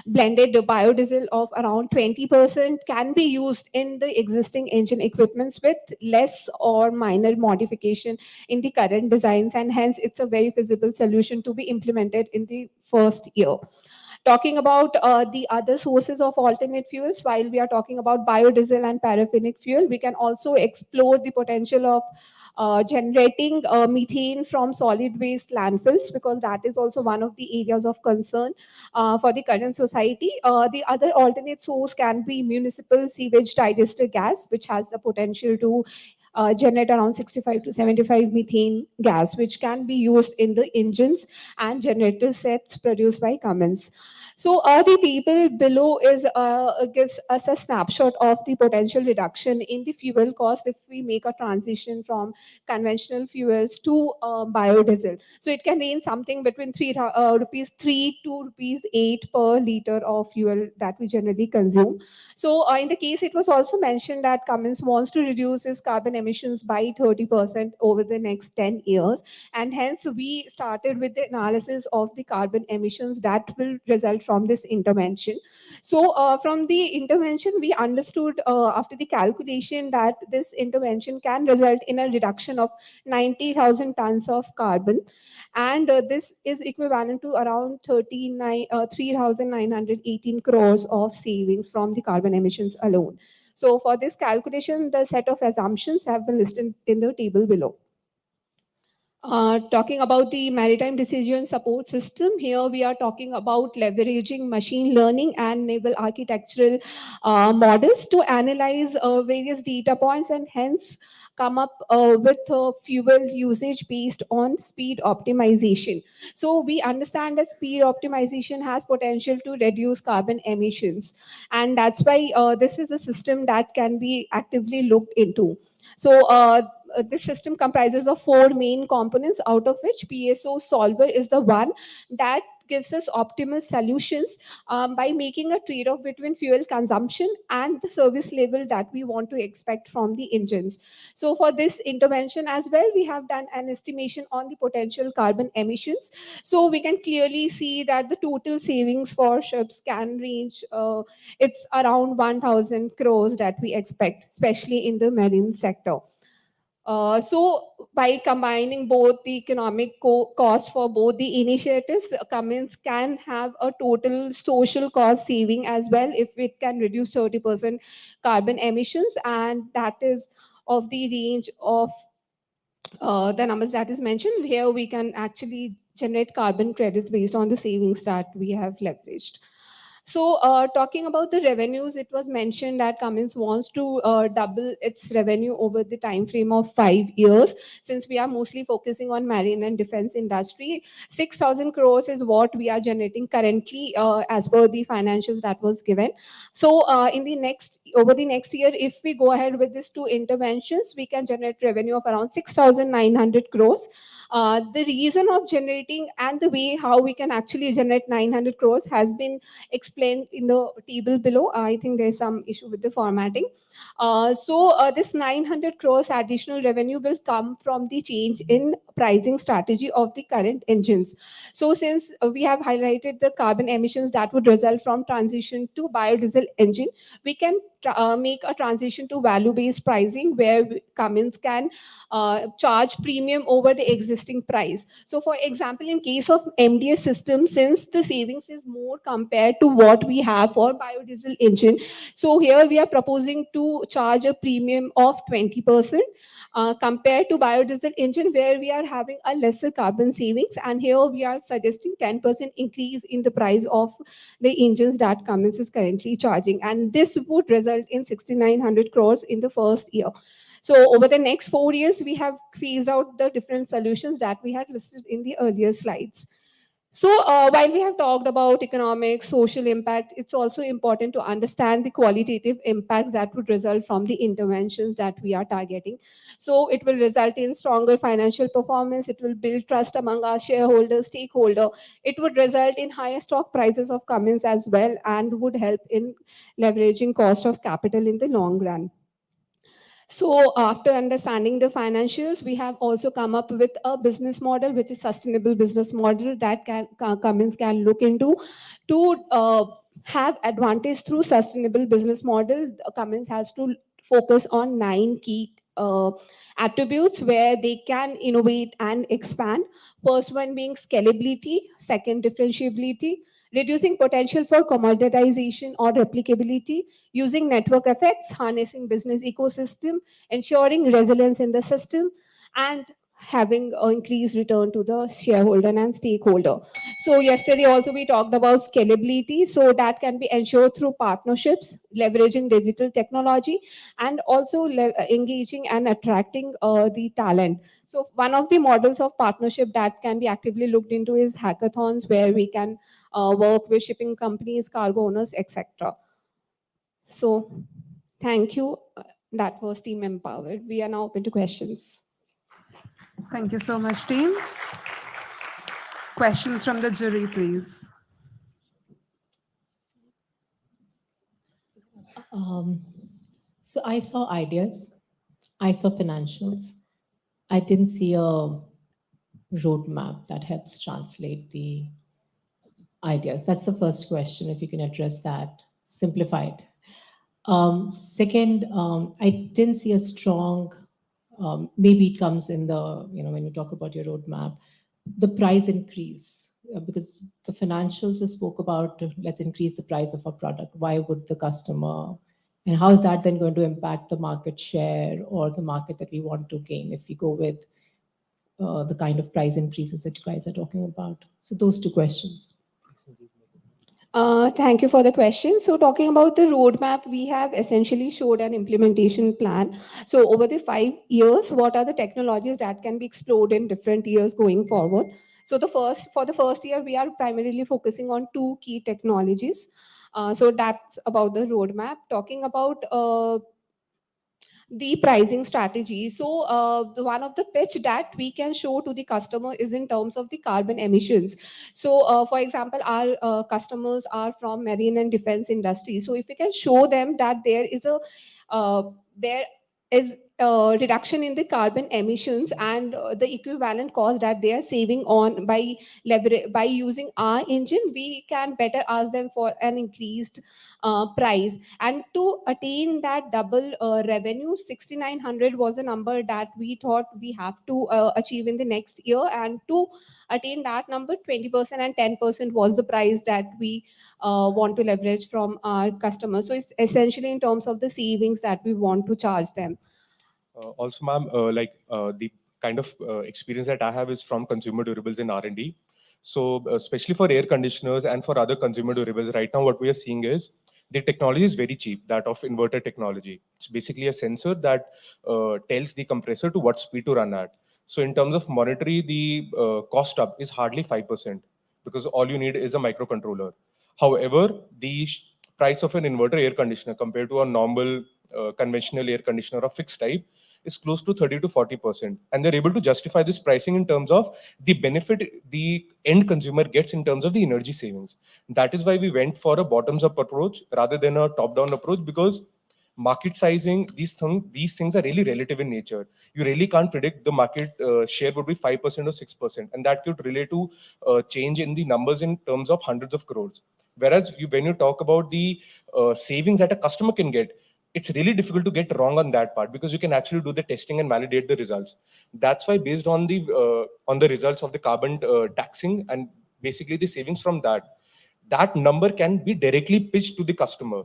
biodiesel of around 20% can be used in the existing engine equipments with less or minor modification in the current designs, and hence it's a very feasible solution to be implemented in the first year. Talking about the other sources of alternate fuels, while we are talking about biodiesel and paraffinic fuel, we can also explore the potential of generating methane from solid waste landfills, because that is also one of the areas of concern for the current society. The other alternate source can be municipal sewage digester gas, which has the potential to generate around 65 to 75 methane gas, which can be used in the engines and generator sets produced by Cummins. So the table below gives us a snapshot of the potential reduction in the fuel cost if we make a transition from conventional fuels to biodiesel. So it can range something between rupees 3 to rupees 8 per liter of fuel that we generally consume. So in the case, it was also mentioned that Cummins wants to reduce its carbon emissions by 30% over the next 10 years. And hence we started with the analysis of the carbon emissions that will result from this intervention. So from the intervention, we understood after the calculation that this intervention can result in a reduction of 90,000 tons of carbon. And this is equivalent to around 3,918 crores of savings from the carbon emissions alone. So for this calculation, the set of assumptions have been listed in the table below. Talking about the maritime decision support system, here we are talking about leveraging machine learning and naval architectural models to analyze various data points and hence come up with fuel usage based on speed optimization. So we understand that speed optimization has potential to reduce carbon emissions, and that's why this is a system that can be actively looked into. So this system comprises of 4 main components, out of which PSO solver is the one that gives us optimal solutions by making a trade-off between fuel consumption and the service level that we want to expect from the engines. So for this intervention as well, we have done an estimation on the potential carbon emissions. So we can clearly see that the total savings for ships can range, it's around 1,000 crores that we expect, especially in the marine sector. So by combining both the economic cost for both the initiatives, Cummins can have a total social cost saving as well if it can reduce 30% carbon emissions, and that is of the range of the numbers that is mentioned. Here we can actually generate carbon credits based on the savings that we have leveraged. So talking about the revenues, it was mentioned that Cummins wants to double its revenue over the time frame of 5 years. Since we are mostly focusing on marine and defense industry, 6,000 crores is what we are generating currently as per the financials that was given. So over the next year, if we go ahead with these 2 interventions, we can generate revenue of around 6,900 crores. The reason of generating and the way how we can actually generate 900 crores has been explained in the table below. I think there's some issue with the formatting. So this 900 crores additional revenue will come from the change in pricing strategy of the current engines. So since we have highlighted the carbon emissions that would result from transition to biodiesel engine, we can make a transition to value-based pricing where Cummins can charge premium over the existing price. So for example, in case of MDS system, since the savings is more compared to what we have for biodiesel engine. So here we are proposing to charge a premium of 20% compared to biodiesel engine, where we are having a lesser carbon savings. And here we are suggesting 10% increase in the price of the engines that Cummins is currently charging. And this would result in 6,900 crores in the first year. So over the next 4 years, we have phased out the different solutions that we had listed in the earlier slides. So while we have talked about economic, social impact, it's also important to understand the qualitative impacts that would result from the interventions that we are targeting. So it will result in stronger financial performance. It will build trust among our shareholders, stakeholder. It would result in higher stock prices of Cummins as well, and would help in leveraging cost of capital in the long run. So after understanding the financials, we have also come up with a business model, which is sustainable business model that Cummins can look into to have advantage through sustainable business model. Cummins has to focus on 9 key attributes where they can innovate and expand. First one being scalability, second differentiability, reducing potential for commoditization or replicability, using network effects, harnessing business ecosystem, ensuring resilience in the system, and having an increased return to the shareholder and stakeholder. So yesterday also we talked about scalability. So that can be ensured through partnerships, leveraging digital technology, and also engaging and attracting the talent. So one of the models of partnership that can be actively looked into is hackathons, where we can work with shipping companies, cargo owners, etc. So thank you. That was Team Empowered. We are now open to questions. Thank you so much, team. Questions from the jury, please. So I saw ideas, I saw financials. I didn't see a roadmap that helps translate the ideas. That's the first question, if you can address that, simplified. Second, I didn't see a strong, maybe it comes in the, when you talk about your roadmap, the price increase, because the financials just spoke about, let's increase the price of our product. Why would the customer, and how is that then going to impact the market share or the market that we want to gain if we go with the kind of price increases that you guys are talking about? So those two questions. Thank you for the question. So talking about the roadmap, we have essentially showed an implementation plan. So over the 5 years, what are the technologies that can be explored in different years going forward? So for the first year, we are primarily focusing on 2 key technologies. So that's about the roadmap. Talking about the pricing strategy. So one of the pitch that we can show to the customer is in terms of the carbon emissions. So for example, our customers are from marine and defense industry. So if we can show them that there is a reduction in the carbon emissions, and the equivalent cost that they are saving on by using our engine, we can better ask them for an increased price. And to attain that double revenue, 6,900 was a number that we thought we have to achieve in the next year. And to attain that number, 20% and 10% was the price that we want to leverage from our customers. So it's essentially in terms of the savings that we want to charge them. Also, ma'am, the kind of experience that I have is from consumer durables in R&D. So especially for air conditioners and for other consumer durables, right now what we are seeing is the technology is very cheap, that of inverter technology. It's basically a sensor that tells the compressor to what speed to run at. So in terms of monetary, the cost up is hardly 5%, because all you need is a microcontroller. However, the price of an inverter air conditioner compared to a normal conventional air conditioner of fixed type is close to 30 to 40%. And they're able to justify this pricing in terms of the benefit the end consumer gets in terms of the energy savings. That is why we went for a bottoms-up approach rather than a top-down approach, because market sizing, these things are really relative in nature. You really can't predict the market share would be 5% or 6%. And that could relate to change in the numbers in terms of hundreds of crores. Whereas when you talk about the savings that a customer can get, it's really difficult to get wrong on that part, because you can actually do the testing and validate the results. That's why, based on the results of the carbon taxing and basically the savings from that, that number can be directly pitched to the customer.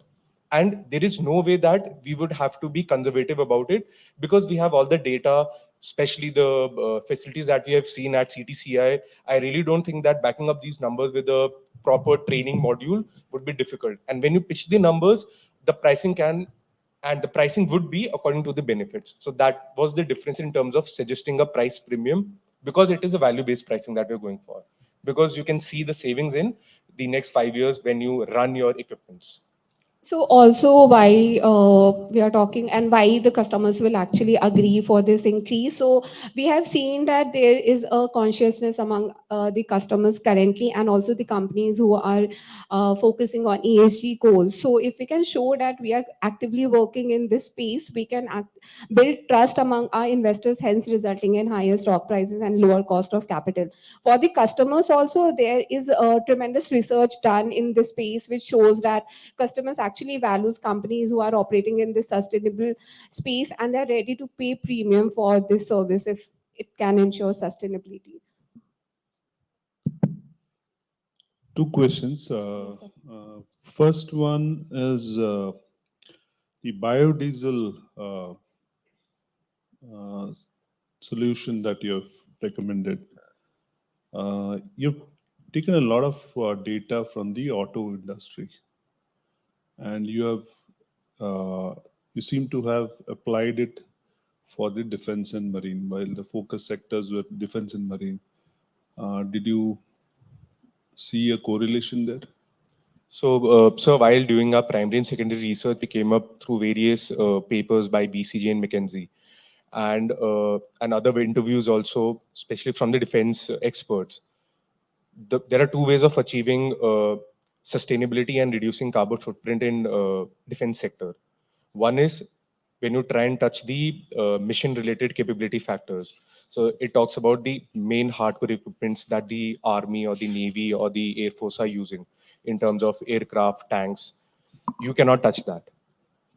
And there is no way that we would have to be conservative about it, because we have all the data, especially the facilities that we have seen at CTCI. I really don't think that backing up these numbers with a proper training module would be difficult. And when you pitch the numbers, the pricing would be according to the benefits. So that was the difference in terms of suggesting a price premium, because it is a value-based pricing that we're going for. Because you can see the savings in the next 5 years when you run your equipments. So also why we are talking and why the customers will actually agree for this increase. So we have seen that there is a consciousness among the customers currently, and also the companies who are focusing on ESG goals. So if we can show that we are actively working in this space, we can build trust among our investors, hence resulting in higher stock prices and lower cost of capital. For the customers also, there is a tremendous research done in this space which shows that customers actually values companies who are operating in this sustainable space, and they're ready to pay premium for this service if it can ensure sustainability. Two questions. First one is the biodiesel solution that you have recommended. You've taken a lot of data from the auto industry, and you seem to have applied it for the defense and marine, while the focus sectors were defense and marine. Did you see a correlation there? So, while doing our primary and secondary research, we came up through various papers by BCG and McKinsey, and other interviews also, especially from the defense experts. There are two ways of achieving sustainability and reducing carbon footprint in defense sector. One is when you try and touch the mission-related capability factors. So it talks about the main hardcore equipments that the Army or the Navy or the Air Force are using in terms of aircraft, tanks. You cannot touch that,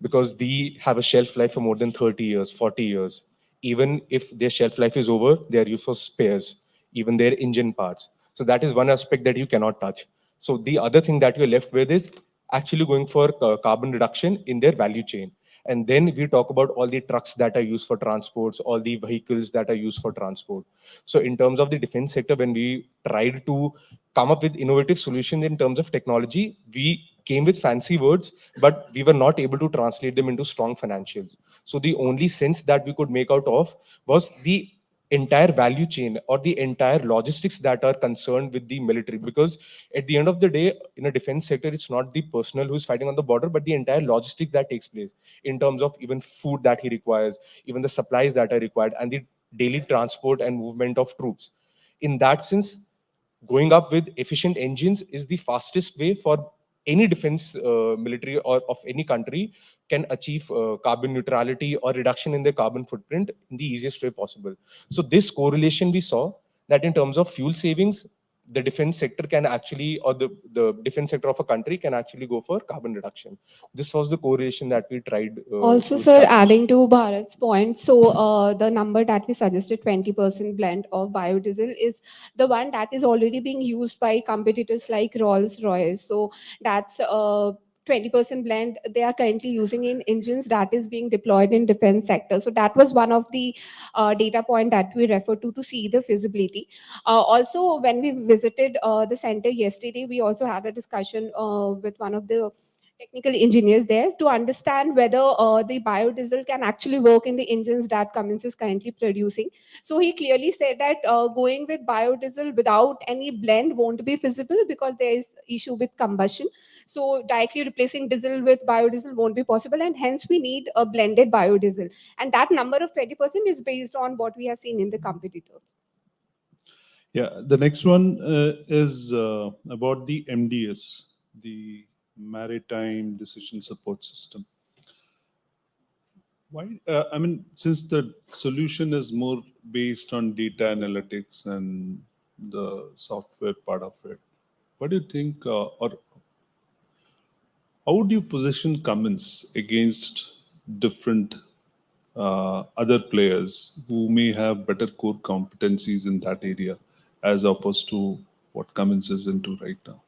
because they have a shelf life for more than 30 years, 40 years. Even if their shelf life is over, they are used for spares, even their engine parts. So that is one aspect that you cannot touch. So the other thing that you're left with is actually going for carbon reduction in their value chain. And then we talk about all the trucks that are used for transports, all the vehicles that are used for transport. So in terms of the defense sector, when we tried to come up with innovative solutions in terms of technology, we came with fancy words, but we were not able to translate them into strong financials. So the only sense that we could make out of was the entire value chain or the entire logistics that are concerned with the military. Because at the end of the day, in a defense sector, it's not the personnel who's fighting on the border, but the entire logistics that takes place in terms of even food that he requires, even the supplies that are required, and the daily transport and movement of troops. In that sense, going up with efficient engines is the fastest way for any defense military or of any country can achieve carbon neutrality or reduction in their carbon footprint in the easiest way possible. So this correlation we saw, that in terms of fuel savings, the defense sector can actually, or the defense sector of a country can actually go for carbon reduction. This was the correlation that we tried Also, to sir, establish. adding to Bharat's point, so the number that we suggested, 20% blend of biodiesel, is the one that is already being used by competitors like Rolls-Royce. So that's 20% blend they are currently using in engines that is being deployed in defense sector. So that was one of the data point that we referred to see the feasibility. Also, when we visited the center yesterday, we also had a discussion with one of the technical engineers there to understand whether the biodiesel can actually work in the engines that Cummins is currently producing. So he clearly said that going with biodiesel without any blend won't be feasible because there is issue with combustion. So directly replacing diesel with biodiesel won't be possible, and hence we need a blended biodiesel. And that number of 20% is based on what we have seen in the competitors. Yeah, the next one is about the MDS, the Maritime Decision Support System. Why? I mean, since the solution is more based on data analytics and the software part of it, what do you think, or how would you position Cummins against different other players who may have better core competencies in that area, as opposed to what Cummins is into right now?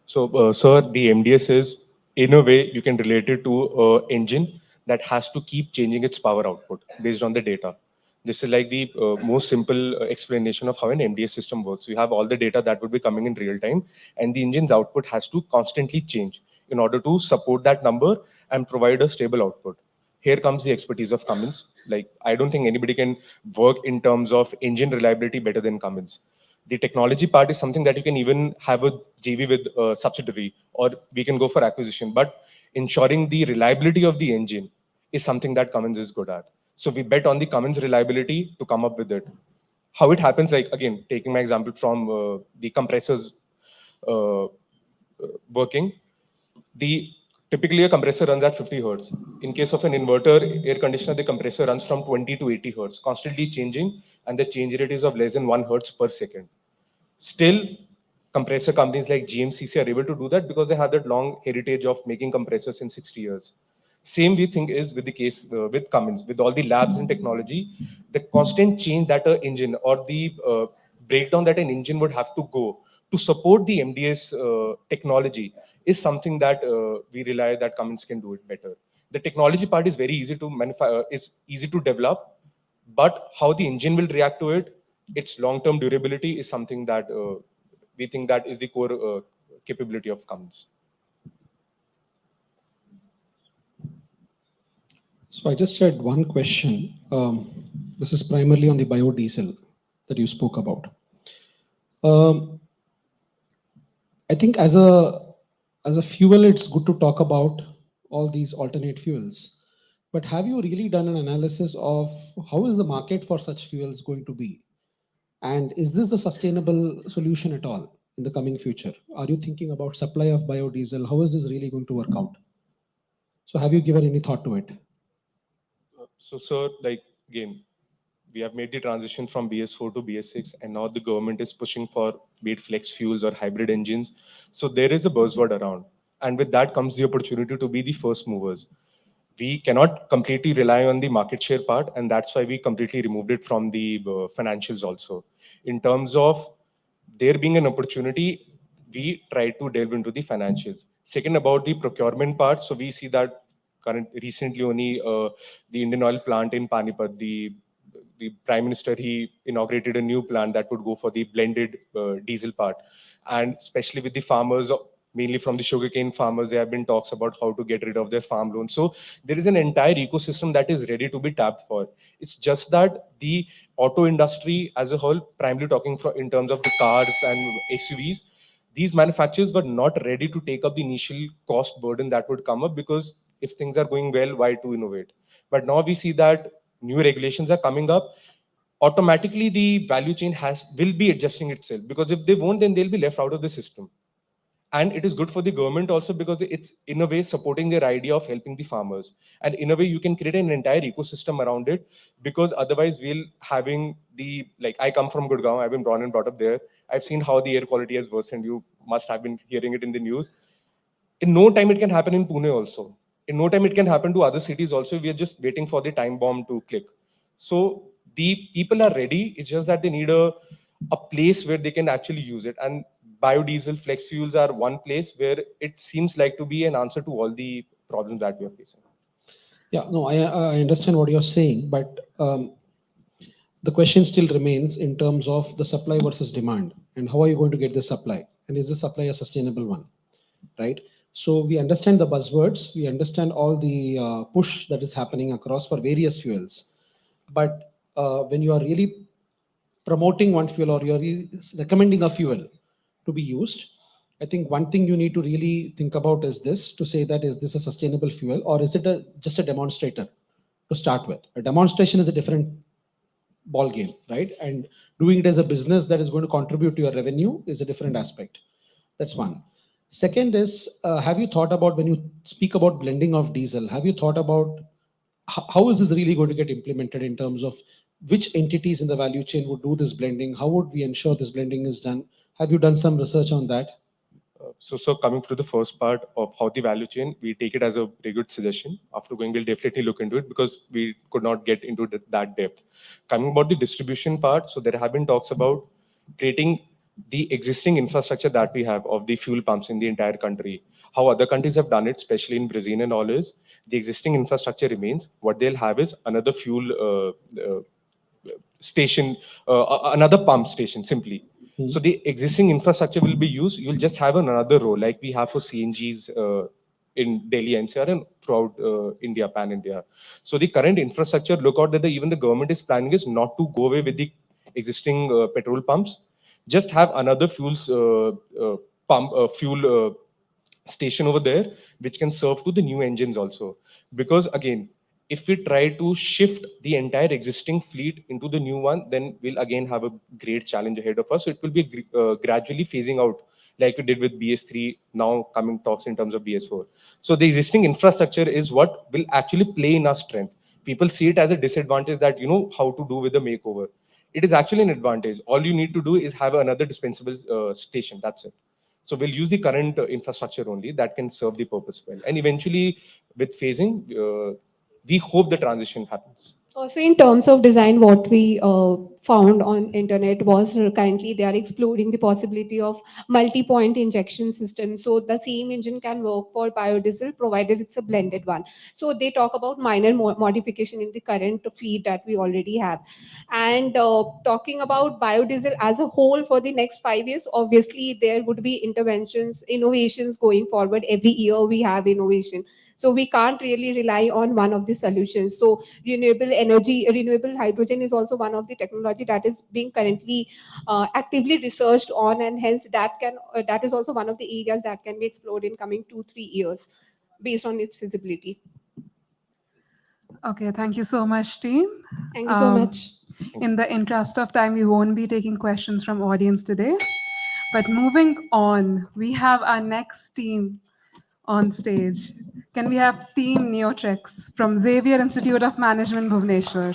So, sir, the MDS is, in a way, you can relate it to an engine that has to keep changing its power output based on the data. This is like the most simple explanation of how an MDS system works. You have all the data that would be coming in real time, and the engine's output has to constantly change in order to support that number and provide a stable output. Here comes the expertise of Cummins. Like, I don't think anybody can work in terms of engine reliability better than Cummins. The technology part is something that you can even have a JV with a subsidiary, or we can go for acquisition. But ensuring the reliability of the engine is something that Cummins is good at. So we bet on the Cummins reliability to come up with it. How it happens, like again, taking my example from the compressors working, the typically a compressor runs at 50 hertz. In case of an inverter air conditioner, the compressor runs from 20 to 80 hertz, constantly changing, and the change rate is of less than 1 hertz per second. Still, compressor companies like GMCC are able to do that because they have that long heritage of making compressors in 60 years. Same we think is with the case with Cummins, with all the labs and technology, the constant change that an engine or the breakdown that an engine would have to go to support the MDS technology is something that we rely that Cummins can do it better. The technology part is very easy to is easy to develop, but how the engine will react to it, its long-term durability is something that we think that is the core capability of Cummins. So I just had one question. This is primarily on the biodiesel that you spoke about. I think as a fuel, it's good to talk about all these alternate fuels. But have you really done an analysis of how is the market for such fuels going to be? And is this a sustainable solution at all in the coming future? Are you thinking about supply of biodiesel? How is this really going to work out? So have you given any thought to it? So, sir, like again, we have made the transition from BS4 to BS6, and now the government is pushing for be it flex fuels or hybrid engines. So there is a buzzword around, and with that comes the opportunity to be the first movers. We cannot completely rely on the market share part, and that's why we completely removed it from the financials also. In terms of there being an opportunity, we try to delve into the financials. Second, about the procurement part, so we see that recently only the Indian Oil plant in Panipat, the Prime Minister, he inaugurated a new plant that would go for the blended diesel part. And especially with the farmers, mainly from the sugarcane farmers, there have been talks about how to get rid of their farm loans. So there is an entire ecosystem that is ready to be tapped for. It's just that the auto industry as a whole, primarily talking in terms of the cars and SUVs, these manufacturers were not ready to take up the initial cost burden that would come up, because if things are going well, why to innovate? But now we see that new regulations are coming up. Automatically, the value chain will be adjusting itself, because if they won't, then they'll be left out of the system. And it is good for the government also, because it's in a way supporting their idea of helping the farmers. And in a way, you can create an entire ecosystem around it, because otherwise we'll having the, like, I come from Gurgaon, I've been born and brought up there. I've seen how the air quality has worsened. You must have been hearing it in the news. In no time, it can happen in Pune also. In no time, it can happen to other cities also. We are just waiting for the time bomb to click. So the people are ready. It's just that they need a place where they can actually use it. And biodiesel, flex fuels are one place where it seems like to be an answer to all the problems that we are facing. Yeah, no, I understand what you're saying, but the question still remains in terms of the supply versus demand, and how are you going to get the supply? And is the supply a sustainable one, right? So we understand the buzzwords, we understand all the push that is happening across for various fuels. But when you are really promoting one fuel, or you're recommending a fuel to be used, I think one thing you need to really think about is this, to say that is this a sustainable fuel, or is it just a demonstrator to start with? A demonstration is a different ball game, right? And doing it as a business that is going to contribute to your revenue is a different aspect. That's one. Second is, have you thought about, when you speak about blending of diesel, have you thought about how is this really going to get implemented in terms of which entities in the value chain would do this blending? How would we ensure this blending is done? Have you done some research on that? So coming to the first part of how the value chain, we take it as a very good suggestion. After going, we'll definitely look into it, because we could not get into that depth. Coming about the distribution part, so there have been talks about creating the existing infrastructure that we have of the fuel pumps in the entire country. How other countries have done it, especially in Brazil and all, is the existing infrastructure remains. What they'll have is another fuel station, another pump station simply. So the existing infrastructure will be used. You'll just have another row like we have for CNGs in Delhi NCR and throughout India, pan India. So the current infrastructure, look out that even the government is planning is not to go away with the existing petrol pumps. Just have another fuel station over there, which can serve to the new engines also. Because again, if we try to shift the entire existing fleet into the new one, then we'll again have a great challenge ahead of us. So it will be gradually phasing out, like we did with BS3, now coming talks in terms of BS4. So the existing infrastructure is what will actually play in our strength. People see it as a disadvantage that you know how to do with the makeover. It is actually an advantage. All you need to do is have another dispensable station. That's it. So we'll use the current infrastructure only that can serve the purpose well. And eventually, with phasing, we hope the transition happens. Also, in terms of design, what we found on internet was currently they are exploring the possibility of multi-point injection system. So the same engine can work for biodiesel provided it's a blended one. So they talk about minor modification in the current fleet that we already have. And talking about biodiesel as a whole for the next 5 years, obviously there would be interventions, innovations going forward. Every year we have innovation. So we can't really rely on one of the solutions. So renewable energy, renewable hydrogen is also one of the technology that is being currently actively researched on, and hence that is also one of the areas that can be explored in coming 2-3 years based on its feasibility. Okay, thank you so much, team. Thank you so much. In the interest of time, we won't be taking questions from audience today. But moving on, we have our next team on stage. Can we have Team Neotricks from Xavier Institute of Management, Bhubaneswar?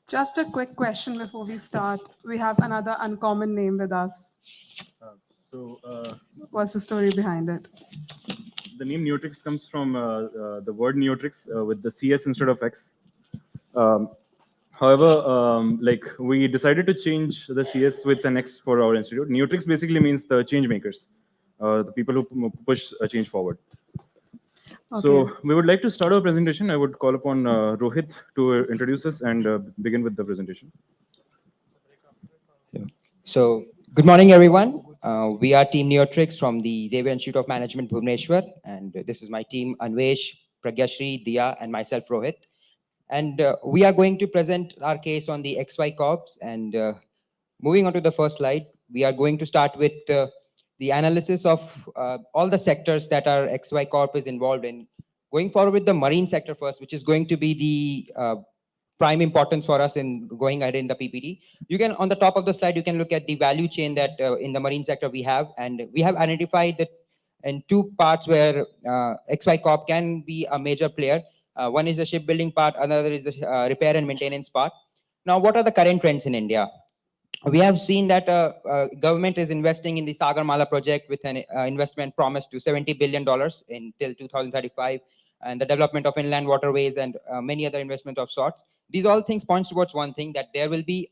Just a quick question before we start. We have another uncommon name with us. What's the story behind it? The name Neotricks comes from the word Neotricks with the CS instead of X. However, like we decided to change the CS with an X for our institute. Neotricks basically means the change makers, the people who push a change forward. So Okay. we would like to start our presentation. I would call upon Rohit to introduce us and begin with the presentation. So, good morning, everyone. We are Team Neotricks from the Xavier Institute of Management, Bhubaneswar, and this is my team, Anvesh, Pragyashri, Diya, and myself, Rohit. And we are going to present our case on the XY Corps. And moving on to the first slide, we are going to start with the analysis of all the sectors that our XY Corp is involved in. Going forward with the marine sector first, which is going to be the prime importance for us in going ahead in the PPD. You can, on the top of the slide, you can look at the value chain that in the marine sector we have, and we have identified that in two parts where XY Corp can be a major player. One is the shipbuilding part, another is the repair and maintenance part. Now, what are the current trends in India? We have seen that government is investing in the Sagarmala project with an investment promised to $70 billion until 2035, and the development of inland waterways and many other investment of sorts. These all things points towards one thing, that there will be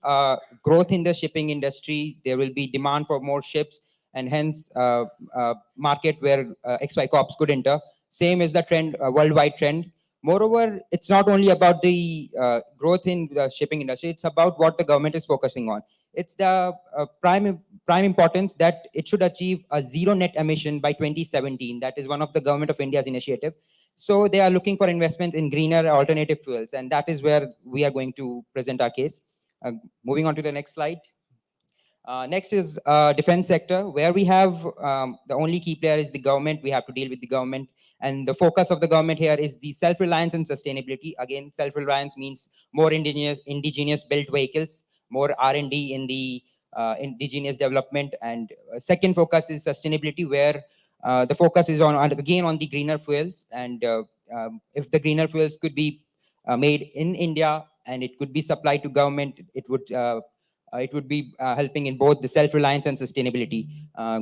growth in the shipping industry, there will be demand for more ships, and hence market where XY Corps could enter. Same is the trend, worldwide trend. Moreover, it's not only about the growth in the shipping industry, it's about what the government is focusing on. It's the prime importance that it should achieve a zero net emission by 2017. That is one of the Government of India's initiative. So they are looking for investments in greener alternative fuels, and that is where we are going to present our case. Moving on to the next slide. Next is defense sector, where we have the only key player is the government. We have to deal with the government. And the focus of the government here is the self-reliance and sustainability. Again, self-reliance means more indigenous built vehicles, more R&D in the indigenous development. And second focus is sustainability, where the focus is again on the greener fuels. And if the greener fuels could be made in India and it could be supplied to government, it would be helping in both the self-reliance and sustainability.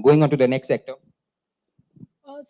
Going on to the next sector.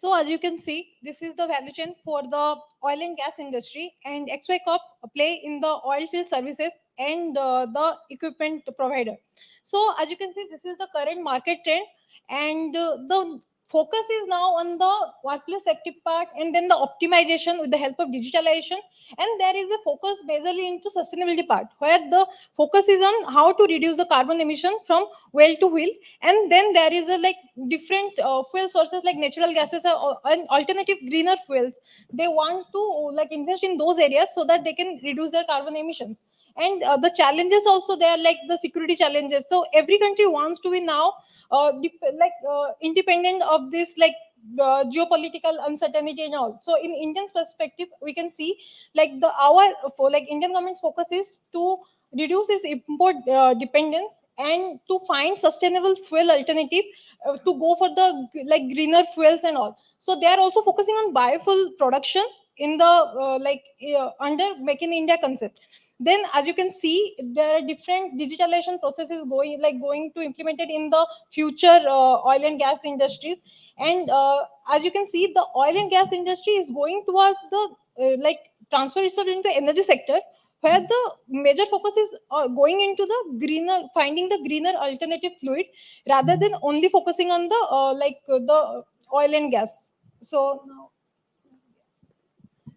So as you can see, this is the value chain for the oil and gas industry, and XY Corp play in the oil field services and the equipment provider. So as you can see, this is the current market trend, and the focus is now on the workplace active part, and then the optimization with the help of digitalization, and there is a focus majorly into sustainability part, where the focus is on how to reduce the carbon emission from well to wheel, and then there is a like different fuel sources like natural gases and alternative greener fuels. They want to like invest in those areas so that they can reduce their carbon emissions. And the challenges also, they are like the security challenges. So every country wants to be now independent of this like geopolitical uncertainty and all. So in Indian's perspective, we can see like the our for like Indian government's focus is to reduce its import dependence and to find sustainable fuel alternative to go for the like greener fuels and all. So they are also focusing on biofuel production in the under Make in India concept. Then as you can see, there are different digitalization processes going to implemented in the future oil and gas industries. And as you can see, the oil and gas industry is going towards the transfer itself into energy sector, where the major focus is going into the greener, finding the greener alternative fluid rather than only focusing on the oil and gas. So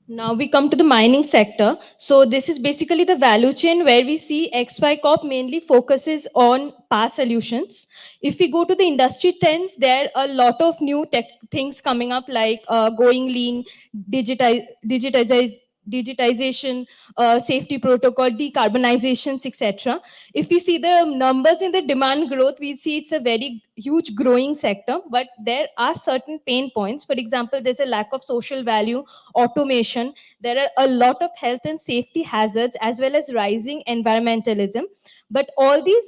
now we come to the mining sector. So this is basically the value chain where we see XY Corp mainly focuses on power solutions. If we go to the industry trends, there are a lot of new tech things coming up, like going lean, digitization, safety protocol, decarbonizations, etc. If we see the numbers in the demand growth, we see it's a very huge growing sector, but there are certain pain points. For example, there's a lack of social value, automation. There are a lot of health and safety hazards, as well as rising environmentalism. But all these,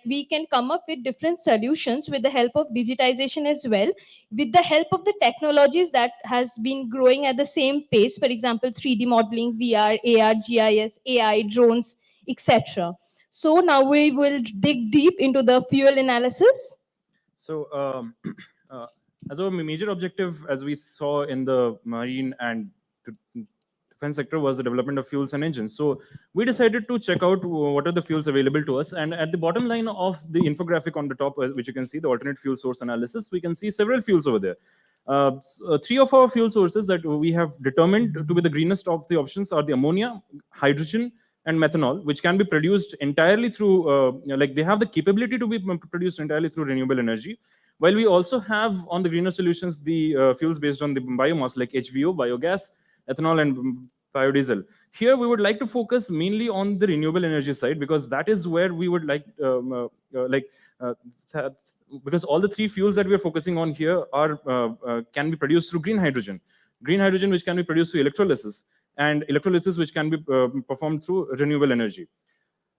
we can come up with different solutions with the help of digitization as well, with the help of the technologies that has been growing at the same pace. For example, 3D modeling, VR, AR, GIS, AI, drones, etc. So now we will dig deep into the fuel analysis. So, as our major objective, as we saw in the marine and defense sector, was the development of fuels and engines. So we decided to check out what are the fuels available to us. And at the bottom line of the infographic on the top, which you can see, the alternate fuel source analysis, we can see several fuels over there. Three of our fuel sources that we have determined to be the greenest of the options are the ammonia, hydrogen, and methanol, which can be produced entirely through, they have the capability to be produced entirely through renewable energy. While we also have on the greener solutions the fuels based on the biomass like HVO, biogas, ethanol, and biodiesel. Here we would like to focus mainly on the renewable energy side, because that is where we would because all the three fuels that we are focusing on here are can be produced through green hydrogen, which can be produced through electrolysis, and electrolysis which can be performed through renewable energy.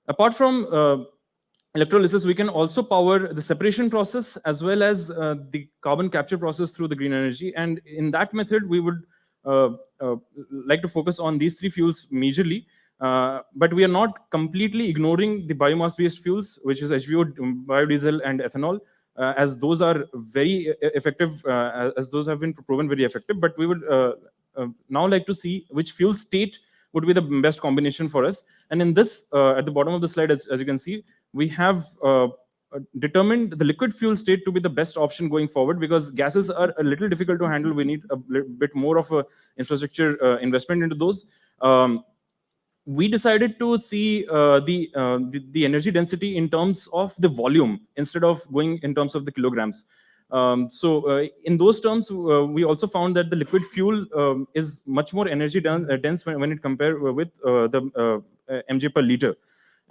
Apart from electrolysis, we can also power the separation process as well as the carbon capture process through the green energy. And in that method, we would like to focus on these three fuels majorly. But we are not completely ignoring the biomass-based fuels, which is HVO, biodiesel, and ethanol, as those are very effective, as those have been proven very effective. But we would now like to see which fuel state would be the best combination for us. And in this, at the bottom of the slide, as you can see, we have determined the liquid fuel state to be the best option going forward, because gases are a little difficult to handle. We need a bit more of a infrastructure investment into those. We decided to see the energy density in terms of the volume instead of going in terms of the kilograms. In those terms, we also found that the liquid fuel is much more energy dense when it compared with the mg per liter.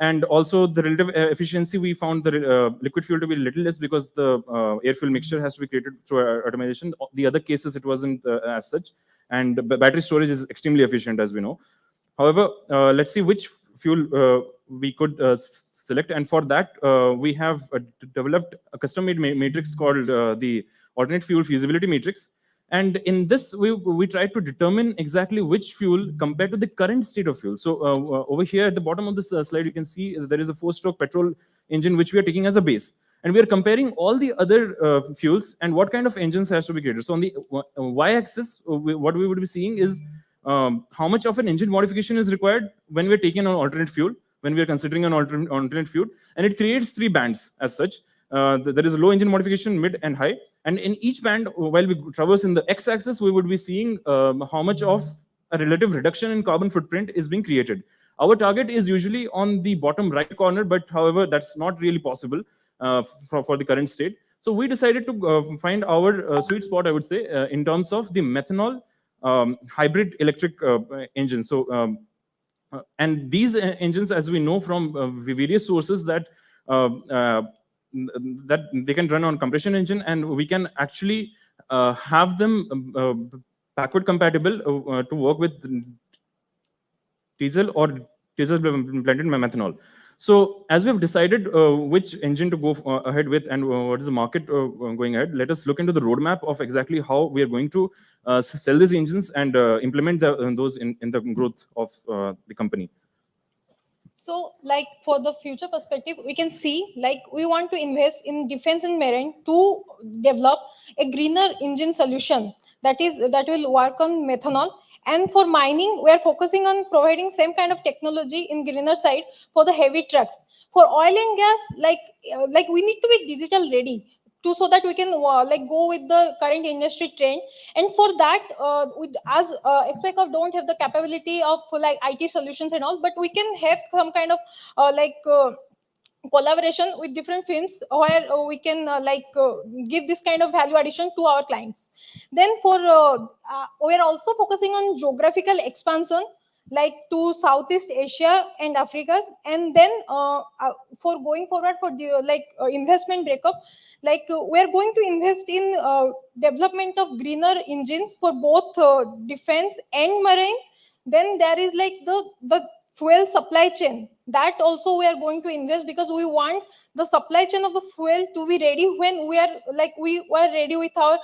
And also the relative efficiency, we found the liquid fuel to be a little less, because the air fuel mixture has to be created through automation. The other cases, it wasn't as such. And battery storage is extremely efficient, as we know. However, let's see which fuel we could select. And for that, we have developed a custom-made matrix called the alternate fuel feasibility matrix. And in this, we try to determine exactly which fuel compared to the current state of fuel. So over here at the bottom of this slide, you can see there is a 4-stroke petrol engine, which we are taking as a base. And we are comparing all the other fuels and what kind of engines has to be created. So on the y-axis, what we would be seeing is how much of an engine modification is required when we're taking an alternate fuel, when we are considering an alternate fuel. And it creates 3 bands as such. There is low engine modification, mid, and high. And in each band, while we traverse in the x-axis, we would be seeing how much of a relative reduction in carbon footprint is being created. Our target is usually on the bottom right corner, but however, that's not really possible for the current state. So we decided to find our sweet spot, I would say, in terms of the methanol hybrid electric engine. So, and these engines, as we know from various sources, that that they can run on compression engine, and we can actually have them backward compatible to work with diesel or diesel blended methanol. So as we have decided which engine to go ahead with and what is the market going ahead, let us look into the roadmap of exactly how we are going to sell these engines and implement those in the growth of the company. So like for the future perspective, we can see like we want to invest in defense and marine to develop a greener engine solution that will work on methanol. And for mining, we are focusing on providing same kind of technology in greener side for the heavy trucks. For oil and gas, like we need to be digital ready so that we can like go with the current industry trend. And for that, as XPECOP don't have the capability of like IT solutions and all, but we can have some kind of collaboration with different firms where we can give this kind of value addition to our clients. Then for we are also focusing on geographical expansion, like to Southeast Asia and Africa. And then for going forward for the investment breakup, we are going to invest in development of greener engines for both defense and marine. Then there is like the fuel supply chain, that also we are going to invest, because we want the supply chain of the fuel to be ready when we are ready with our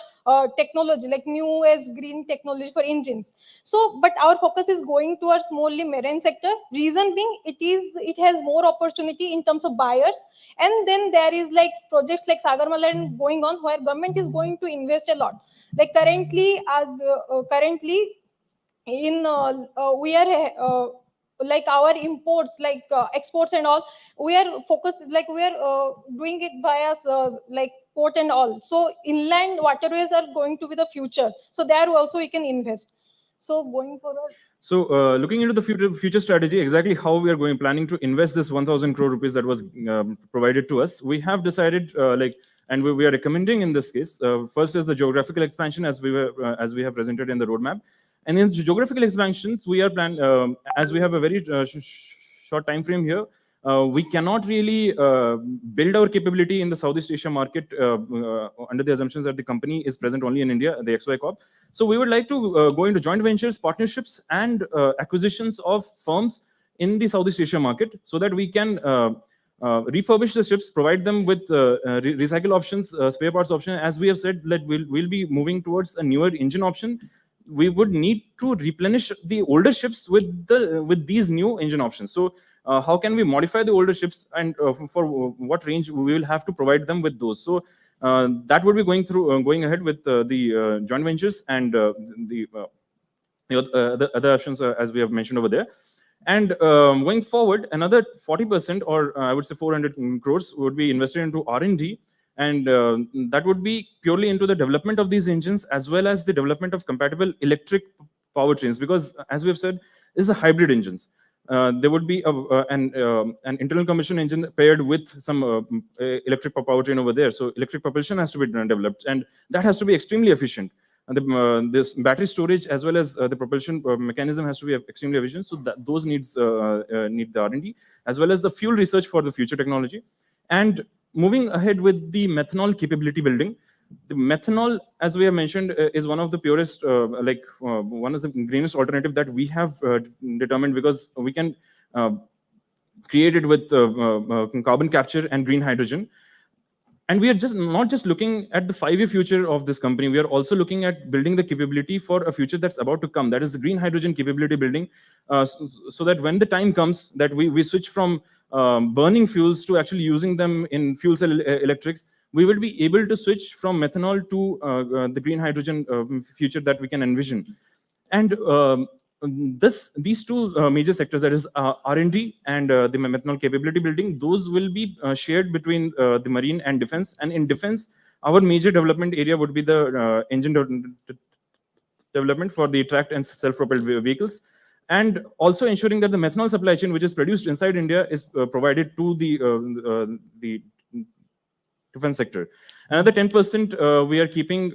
technology, like new as green technology for engines. So but our focus is going towards mostly marine sector. Reason being, it has more opportunity in terms of buyers. And then there is like projects like Sagarmala going on, where government is going to invest a lot. Like currently in we are like our imports, exports and all, we are focused, like we are doing it via like port and all. So inland waterways are going to be the future, so there also we can invest. So going forward, so looking into the future strategy, exactly how we are planning to invest this 1,000 crore rupees that was provided to us, we have decided and we are recommending in this case, first is the geographical expansion, as we have presented in the roadmap. And in geographical expansions, we are as we have a very short time frame here, we cannot really build our capability in the Southeast Asia market under the assumptions that the company is present only in India, the XY Corp. So we would like to go into joint ventures, partnerships, and acquisitions of firms in the Southeast Asia market, so that we can refurbish the ships, provide them with recycle options, spare parts option. As we have said, that we'll be moving towards a newer engine option. We would need to replenish the older ships with these new engine options. So how can we modify the older ships, and for what range we will have to provide them with those? So that would be going ahead with the joint ventures and the other options as we have mentioned over there. And going forward, another 40%, or I would say 400 crores, would be invested into R&D. And that would be purely into the development of these engines, as well as the development of compatible electric powertrains, because as we have said, these are hybrid engines. There would be an internal combustion engine paired with some electric powertrain over there. So electric propulsion has to be developed, and that has to be extremely efficient. And this battery storage as well as the propulsion mechanism has to be extremely efficient. So those need the R&D, as well as the fuel research for the future technology. And moving ahead with the methanol capability building, the methanol, as we have mentioned, is one of the purest, one of the greenest alternative that we have determined, because we can create it with carbon capture and green hydrogen. And we are not just looking at the 5-year future of this company, we are also looking at building the capability for a future that's about to come. That is the green hydrogen capability building, so that when the time comes that we switch from burning fuels to actually using them in fuel cell electrics, we will be able to switch from methanol to the green hydrogen future that we can envision. And these two major sectors, that is R&D and the methanol capability building, those will be shared between the marine and defense. And in defense, our major development area would be the engine development for the tracked and self-propelled vehicles, and also ensuring that the methanol supply chain, which is produced inside India, is provided to the defense sector. Another 10% we are keeping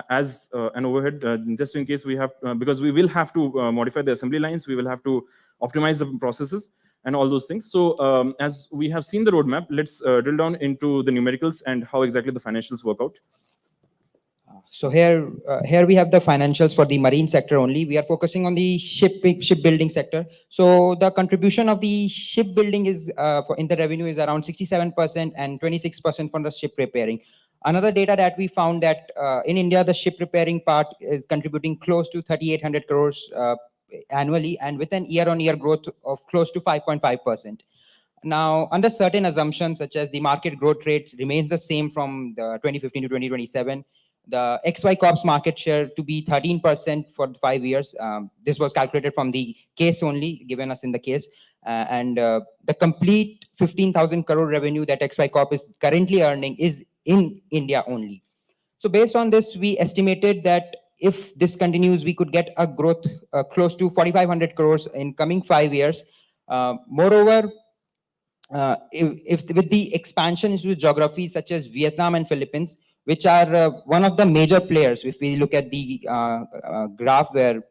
as an overhead, just in case we have, because we will have to modify the assembly lines, we will have to optimize the processes and all those things. So as we have seen the roadmap, let's drill down into the numericals and how exactly the financials work out. So here we have the financials for the marine sector only. We are focusing on the shipbuilding sector. So the contribution of the shipbuilding is in the revenue is around 67% and 26% from the ship repairing. Another data that we found that in India, the ship repairing part is contributing close to 3,800 crores annually, and with an year-on-year growth of close to 5.5%. Now, under certain assumptions, such as the market growth rates remains the same from the 2015 to 2027, the XY Corp's market share to be 13% for 5 years. This was calculated from the case only, given us in the case. And the complete 15,000 crore revenue that XY Corp is currently earning is in India only. So based on this, we estimated that if this continues, we could get a growth close to 4,500 crores in coming 5 years. Moreover, if with the expansion into geographies such as Vietnam and Philippines, which are one of the major players, if we look at the graph where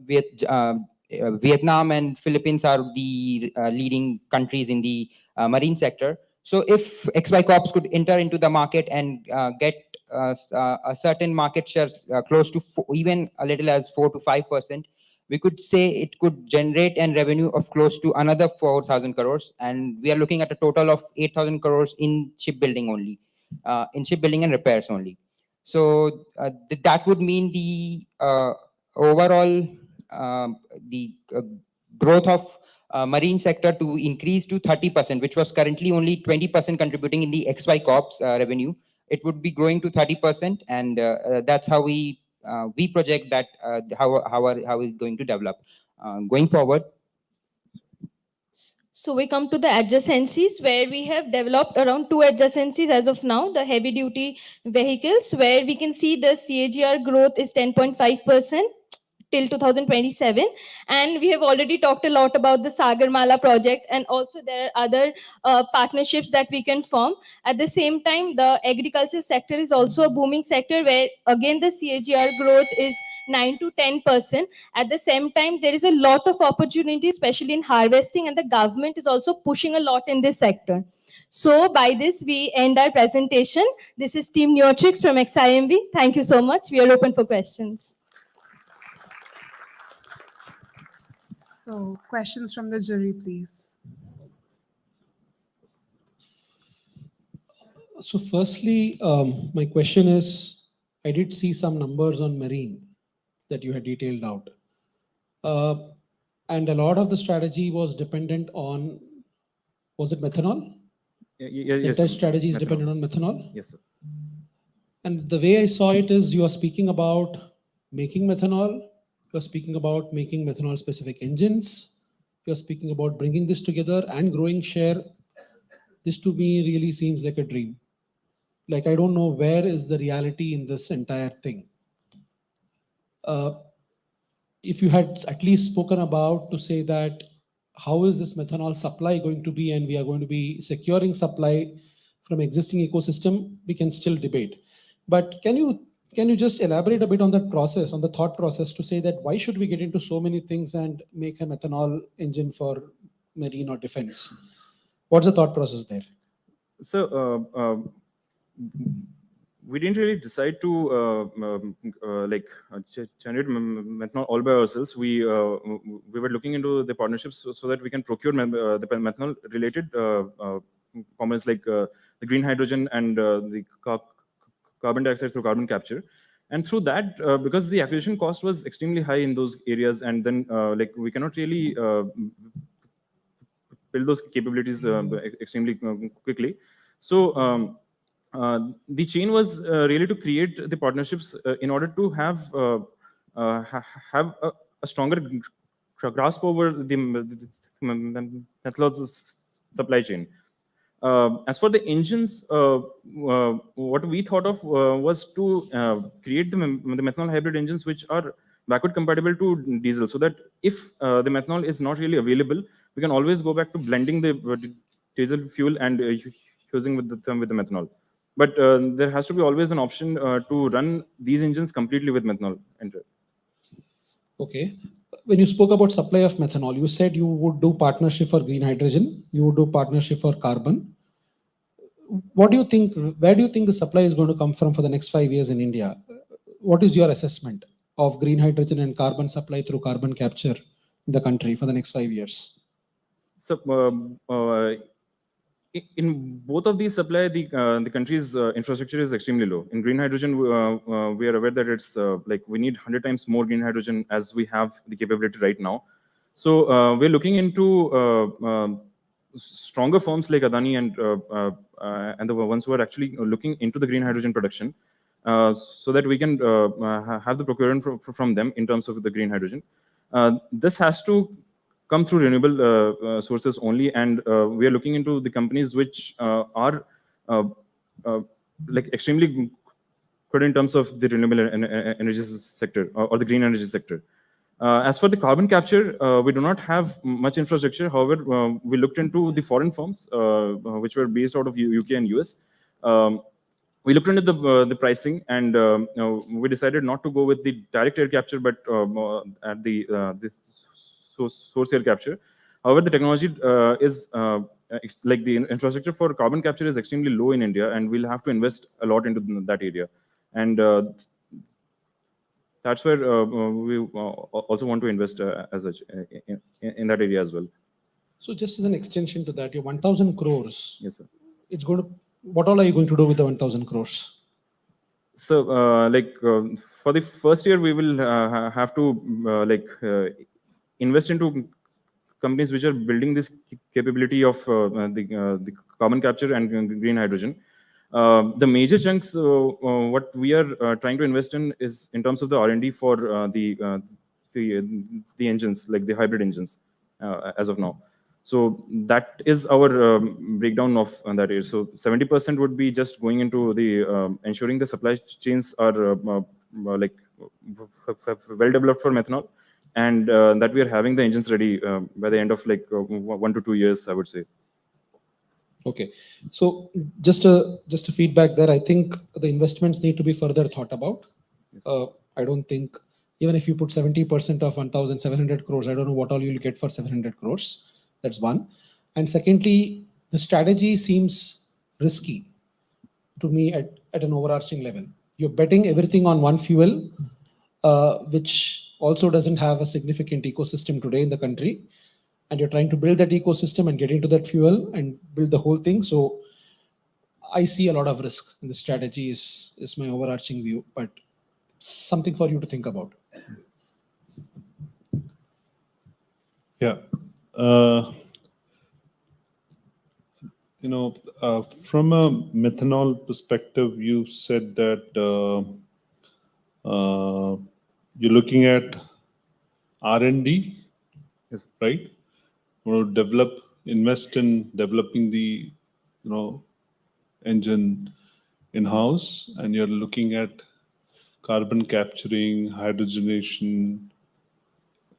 Vietnam and Philippines are the leading countries in the marine sector. So if XY Corps could enter into the market and get a certain market share close to even a little as 4 to 5%, we could say it could generate a revenue of close to another 4,000 crores. And we are looking at a total of 8,000 crores in shipbuilding only, in shipbuilding and repairs only. So that would mean the overall growth of marine sector to increase to 30%, which was currently only 20% contributing in the XY Corps revenue. It would be growing to 30%, and that's how we project that how we're going to develop going forward. So we come to the adjacencies, where we have developed around 2 adjacencies as of now, the heavy duty vehicles, where we can see the CAGR growth is 10.5% till 2027. And we have already talked a lot about the Sagarmala project, and also there are other partnerships that we can form. At the same time, the agriculture sector is also a booming sector, where again the CAGR growth is 9 to 10%. At the same time, there is a lot of opportunity, especially in harvesting, and the government is also pushing a lot in this sector. So by this, we end our presentation. This is Team Neotricks from XIMB. Thank you so much. We are open for questions. So questions from the jury, please. So firstly, my question is, I did see some numbers on marine that you had detailed out. And a lot of the strategy was dependent on, was it methanol? Yes. The entire strategy is dependent on methanol? Yes, sir. And the way I saw it is you are speaking about making methanol, you're speaking about making methanol specific engines, you're speaking about bringing this together and growing share. This to me really seems like a dream. Like, I don't know where is the reality in this entire thing. If you had at least spoken about to say that how is this methanol supply going to be, and we are going to be securing supply from existing ecosystem, we can still debate. But can you just elaborate a bit on that process, on the thought process, to say that why should we get into so many things and make a methanol engine for marine or defense? What's the thought process there? So we didn't really decide to generate methanol all by ourselves. We were looking into the partnerships so that we can procure the methanol related components like the green hydrogen and the carbon dioxide through carbon capture. And through that, because the acquisition cost was extremely high in those areas, and then we cannot really build those capabilities extremely quickly. So the chain was really to create the partnerships in order to have have a stronger grasp over the methanol supply chain. As for the engines, what we thought of was to create the methanol hybrid engines which are backward compatible to diesel, so that if the methanol is not really available, we can always go back to blending the diesel fuel and using with the methanol. But there has to be always an option to run these engines completely with methanol. Okay. When you spoke about supply of methanol, you said you would do partnership for green hydrogen, you would do partnership for carbon. What do you think, where do you think the supply is going to come from for the next 5 years in India? What is your assessment of green hydrogen and carbon supply through carbon capture in the country for the next 5 years? So, in both of these supply, the country's infrastructure is extremely low. In green hydrogen, we are aware that it's like we need 100 times more green hydrogen as we have the capability right now. So we're looking into stronger firms like Adani and the ones who are actually looking into the green hydrogen production, so that we can have the procurement from them in terms of the green hydrogen. This has to come through renewable sources only, and we are looking into the companies which are like extremely good in terms of the renewable energy sector or the green energy sector. As for the carbon capture, we do not have much infrastructure. However, we looked into the foreign firms which were based out of UK and US. We looked into the pricing, and we decided not to go with the direct air capture, but at the source air capture. However, the technology is like the infrastructure for carbon capture is extremely low in India, and we'll have to invest a lot into that area. And that's where we also want to invest as such in that area as well. So just as an extension to that, your 1,000 crores. Yes, sir. It's going to, what all are you going to do with the 1,000 crores? So for the first year, we will have to invest into companies which are building this capability of the carbon capture and green hydrogen. The major chunks, what we are trying to invest in is in terms of the R&D for the engines, like the hybrid engines, as of now. So that is our breakdown of that area. So 70% would be just going into the ensuring the supply chains are like well developed for methanol, and that we are having the engines ready by the end of like 1 to 2 years, I would say. Okay, so just a feedback there. I think the investments need to be further thought about. I don't think, even if you put 70% of 1,700 crores, I don't know what all you'll get for 700 crores. That's one. And secondly, the strategy seems risky to me at an overarching level. You're betting everything on one fuel, which also doesn't have a significant ecosystem today in the country. And you're trying to build that ecosystem and get into that fuel and build the whole thing. So I see a lot of risk in the strategy is my overarching view, but something for you to think about. Yeah. From a methanol perspective, you said that you're looking at R&D, yes, right? To invest in developing the, engine in-house, and you're looking at carbon capturing, hydrogenation,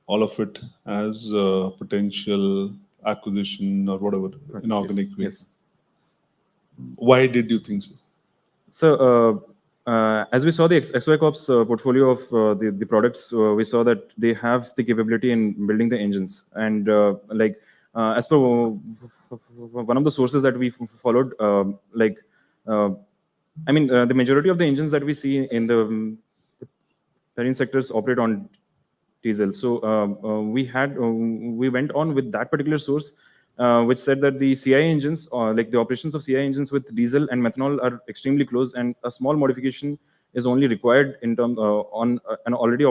all of it as a potential acquisition or whatever, inorganic way. Yes. Why did you think so? So as we saw the XY Corp's portfolio of the products, we saw that they have the capability in building the engines. And as per one of the sources that we followed, the majority of the engines that we see in the marine sectors operate on diesel. So we went on with that particular source, which said that the CI engines, like the operations of CI engines with diesel and methanol, are extremely close, and a small modification is only required in terms on an already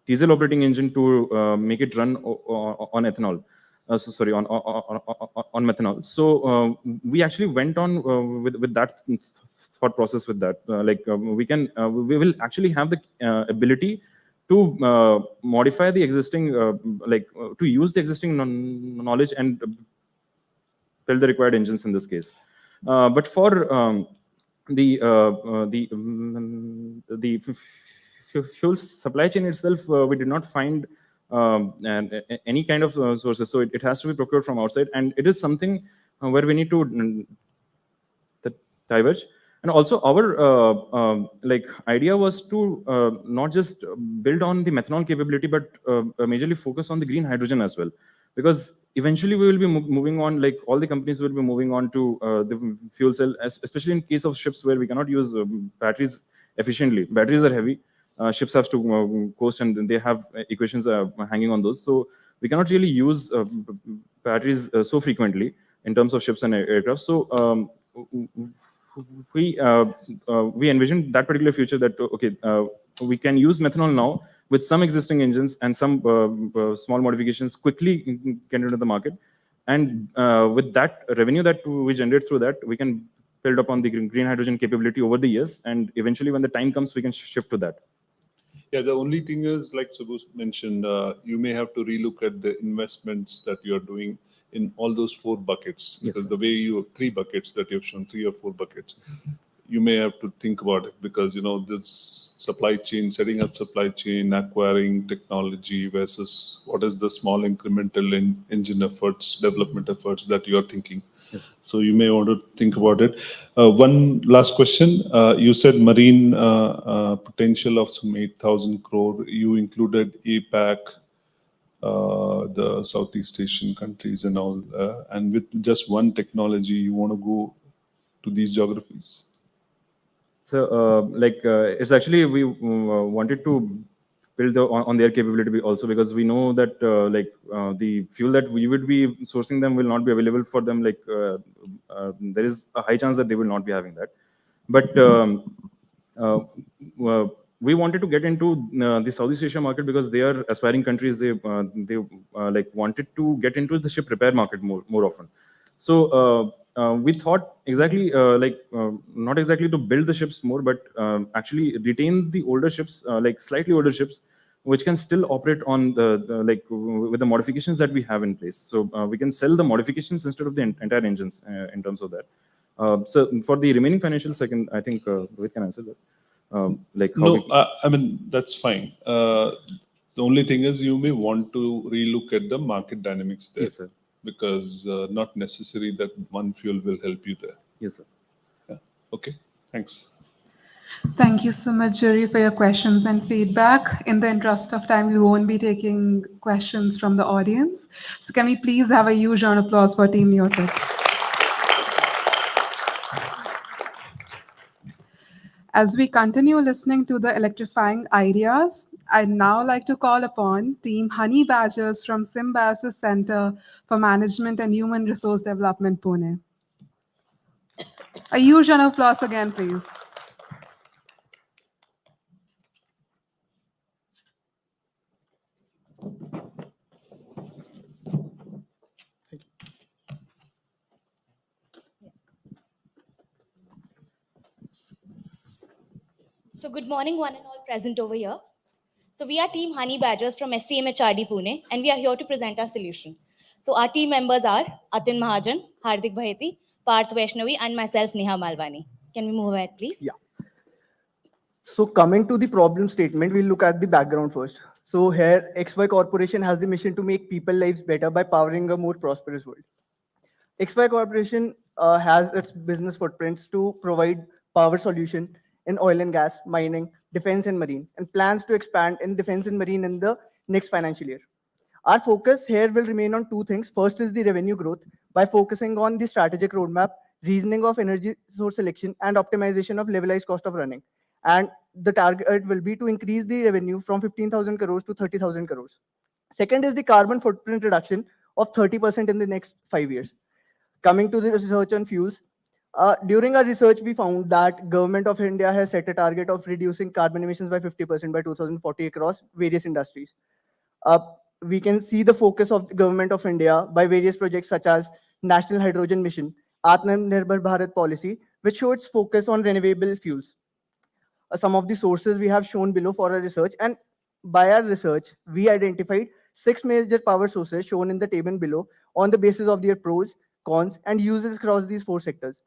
diesel operating engine to make it run on ethanol. On methanol. So we actually went on with that thought process with that. We will actually have the ability to modify the existing, to use the existing knowledge and build the required engines in this case. But for the fuel supply chain itself, we did not find any kind of sources. So it has to be procured from outside, and it is something where we need to diverge. And also our idea was to not just build on the methanol capability, but majorly focus on the green hydrogen as well. Because eventually we will be moving on, like all the companies will be moving on to the fuel cell, especially in case of ships where we cannot use batteries efficiently. Batteries are heavy. Ships have to coast, and they have equations hanging on those. So we cannot really use batteries so frequently in terms of ships and aircraft. So we envisioned that particular future that we can use methanol now with some existing engines and some small modifications quickly get into the market, and with that revenue that we generate through that, we can build upon the green hydrogen capability over the years, and eventually when the time comes, we can shift to that. Yeah, the only thing is, like Subbu mentioned, you may have to relook at the investments that you are doing in all those 4 buckets, because the way you have 3 buckets that you've shown, 3 or 4 buckets, you may have to think about it, because this supply chain, setting up supply chain, acquiring technology versus what is the small incremental engine efforts, development efforts that you are thinking. Yes. So you may want to think about it. One last question. You said marine potential of some 8,000 crore. You included APAC, the Southeast Asian countries and all. And with just one technology, you want to go to these geographies? So it's actually, we wanted to build on their capability also, because we know that the fuel that we would be sourcing them will not be available for them. There is a high chance that they will not be having that. But we wanted to get into the Southeast Asia market because they are aspiring countries. They wanted to get into the ship repair market more often. So we thought exactly not exactly to build the ships more, but actually retain the older ships, slightly older ships, which can still operate on with the modifications that we have in place. So we can sell the modifications instead of the entire engines in terms of that. So for the remaining financials, I think Rohit can answer that. I mean, that's fine. The only thing is you may want to relook at the market dynamics there. Yes, sir. Because not necessary that one fuel will help you there. Yes, sir. Yeah. Okay, thanks. Thank you so much, jury, for your questions and feedback. In the interest of time, we won't be taking questions from the audience. So can we please have a huge round of applause for Team Neotricks? As we continue listening to the electrifying ideas, I'd now like to call upon Team Honey Badgers from Symbiosis Center for Management and Human Resource Development, Pune. A huge round of applause again, please. So good morning, one and all present over here. So we are Team Honey Badgers from SCMHRD Pune, and we are here to present our solution. So our team members are Atin Mahajan, Hardik Bhayati, Parth Vaishnavi, and myself, Neha Malwani. Can we move ahead, please? Yeah. So coming to the problem statement, we'll look at the background first. So here, XY Corporation has the mission to make people's lives better by powering a more prosperous world. XY Corporation has its business footprints to provide power solution in oil and gas, mining, defense and marine, and plans to expand in defense and marine in the next financial year. Our focus here will remain on 2 things. First is the revenue growth by focusing on the strategic roadmap, reasoning of energy source selection, and optimization of levelized cost of running. And the target will be to increase the revenue from 15,000 crores to 30,000 crores. Second is the carbon footprint reduction of 30% in the next 5 years. Coming to the research on fuels, During our research, we found that Government of India has set a target of reducing carbon emissions by 50% by 2040 across various industries. Uh, we can see the focus of the Government of India by various projects such as National Hydrogen Mission, Atmanirbhar Bharat policy, which shows its focus on renewable fuels. Some of the sources we have shown below for our research, and by our research, we identified 6 major power sources shown in the table below on the basis of their pros, cons, and uses across these 4 sectors.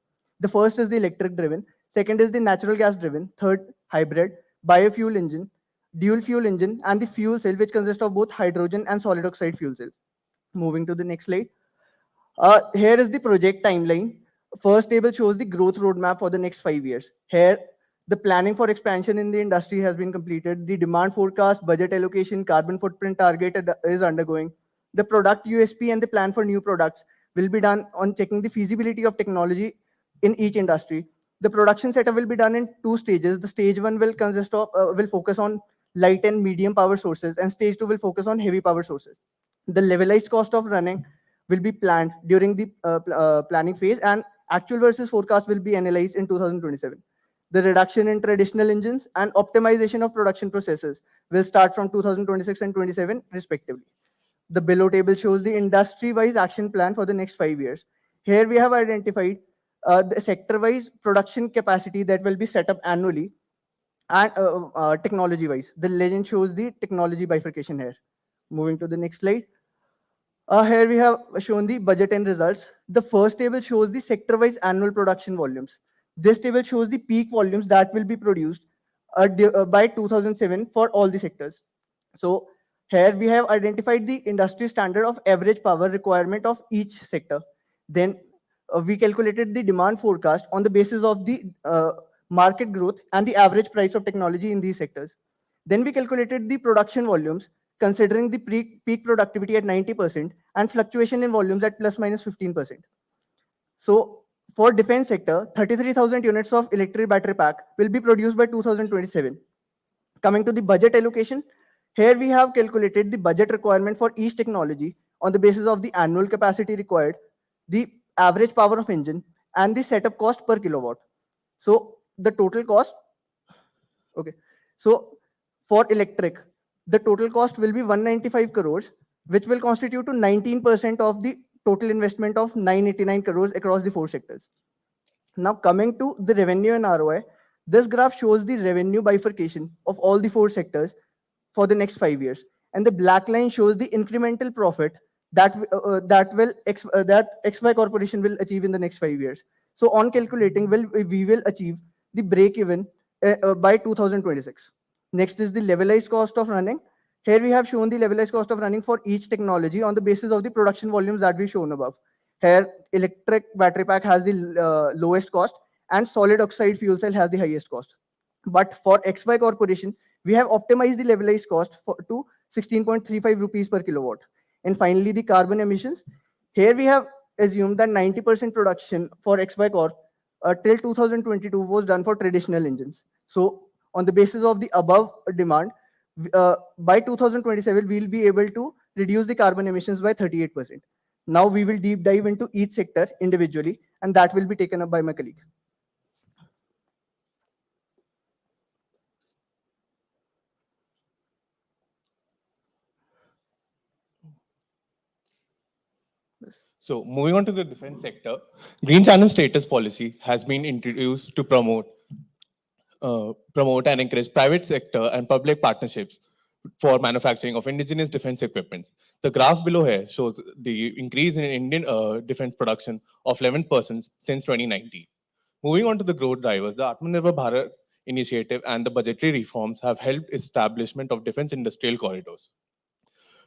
The first is the electric driven, second is the natural gas driven, third, hybrid, biofuel engine, dual fuel engine, and the fuel cell, which consists of both hydrogen and solid oxide fuel cell. Moving to the next slide. Here is the project timeline. First table shows the growth roadmap for the next 5 years. Here, the planning for expansion in the industry has been completed. The demand forecast, budget allocation, carbon footprint target is undergoing. The product USP and the plan for new products will be done on checking the feasibility of technology in each industry. The production setup will be done in 2 stages. The stage 1 will consist of will focus on light and medium power sources, and stage 2 will focus on heavy power sources. The levelized cost of running will be planned during the planning phase, and actual versus forecast will be analyzed in 2027. The reduction in traditional engines and optimization of production processes will start from 2026 and 27 respectively. The below table shows the industry-wise action plan for the next 5 years. Here we have identified the sector-wise production capacity that will be set up annually, and technology-wise. The legend shows the technology bifurcation here. Moving to the next slide. Here we have shown the budget and results. The first table shows the sector-wise annual production volumes. This table shows the peak volumes that will be produced by 2007 for all the sectors. So here we have identified the industry standard of average power requirement of each sector. Then we calculated the demand forecast on the basis of the market growth and the average price of technology in these sectors. Then we calculated the production volumes considering the peak productivity at 90% and fluctuation in volumes at plus minus 15%. So for defense sector, 33,000 units of electric battery pack will be produced by 2027. Coming to the budget allocation, here we have calculated the budget requirement for each technology on the basis of the annual capacity required, the average power of engine, and the setup cost per kilowatt. So the total cost, okay. So for electric, the total cost will be 195 crores, which will constitute to 19% of the total investment of 989 crores across the 4 sectors. Now coming to the revenue and ROI, this graph shows the revenue bifurcation of all the 4 sectors for the next 5 years. And the black line shows the incremental profit that XY Corporation will achieve in the next 5 years. So on calculating, we will achieve the break even by 2026. Next is the levelized cost of running. Here we have shown the levelized cost of running for each technology on the basis of the production volumes that we've shown above. Here, electric battery pack has the lowest cost and solid oxide fuel cell has the highest cost. But for XY Corporation, we have optimized the levelized cost to 16.35 rupees per kilowatt. And finally, the carbon emissions. Here we have assumed that 90% production for XY Corp till 2022 was done for traditional engines. So on the basis of the above demand, by 2027, we'll be able to reduce the carbon emissions by 38%. Now we will deep dive into each sector individually, and that will be taken up by my colleague. So moving on to the defense sector, Green Channel Status Policy has been introduced to promote and encourage private sector and public partnerships for manufacturing of indigenous defense equipment. The graph below here shows the increase in Indian defense production of 11% since 2019. Moving on to the growth drivers, the Atmanirbhar Bharat initiative and the budgetary reforms have helped establishment of defense industrial corridors.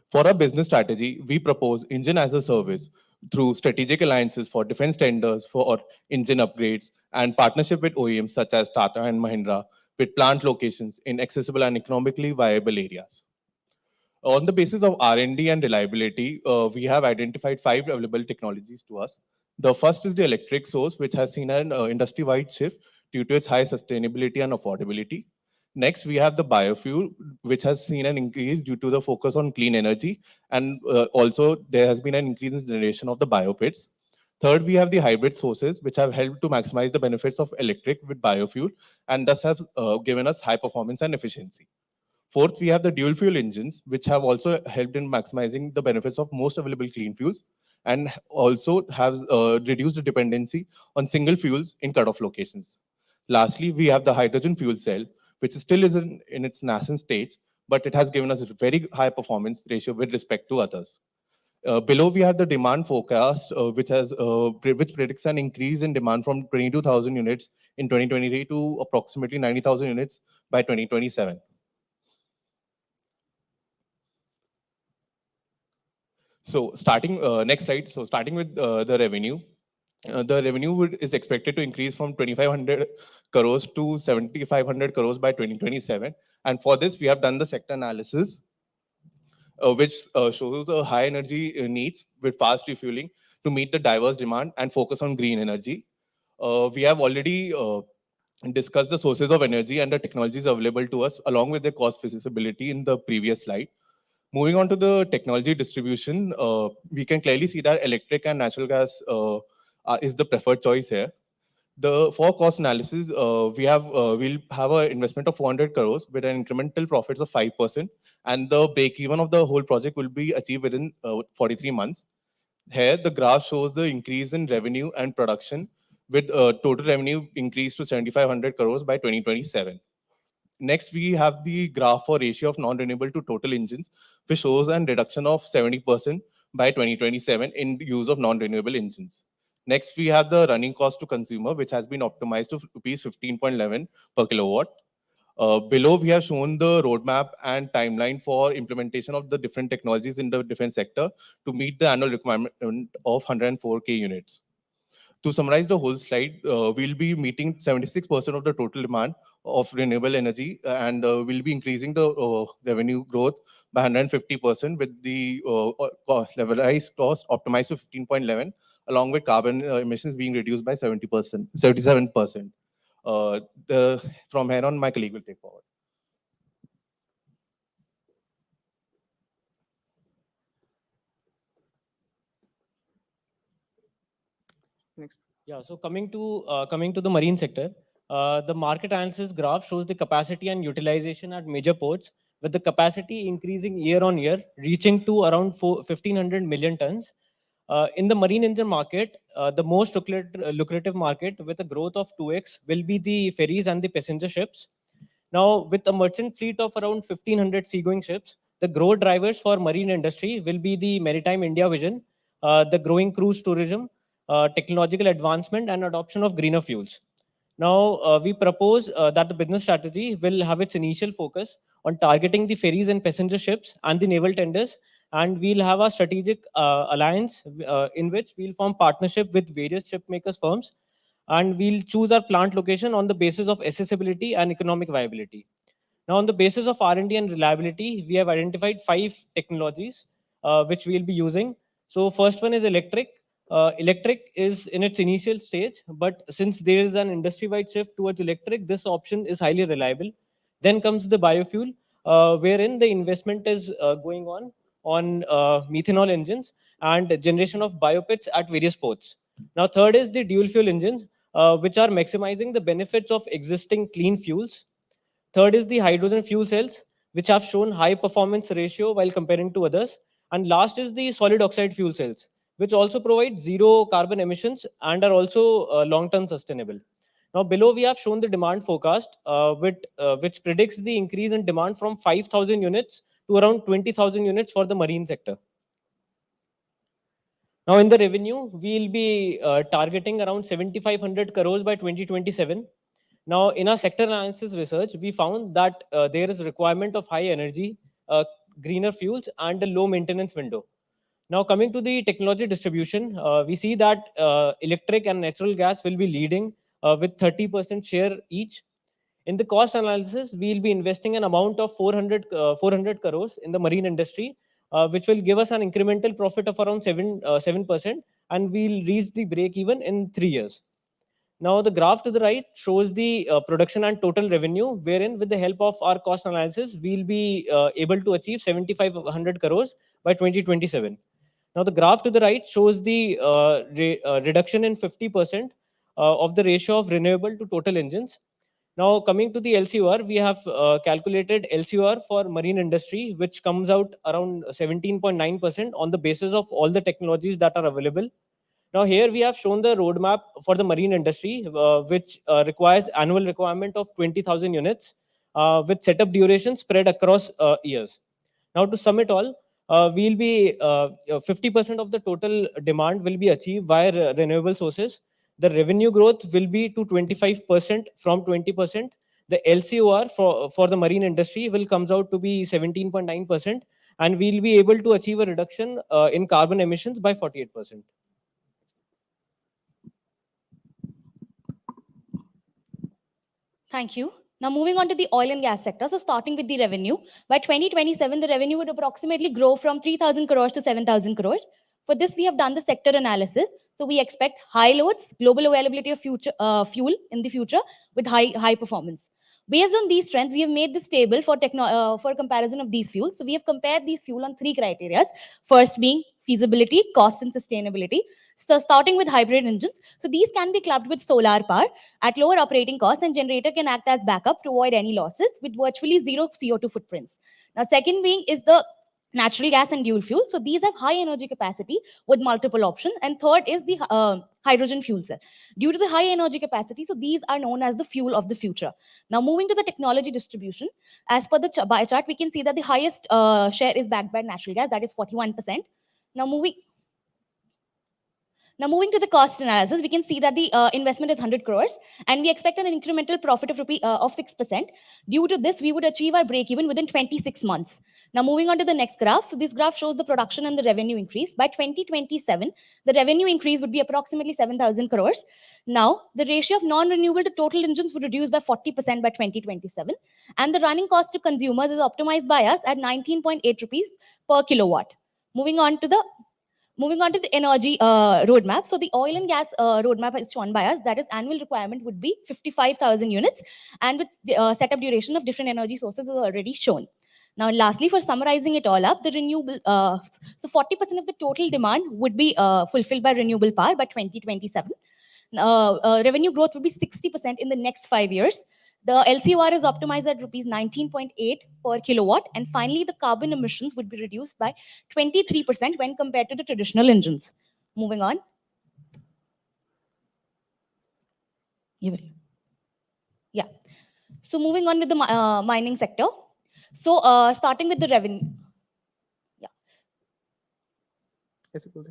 For our business strategy, we propose engine as a service through strategic alliances for defense tenders for engine upgrades and partnership with OEMs such as Tata and Mahindra with plant locations in accessible and economically viable areas. On the basis of R&D and reliability, we have identified 5 available technologies to us. The first is the electric source, which has seen an industry-wide shift due to its high sustainability and affordability. Next, we have the biofuel, which has seen an increase due to the focus on clean energy. And also, there has been an increase in generation of the biopits. Third, we have the hybrid sources, which have helped to maximize the benefits of electric with biofuel, and thus have given us high performance and efficiency. Fourth, we have the dual fuel engines, which have also helped in maximizing the benefits of most available clean fuels, and also have reduced the dependency on single fuels in cutoff locations. Lastly, we have the hydrogen fuel cell, which still is in its nascent stage, but it has given us a very high performance ratio with respect to others. Below, we have the demand forecast, which predicts an increase in demand from 22,000 units in 2023 to approximately 90,000 units by 2027. So starting next slide. So starting with the revenue. The revenue is expected to increase from 2,500 crores to 7,500 crores by 2027. And for this, we have done the sector analysis, which shows the high energy needs with fast refueling to meet the diverse demand and focus on green energy. We have already discussed the sources of energy and the technologies available to us, along with the cost feasibility in the previous slide. Moving on to the technology distribution, we can clearly see that electric and natural gas is the preferred choice here. For cost analysis, we'll have an investment of 400 crores with an incremental profits of 5%, and the break even of the whole project will be achieved within 43 months. Here, the graph shows the increase in revenue and production, with total revenue increase to 7,500 crores by 2027. Next, we have the graph for ratio of non-renewable to total engines, which shows a reduction of 70% by 2027 in the use of non-renewable engines. Next, we have the running cost to consumer, which has been optimized to rupees 15.11 per kilowatt. Below, we have shown the roadmap and timeline for implementation of the different technologies in the defense sector to meet the annual requirement of 104K units. To summarize the whole slide, we'll be meeting 76% of the total demand of renewable energy, and we'll be increasing the revenue growth by 150% with the levelized cost optimized to 15.11, along with carbon emissions being reduced by 70%, 77%. From here on, my colleague will take forward. Next. Yeah, so coming to the marine sector, the market analysis graph shows the capacity and utilization at major ports, with the capacity increasing year on year, reaching to around 1,500 million tons. In the marine engine market, the most lucrative market with a growth of 2x will be the ferries and the passenger ships. Now, with a merchant fleet of around 1,500 seagoing ships, the growth drivers for marine industry will be the Maritime India vision, the growing cruise tourism, technological advancement, and adoption of greener fuels. Now, we propose that the business strategy will have its initial focus on targeting the ferries and passenger ships and the naval tenders, and we'll have a strategic alliance in which we'll form partnership with various ship makers firms, and we'll choose our plant location on the basis of accessibility and economic viability. Now, on the basis of R&D and reliability, we have identified 5 technologies which we'll be using. So first one is electric. Electric is in its initial stage, but since there is an industry-wide shift towards electric, this option is highly reliable. Then comes the biofuel, wherein the investment is going on methanol engines and generation of biopits at various ports. Now, third is the dual fuel engines, which are maximizing the benefits of existing clean fuels. Third is the hydrogen fuel cells, which have shown high performance ratio while comparing to others. And last is the solid oxide fuel cells, which also provide zero carbon emissions and are also long-term sustainable. Now, below we have shown the demand forecast, which predicts the increase in demand from 5,000 units to around 20,000 units for the marine sector. Now, in the revenue, we'll be targeting around 7,500 crores by 2027. Now, in our sector analysis research, we found that there is a requirement of high energy, greener fuels, and a low maintenance window. Now, coming to the technology distribution, we see that electric and natural gas will be leading with 30% share each. In the cost analysis, we'll be investing an amount of 400 crores in the marine industry, which will give us an incremental profit of around 7%, and we'll reach the break even in 3 years. Now, the graph to the right shows the production and total revenue, wherein with the help of our cost analysis, we'll be able to achieve 7,500 crores by 2027. Now, the graph to the right shows the reduction in 50% of the ratio of renewable to total engines. Now, coming to the LCOR, we have calculated LCOR for marine industry, which comes out around 17.9% on the basis of all the technologies that are available. Now, here we have shown the roadmap for the marine industry, which requires annual requirement of 20,000 units with setup duration spread across years. Now, to sum it all, we'll be 50% of the total demand will be achieved via renewable sources. The revenue growth will be to 25% from 20%. The LCOR for the marine industry will comes out to be 17.9%, and we'll be able to achieve a reduction in carbon emissions by 48%. Thank you. Now moving on to the oil and gas sector. So starting with the revenue, by 2027, the revenue would approximately grow from 3,000 crores to 7,000 crores. For this, we have done the sector analysis. So we expect high loads, global availability of fuel in the future with high performance. Based on these trends, we have made this table for comparison of these fuels. So we have compared these fuel on 3 criteria. First being feasibility, cost, and sustainability. So starting with hybrid engines. So these can be clubbed with solar power at lower operating costs, and generator can act as backup to avoid any losses with virtually zero CO2 footprints. Now, second being is the natural gas and dual fuel. So these have high energy capacity with multiple options. And third is the hydrogen fuel cell. Due to the high energy capacity, so these are known as the fuel of the future. Now, moving to the technology distribution, as per the bar chart, we can see that the highest share is backed by natural gas, that is 41%. Now, moving to the cost analysis, we can see that the investment is 100 crores, and we expect an incremental profit of 6%. Due to this, we would achieve our break even within 26 months. Now, moving on to the next graph. So this graph shows the production and the revenue increase. By 2027, the revenue increase would be approximately 7,000 crores. Now, the ratio of non-renewable to total engines would reduce by 40% by 2027. And the running cost to consumers is optimized by us at 19.8 rupees per kilowatt. Moving on to the energy roadmap. So the oil and gas roadmap is shown by us. That is, annual requirement would be 55,000 units, and with the setup duration of different energy sources is already shown. Now, lastly, for summarizing it all up, the renewable, so 40% of the total demand would be fulfilled by renewable power by 2027. Revenue growth would be 60% in the next 5 years. The LCOR is optimized at rupees 19.8 per kilowatt. And finally, the carbon emissions would be reduced by 23% when compared to the traditional engines. Moving on. Yeah. So moving on with the mining sector. So starting with the revenue. Yeah.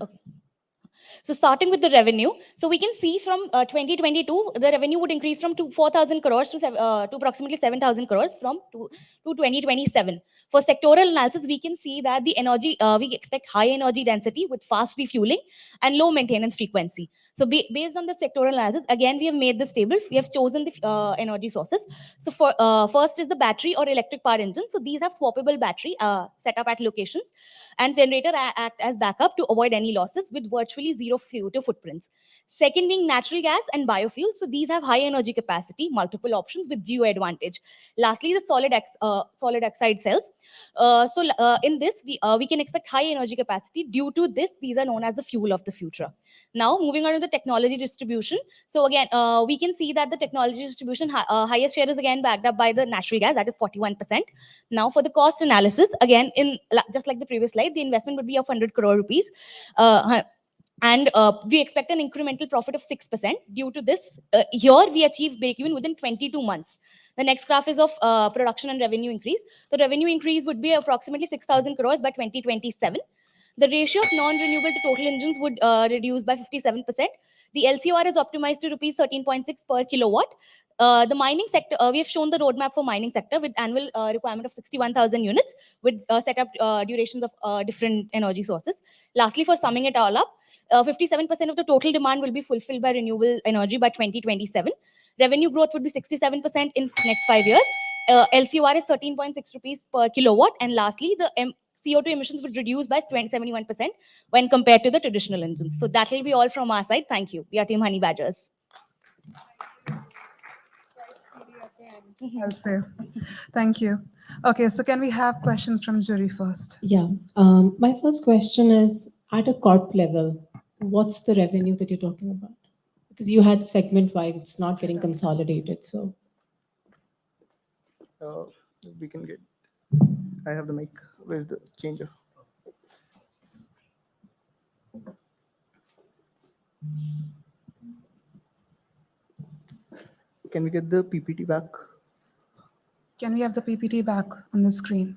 Okay. So starting with the revenue, so we can see from 2022, the revenue would increase from 4,000 crores to approximately 7,000 crores from to 2027. For sectoral analysis, we can see that the energy, we expect high energy density with fast refueling and low maintenance frequency. So based on the sectoral analysis, again, we have made this table. We have chosen the energy sources. So for first is the battery or electric power engine. So these have swappable battery set up at locations, and generator act as backup to avoid any losses with virtually zero CO2 footprints. Second being natural gas and biofuel. So these have high energy capacity, multiple options with geo advantage. Lastly, the solid oxide cells. In this, we can expect high energy capacity. Due to this, these are known as the fuel of the future. Now, moving on to the technology distribution. So again, we can see that the technology distribution highest share is again backed up by the natural gas, that is 41%. Now, for the cost analysis, again, just like the previous slide, the investment would be of 100 crore rupees. And we expect an incremental profit of 6%. Due to this, here we achieve break-even within 22 months. The next graph is of production and revenue increase. So revenue increase would be approximately 6,000 crores by 2027. The ratio of non-renewable to total engines would reduce by 57%. The LCOR is optimized to rupees 13.6 per kilowatt. The mining sector, we have shown the roadmap for mining sector with annual requirement of 61,000 units with setup durations of different energy sources. Lastly, for summing it all up, 57% of the total demand will be fulfilled by renewable energy by 2027. Revenue growth would be 67% in next 5 years. LCOR is 13.6 rupees per kilowatt. And lastly, the CO2 emissions would reduce by 71% when compared to the traditional engines. So that will be all from our side. Thank you. We are Team Honey Badgers. I'll say. Thank you. Okay, so can we have questions from jury first? Yeah. My first question is, At a corp level, what's the revenue that you're talking about? Because you had segment-wise, it's not getting consolidated, so. We can get. I have the mic. Where's the changer? Can we get the PPT back? Can we have the PPT back on the screen?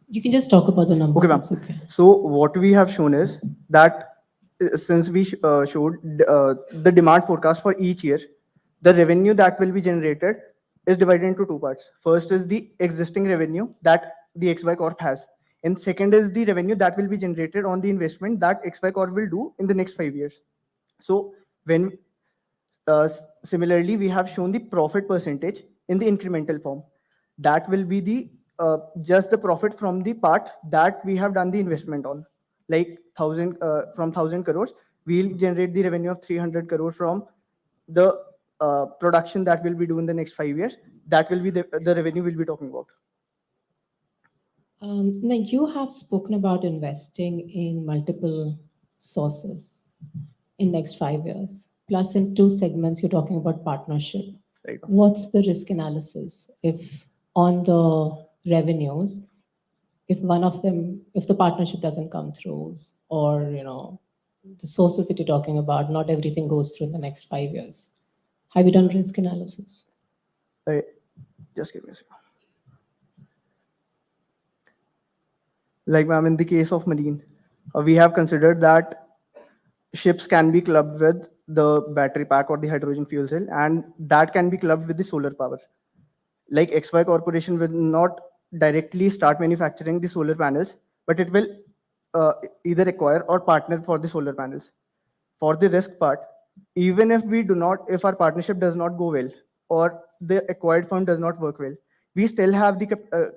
You can just talk about the numbers. Okay, ma'am. It's okay. So what we have shown is that since we showed the demand forecast for each year, the revenue that will be generated is divided into two parts. First is the existing revenue that the XY Corp has. And second is the revenue that will be generated on the investment that XY Corp will do in the next 5 years. So when similarly, we have shown the profit percentage in the incremental form. That will be the just the profit from the part that we have done the investment on. Like from 1,000 crores, we'll generate the revenue of 300 crore from the production that will be doing in the next 5 years. That will be the revenue we'll be talking about. Now, you have spoken about investing in multiple sources in next 5 years. Plus, in two segments, you're talking about partnership. Right. What's the risk analysis if on the revenues, if one of them, if the partnership doesn't come through, or the sources that you're talking about, not everything goes through in the next 5 years? Have you done risk analysis? Just give me a second. Like, ma'am, in the case of marine, we have considered that ships can be clubbed with the battery pack or the hydrogen fuel cell, and that can be clubbed with the solar power. Like XY Corporation will not directly start manufacturing the solar panels, but it will either acquire or partner for the solar panels. For the risk part, even if our partnership does not go well or the acquired firm does not work well, we still have the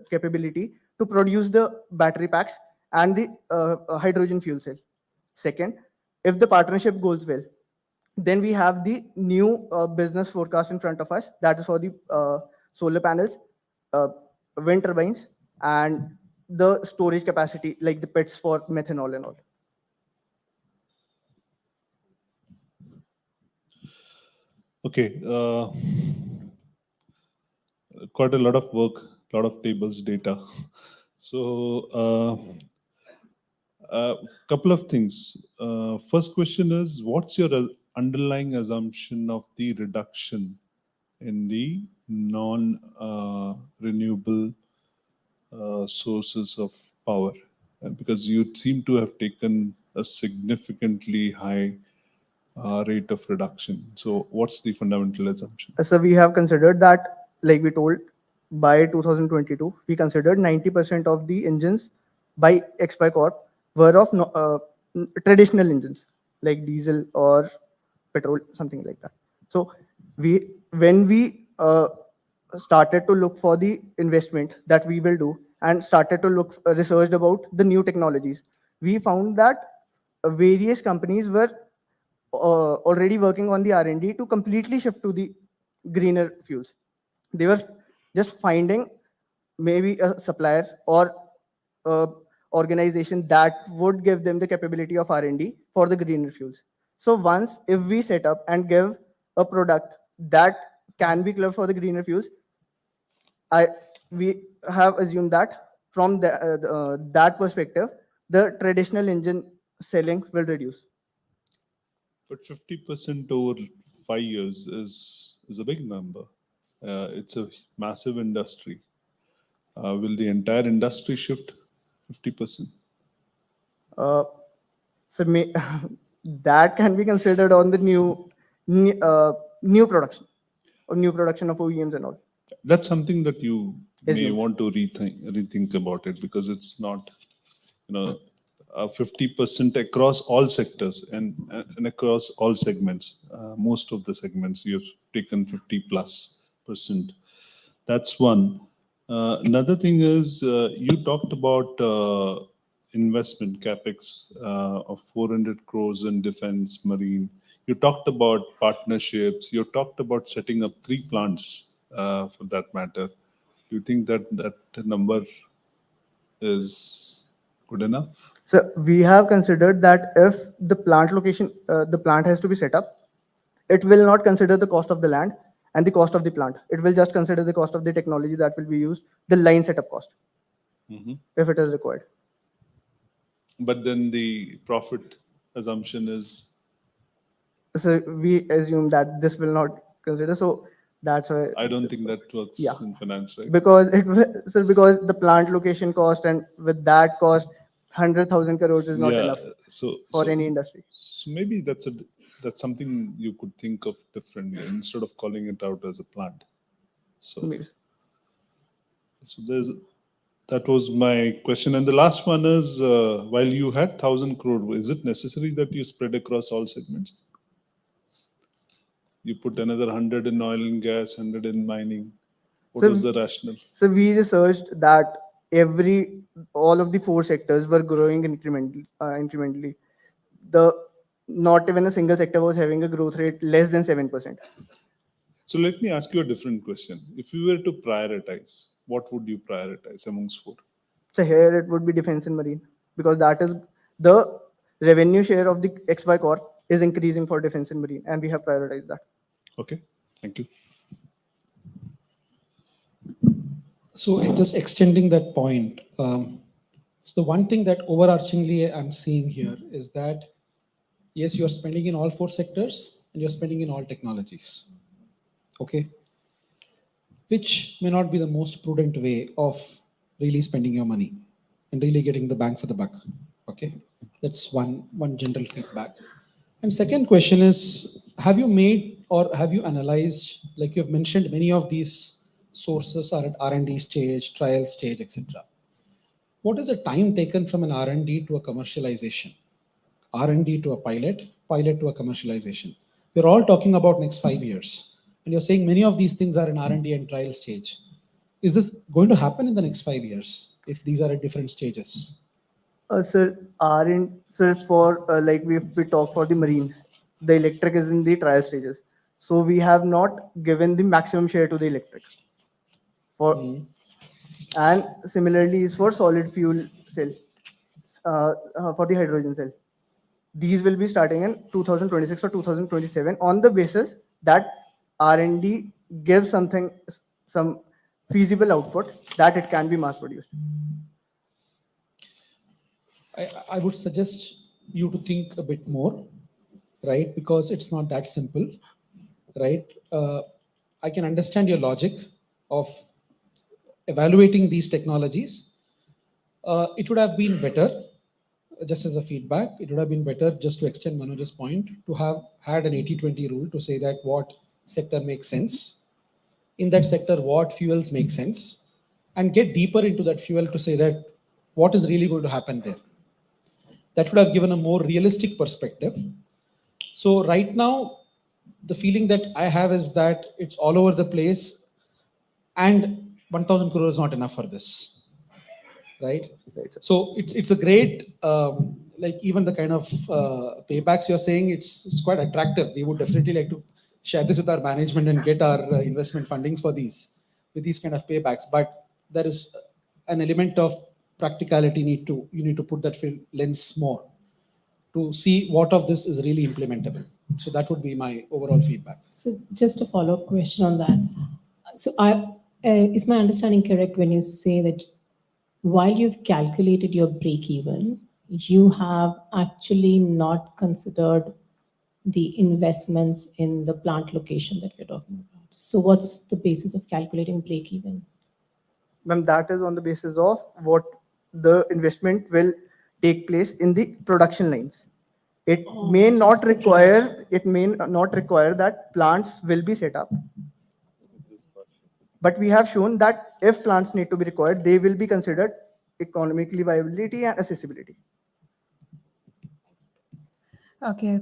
capability to produce the battery packs and the hydrogen fuel cell. Second, if the partnership goes well, then we have the new business forecast in front of us. That is for the solar panels, wind turbines, and the storage capacity, like the pits for methanol and all. Okay. Quite a lot of work, a lot of tables, data. So couple of things. First question is, what's your underlying assumption of the reduction in the non-renewable sources of power? Because you seem to have taken a significantly high rate of reduction. So what's the fundamental assumption? So we have considered that, like we told, by 2022, we considered 90% of the engines by XY Corp were of traditional engines, like diesel or petrol, something like that. So when we started to look for the investment that we will do and started to look researched about the new technologies, we found that various companies were already working on the R&D to completely shift to the greener fuels. They were just finding maybe a supplier or organization that would give them the capability of R&D for the greener fuels. So once if we set up and give a product that can be clubbed for the greener fuels, we have assumed that from that perspective, the traditional engine selling will reduce. But 50% over 5 years is a big number. It's a massive industry. Will the entire industry shift 50%? So that can be considered on the new production or new production of OEMs and all. That's something that you may want to rethink about it, because it's not 50% across all sectors and across all segments. Most of the segments you've taken 50+%. That's one. Another thing is you talked about investment capex of 400 crores in defense, marine. You talked about partnerships. You talked about setting up 3 plants for that matter. Do you think that that number is Good enough? So we have considered that if the plant location, the plant has to be set up, it will not consider the cost of the land and the cost of the plant. It will just consider the cost of the technology that will be used, the line setup cost, if it is required. But then the profit assumption is? So we assume that this will not consider. So that's why. I don't think that works in finance, right? Because because the plant location cost, and with that cost, 100,000 crores is not enough for any industry. So maybe that's something you could think of differently instead of calling it out as a plant. So that was my question. And the last one is, while you had 1,000 crore, is it necessary that you spread across all segments? You put another 100 in oil and gas, 100 in mining. What was the rationale? So we researched that all of the 4 sectors were growing incrementally. Not even a single sector was having a growth rate less than 7%. So let me ask you a different question. If you were to prioritize, what would you prioritize amongst 4? So here it would be defense and marine, because that is the revenue share of the XY Corp is increasing for defense and marine, and we have prioritized that. Okay, thank you. So just extending that point, so the one thing that overarchingly I'm seeing here is that, yes, you're spending in all 4 sectors and you're spending in all technologies, okay? Which may not be the most prudent way of really spending your money and really getting the bang for the buck, okay? That's one general feedback. And second question is, have you made or have you analyzed, like you've mentioned, many of these sources are at R&D stage, trial stage, etc. What is the time taken from an R&D to a commercialization? R&D to a pilot to a commercialization. We're all talking about next 5 years. And you're saying many of these things are in R&D and trial stage. Is this going to happen in the next 5 years if these are at different stages? Sir, for like if we talk for the marine, the electric is in the trial stages. So we have not given the maximum share to the electric. And similarly is for solid fuel cell, for the hydrogen cell. These will be starting in 2026 or 2027 on the basis that R&D gives some feasible output that it can be mass produced. I would suggest you to think a bit more, right? Because it's not that simple, right? I can understand your logic of evaluating these technologies. It would have been better, just as a feedback, it would have been better, just to extend Manoj's point, to have had an 80-20 rule to say that what sector makes sense, in that sector what fuels make sense, and get deeper into that fuel to say that what is really going to happen there. That would have given a more realistic perspective. So right now, the feeling that I have is that it's all over the place, and 1,000 crore is not enough for this, right? So it's a great, like even the kind of paybacks you're saying, it's quite attractive. We would definitely like to share this with our management and get our investment fundings for with these kind of paybacks. But there is an element of practicality you need to put that lens more to see what of this is really implementable. So that would be my overall feedback. So just a follow-up question on that. So is my understanding correct when you say that while you've calculated your break-even, you have actually not considered the investments in the plant location that we're talking about? So what's the basis of calculating break-even? Ma'am, that is on the basis of what the investment will take place in the production lines. It may not require that plants will be set up. But we have shown that if plants need to be required, they will be considered economically viability and accessibility. Okay,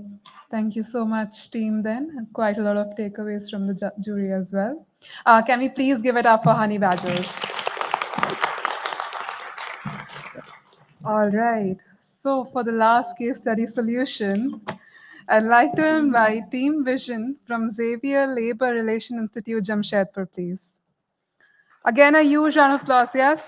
thank you so much, team. Then quite a lot of takeaways from the jury as well. Can we please give it up for Honey Badgers? All right. So for the last case study solution, I'd like to invite Team Vision from Xavier Labor Relation Institute, Jamshedpur, please. Again, a huge round of applause, yes?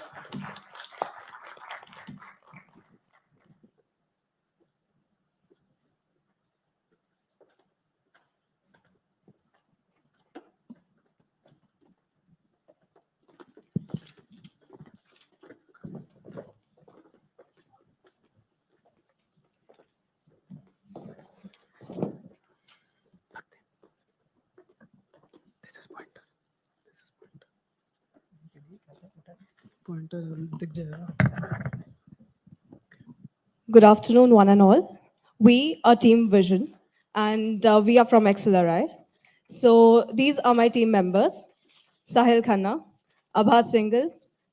Good afternoon, one and all. We are Team Vision, and we are from XLRI. So these are my team members, Sahil Khanna, Abha Singhal,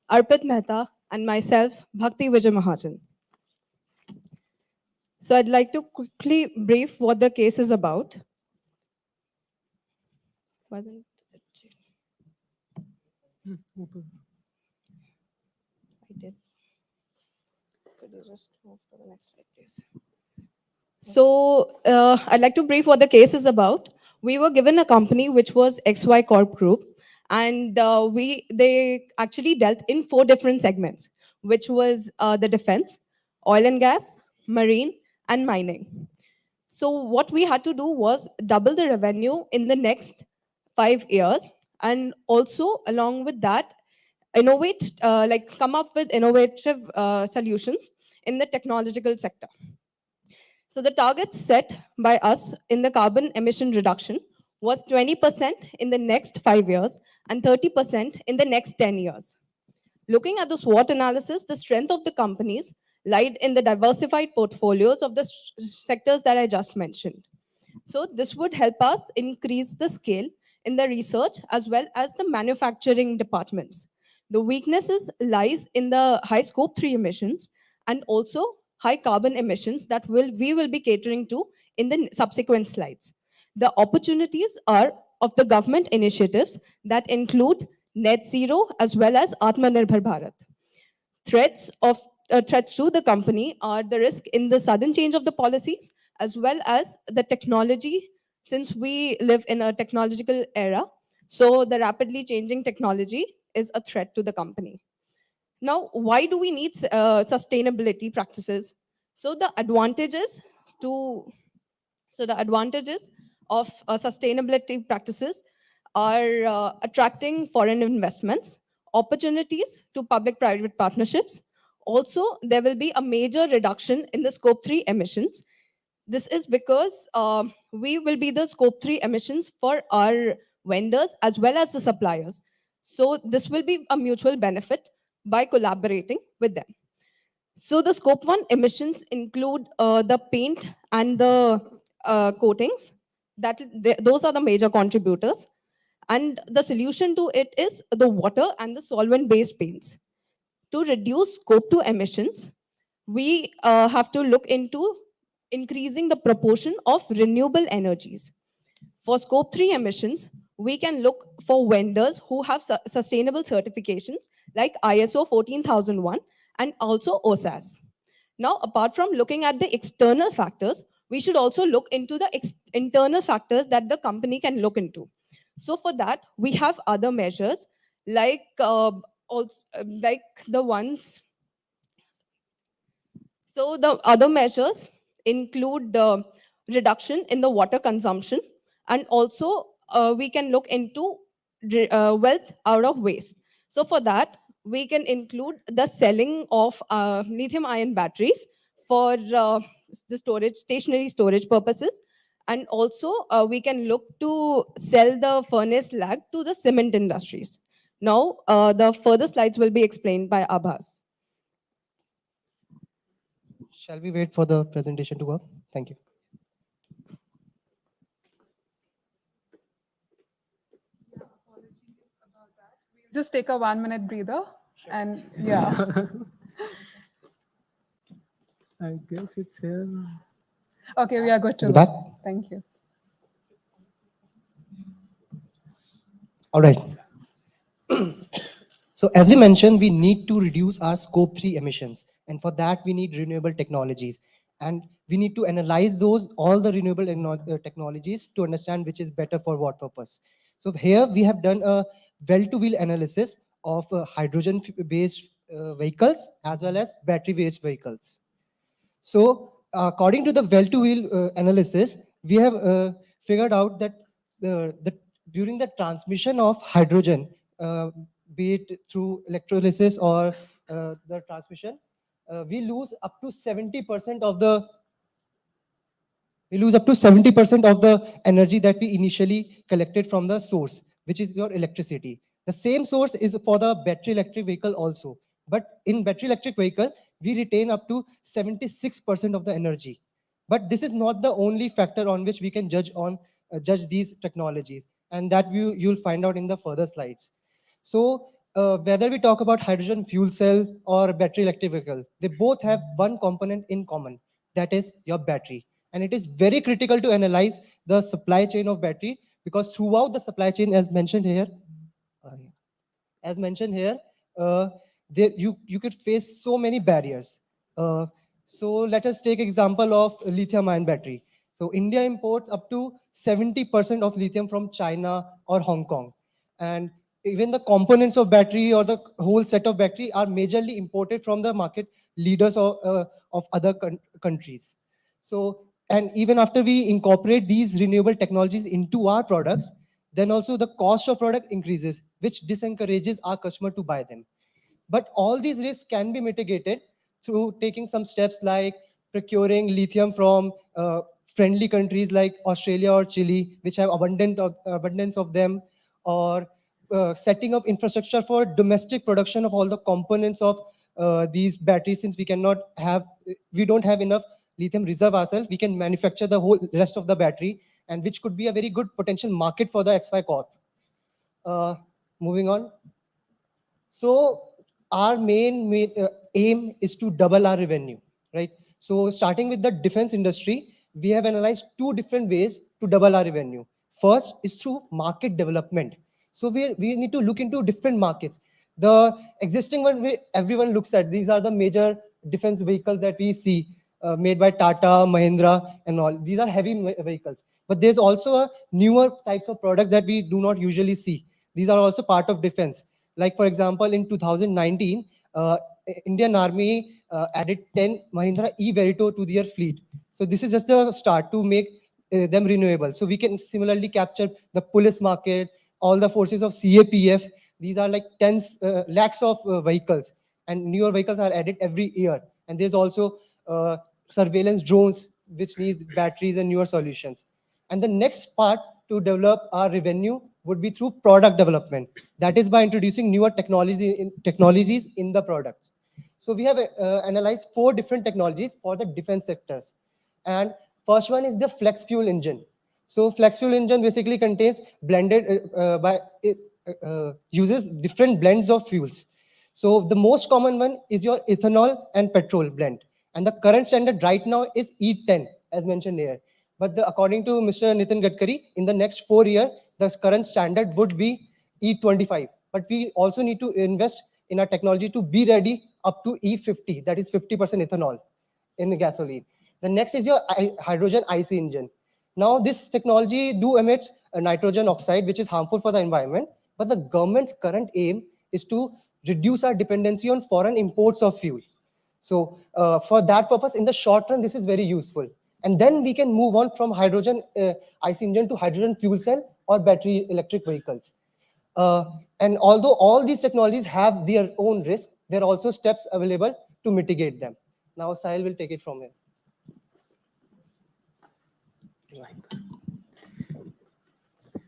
Arpit Mehta, and myself, Bhakti Vijay Mahajan. So I'd like to quickly brief what the case is about. I did. Could you just move to the next slide, please? So I'd like to brief what the case is about. We were given a company which was XY Corp Group, and they actually dealt in 4 different segments, which was the defense, oil and gas, marine, and mining. So what we had to do was double the revenue in the next 5 years, and also along with that, innovate, come up with innovative solutions in the technological sector. So the targets set by us in the carbon emission reduction was 20% in the next 5 years and 30% in the next 10 years. Looking at the SWOT analysis, the strength of the companies lied in the diversified portfolios of the sectors that I just mentioned. So this would help us increase the scale in the research as well as the manufacturing departments. The weaknesses lies in the high scope 3 emissions and also high carbon emissions that we will be catering to in the subsequent slides. The opportunities are of the government initiatives that include net zero as well as Atmanirbhar Bharat. Threats to the company are the risk in the sudden change of the policies as well as the technology, since we live in a technological era. So the rapidly changing technology is a threat to the company. Now, why do we need sustainability practices? So the advantages of sustainability practices are attracting foreign investments, opportunities to public-private partnerships. Also, there will be a major reduction in the scope 3 emissions. This is because we will be the scope 3 emissions for our vendors as well as the suppliers. So this will be a mutual benefit by collaborating with them. So the scope 1 emissions include the paint and the coatings. Those are the major contributors. And the solution to it is the water and the solvent-based paints. To reduce scope 2 emissions, we have to look into increasing the proportion of renewable energies. For scope 3 emissions, we can look for vendors who have sustainable certifications like ISO 14001 and also OSAS. Now, apart from looking at the external factors, we should also look into the internal factors that the company can look into. So for that, we have other measures like the ones. So the other measures include the reduction in the water consumption, and also we can look into wealth out of waste. So for that, we can include the selling of lithium-ion batteries for the storage, stationary storage purposes, and also we can look to sell the furnace slag to the cement industries. Now, the further slides will be explained by Abhas. Shall we wait for the presentation to work? Thank you. Just take a 1-minute breather. And yeah. I guess it's here. Okay, we are good to Is it go. back? Thank you. All right. So as we mentioned, we need to reduce our scope 3 emissions. And for that, we need renewable technologies. And we need to analyze all the renewable technologies to understand which is better for what purpose. So here we have done a well-to-wheel analysis of hydrogen-based vehicles as well as battery-based vehicles. So according to the well-to-wheel analysis, we have figured out that during the transmission of hydrogen, be it through electrolysis or the transmission, we lose up to 70% of the energy that we initially collected from the source, which is your electricity. The same source is for the battery electric vehicle also. But in battery electric vehicle, we retain up to 76% of the energy. But this is not the only factor on which we can judge these technologies, and that you'll find out in the further slides. So whether we talk about hydrogen fuel cell or battery electric vehicle, they both have one component in common, that is your battery. And it is very critical to analyze the supply chain of battery, because throughout the supply chain, as mentioned here, as mentioned here, uh, you could face so many barriers. So let us take example of lithium-ion battery. So India imports up to 70% of lithium from China or Hong Kong, and even the components of battery or the whole set of battery are majorly imported from the market leaders of other countries. So, and even after we incorporate these renewable technologies into our products, then also the cost of product increases, which disencourages our customer to buy them. But all these risks can be mitigated through taking some steps like procuring lithium from friendly countries like Australia or Chile, which have abundance of them, or setting up infrastructure for domestic production of all the components of these batteries. Since we don't have enough lithium reserve ourselves, we can manufacture the whole rest of the battery, and which could be a very good potential market for the XY Corp. Moving on. So our main aim is to double our revenue, right? So starting with the defense industry, we have analyzed two different ways to double our revenue. First is through market development. So we need to look into different markets. The existing one, everyone looks at. These are the major defense vehicles that we see made by Tata, Mahindra, and all. These are heavy vehicles. But there's also a newer types of products that we do not usually see. These are also part of defense. Like for example, in 2019, Indian Army added 10 Mahindra E-Verito to their fleet. So this is just a start to make them renewable. So we can similarly capture the police market, all the forces of CAPF. These are like tens, lakhs of vehicles, and newer vehicles are added every year. And there's also surveillance drones, which need batteries and newer solutions. And the next part to develop our revenue would be through product development. That is by introducing newer technologies in the products. So we have analyzed 4 different technologies for the defense sectors. And first one is the flex fuel engine. So flex fuel engine basically contains uses different blends of fuels. So the most common one is your ethanol and petrol blend. And the current standard right now is E10, as mentioned here. But according to Mr. Nitin Gadkari, in the next 4 years, the current standard would be E25. But we also need to invest in our technology to be ready up to E50, that is 50% ethanol in gasoline. The next is your hydrogen IC engine. Now, this technology do emits nitrogen oxide, which is harmful for the environment. But the government's current aim is to reduce our dependency on foreign imports of fuel. So for that purpose, in the short run, this is very useful. And then we can move on from hydrogen IC engine to hydrogen fuel cell or battery electric vehicles. And although all these technologies have their own risk, there are also steps available to mitigate them. Now, Sahil will take it from here.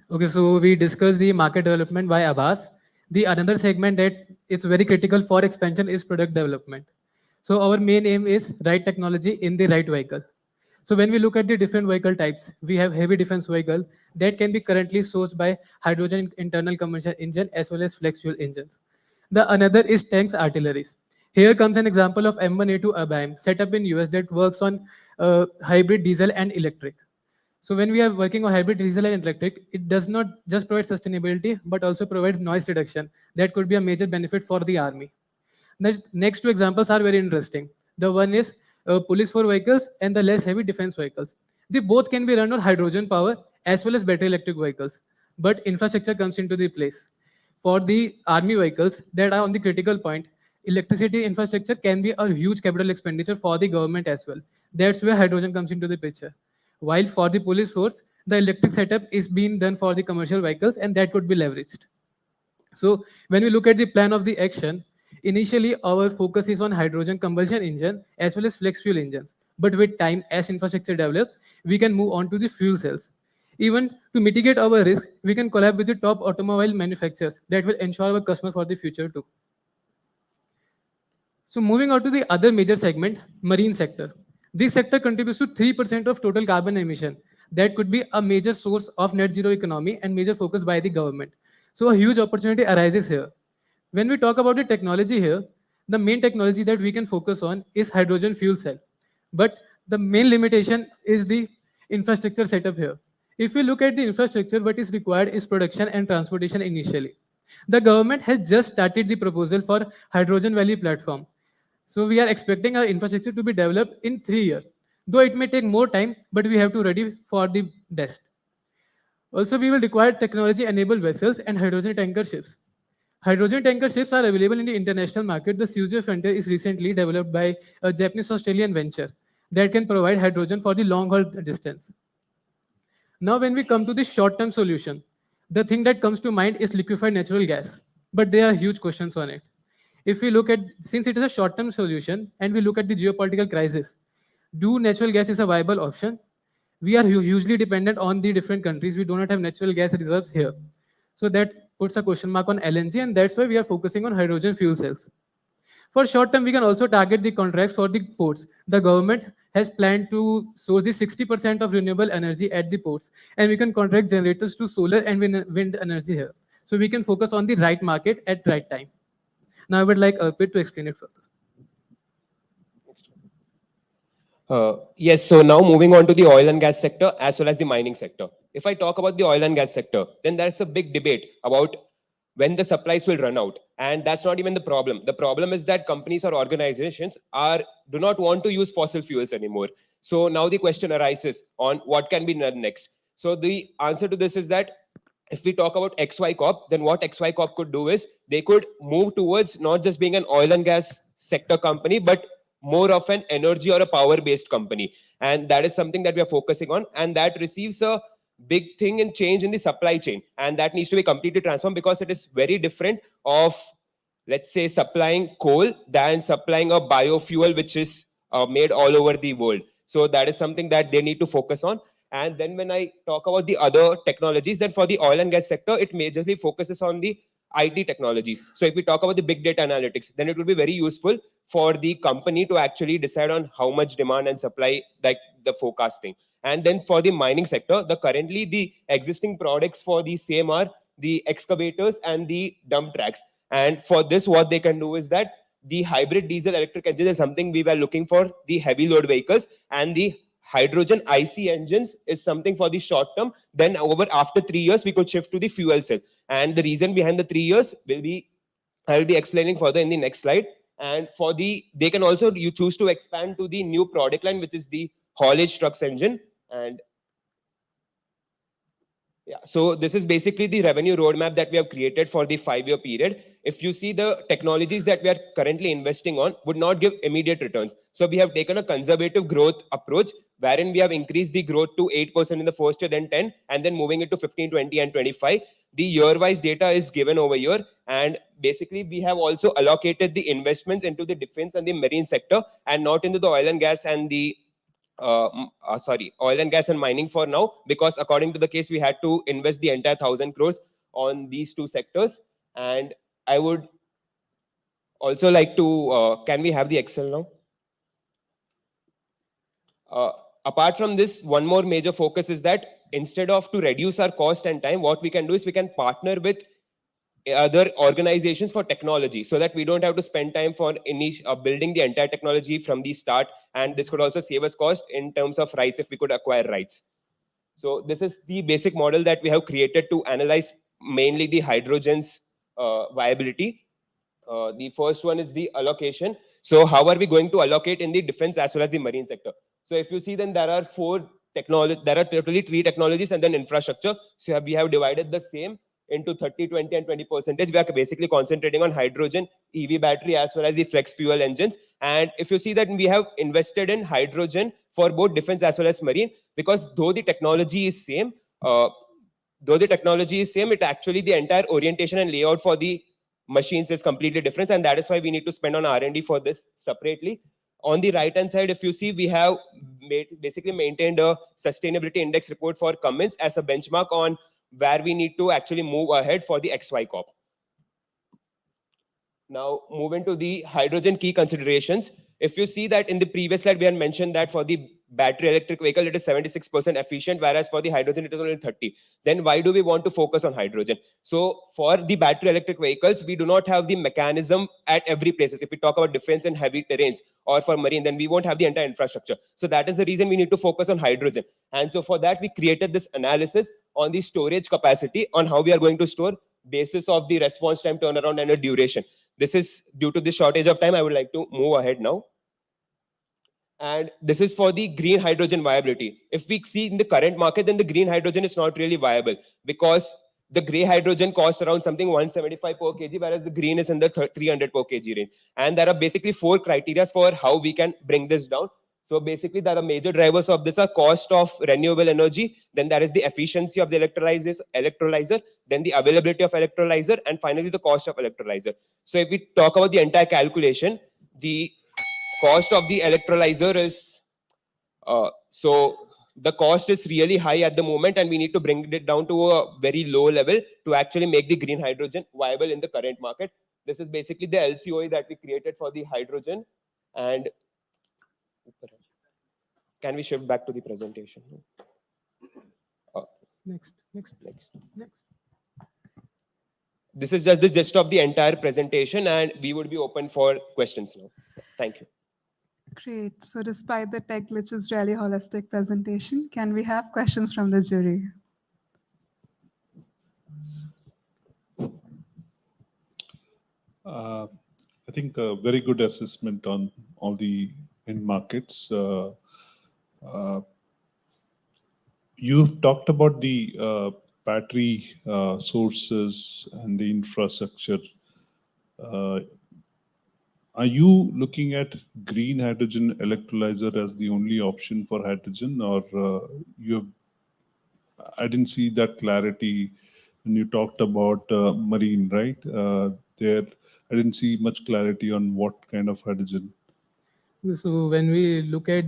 Okay, so we discussed the market development by Abbas. The another segment that is very critical for expansion is product development. So our main aim is right technology in the right vehicle. So when we look at the different vehicle types, we have heavy defense vehicle that can be currently sourced by hydrogen internal combustion engine as well as flex fuel engines. The another is tanks artilleries. Here comes an example of M1A2 ABAM set up in US that works on hybrid diesel and electric. So when we are working on hybrid diesel and electric, it does not just provide sustainability, but also provide noise reduction. That could be a major benefit for the army. The next 2 examples are very interesting. The one is police for vehicles and the less heavy defense vehicles. They both can be run on hydrogen power as well as battery electric vehicles, but infrastructure comes into the place. For the army vehicles that are on the critical point, electricity infrastructure can be a huge capital expenditure for the government as well. That's where hydrogen comes into the picture. While for the police force, the electric setup is being done for the commercial vehicles and that could be leveraged. So when we look at the plan of the action, initially our focus is on hydrogen combustion engine as well as flex fuel engines. But with time, as infrastructure develops, we can move on to the fuel cells. Even to mitigate our risk, we can collaborate with the top automobile manufacturers that will ensure our customers for the future too. So moving on to the other major segment, marine sector. This sector contributes to 3% of total carbon emission. That could be a major source of net zero economy and major focus by the government. So a huge opportunity arises here. When we talk about the technology here, the main technology that we can focus on is hydrogen fuel cell. But the main limitation is the infrastructure setup here. If we look at the infrastructure, what is required is production and transportation initially. The government has just started the proposal for Hydrogen Valley platform. So we are expecting our infrastructure to be developed in 3 years. Though it may take more time, but we have to ready for the best. Also, we will require technology-enabled vessels and hydrogen tanker ships. Hydrogen tanker ships are available in the international market. The Suez Frontier is recently developed by a Japanese-Australian venture that can provide hydrogen for the long-haul distance. Now, when we come to the short-term solution, the thing that comes to mind is liquefied natural gas. But there are huge questions on it. If we look at, since it is a short-term solution, and we look at the geopolitical crisis, do natural gas is a viable option? We are hugely dependent on the different countries. We do not have natural gas reserves here. So that puts a question mark on LNG, and that's why we are focusing on hydrogen fuel cells. For short term, we can also target the contracts for the ports. The government has planned to source the 60% of renewable energy at the ports, and we can contract generators to solar and wind energy here. So we can focus on the right market at right time. Now I would like Arpit to explain it further. Yes, so now moving on to the oil and gas sector as well as the mining sector. If I talk about the oil and gas sector, then there's a big debate about when the supplies will run out. And that's not even the problem. The problem is that companies or organizations do not want to use fossil fuels anymore. So now the question arises on what can be done next. So the answer to this is that if we talk about XY Corp, then what XY Corp could do is they could move towards not just being an oil and gas sector company, but more of an energy or a power-based company. And that is something that we are focusing on. And that receives a big thing in change in the supply chain. And that needs to be completely transformed because it is very different of, let's say, supplying coal than supplying a biofuel, which is made all over the world. So that is something that they need to focus on. And then when I talk about the other technologies, then for the oil and gas sector, it majorly focuses on the IT technologies. So if we talk about the big data analytics, then it will be very useful for the company to actually decide on how much demand and supply, like the forecasting. And then for the mining sector, currently the existing products for the same are the excavators and the dump tracks. And for this, what they can do is that the hybrid diesel electric engine is something we were looking for the heavy load vehicles, and the hydrogen IC engines is something for the short term. Then after 3 years, we could shift to the fuel cell. And the reason behind the 3 years I will be explaining further in the next slide. And they can also, you choose to expand to the new product line, which is the haulage trucks engine. And yeah, so this is basically the revenue roadmap that we have created for the 5-year period. If you see the technologies that we are currently investing on would not give immediate returns. So we have taken a conservative growth approach wherein we have increased the growth to 8% in the first year, then 10, and then moving it to 15, 20, and 25. The year-wise data is given over here. And basically, we have also allocated the investments into the defense and the marine sector and not into the oil and gas and the oil and gas and mining for now, because according to the case, we had to invest the entire 1,000 crores on these two sectors. And I would also like to, can we have the Excel now? Apart from this, one more major focus is that instead of to reduce our cost and time, what we can do is we can partner with other organizations for technology so that we don't have to spend time for building the entire technology from the start. And this could also save us cost in terms of rights if we could acquire rights. So this is the basic model that we have created to analyze mainly the hydrogen's viability. The first one is the allocation. So how are we going to allocate in the defense as well as the marine sector? So if you see, then there are totally 3 technologies and then infrastructure. So we have divided the same into 30, 20, and 20%. We are basically concentrating on hydrogen, EV battery, as well as the flex fuel engines. And if you see that we have invested in hydrogen for both defense as well as marine, because though the technology is same, it actually the entire orientation and layout for the machines is completely different. And that is why we need to spend on R&D for this separately. On the right-hand side, if you see, we have basically maintained a sustainability index report for Cummins as a benchmark on where we need to actually move ahead for the XY Corp. Now, moving to the hydrogen key considerations. If you see that in the previous slide, we had mentioned that for the battery electric vehicle, it is 76% efficient, whereas for the hydrogen, it is only 30. Then why do we want to focus on hydrogen? So for the battery electric vehicles, we do not have the mechanism at every place. If we talk about defense and heavy terrains or for marine, then we won't have the entire infrastructure. So that is the reason we need to focus on hydrogen. And so for that, we created this analysis on the storage capacity, on how we are going to store, basis of the response time, turnaround, and the duration. This is due to the shortage of time. I would like to move ahead now. And this is for the green hydrogen viability. If we see in the current market, then the green hydrogen is not really viable, because the gray hydrogen costs around something 175 per kg, whereas the green is in the 300 per kg range. And there are basically 4 criteria for how we can bring this down. So basically, there are major drivers of this are cost of renewable energy, then there is the efficiency of the electrolyzer, then the availability of electrolyzer, and finally the cost of electrolyzer. So if we talk about the entire calculation, the cost of the electrolyzer is, so the cost is really high at the moment, and we need to bring it down to a very low level to actually make the green hydrogen viable in the current market. This is basically the LCOE that we created for the hydrogen. And can we shift back to the presentation? Next. This is just the gist of the entire presentation, and we would be open for questions now. Thank you. Great. So despite the tech glitches, really holistic presentation, can we have questions from the jury? I think a very good assessment on all the end markets. You've talked about the battery sources and the infrastructure. Are you looking at green hydrogen electrolyzer as the only option for hydrogen, or I didn't see that clarity when you talked about marine, right? There, I didn't see much clarity on what kind of hydrogen. So when we look at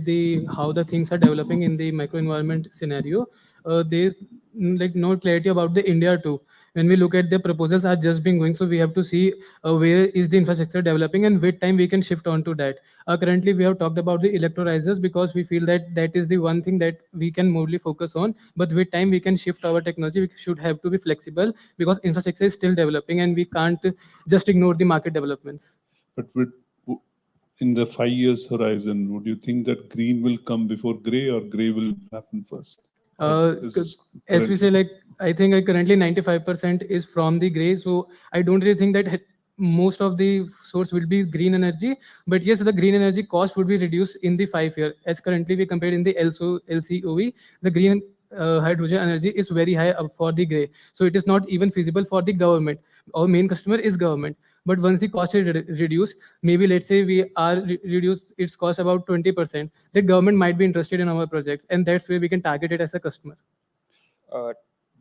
how the things are developing in the microenvironment scenario, there's like no clarity about the India too. When we look at the proposals are just being going, so we have to see where is the infrastructure developing and with time we can shift on to that. Currently, we have talked about the electrolyzers because we feel that that is the one thing that we can mostly focus on. But with time, we can shift our technology. We should have to be flexible because infrastructure is still developing and we can't just ignore the market developments. But in the 5 years horizon, would you think that green will come before gray, or gray will happen first? As we say, like I think currently 95% is from the gray, so I don't really think that most of the source will be green energy. But yes, the green energy cost would be reduced in the 5 year. As currently we compared in the LCOE, the green hydrogen energy is very high up for the gray, so it is not even feasible for the government. Our main customer is government. But once the cost is reduced, maybe let's say we are reduce its cost about 20%, the government might be interested in our projects, and that's where we can target it as a customer.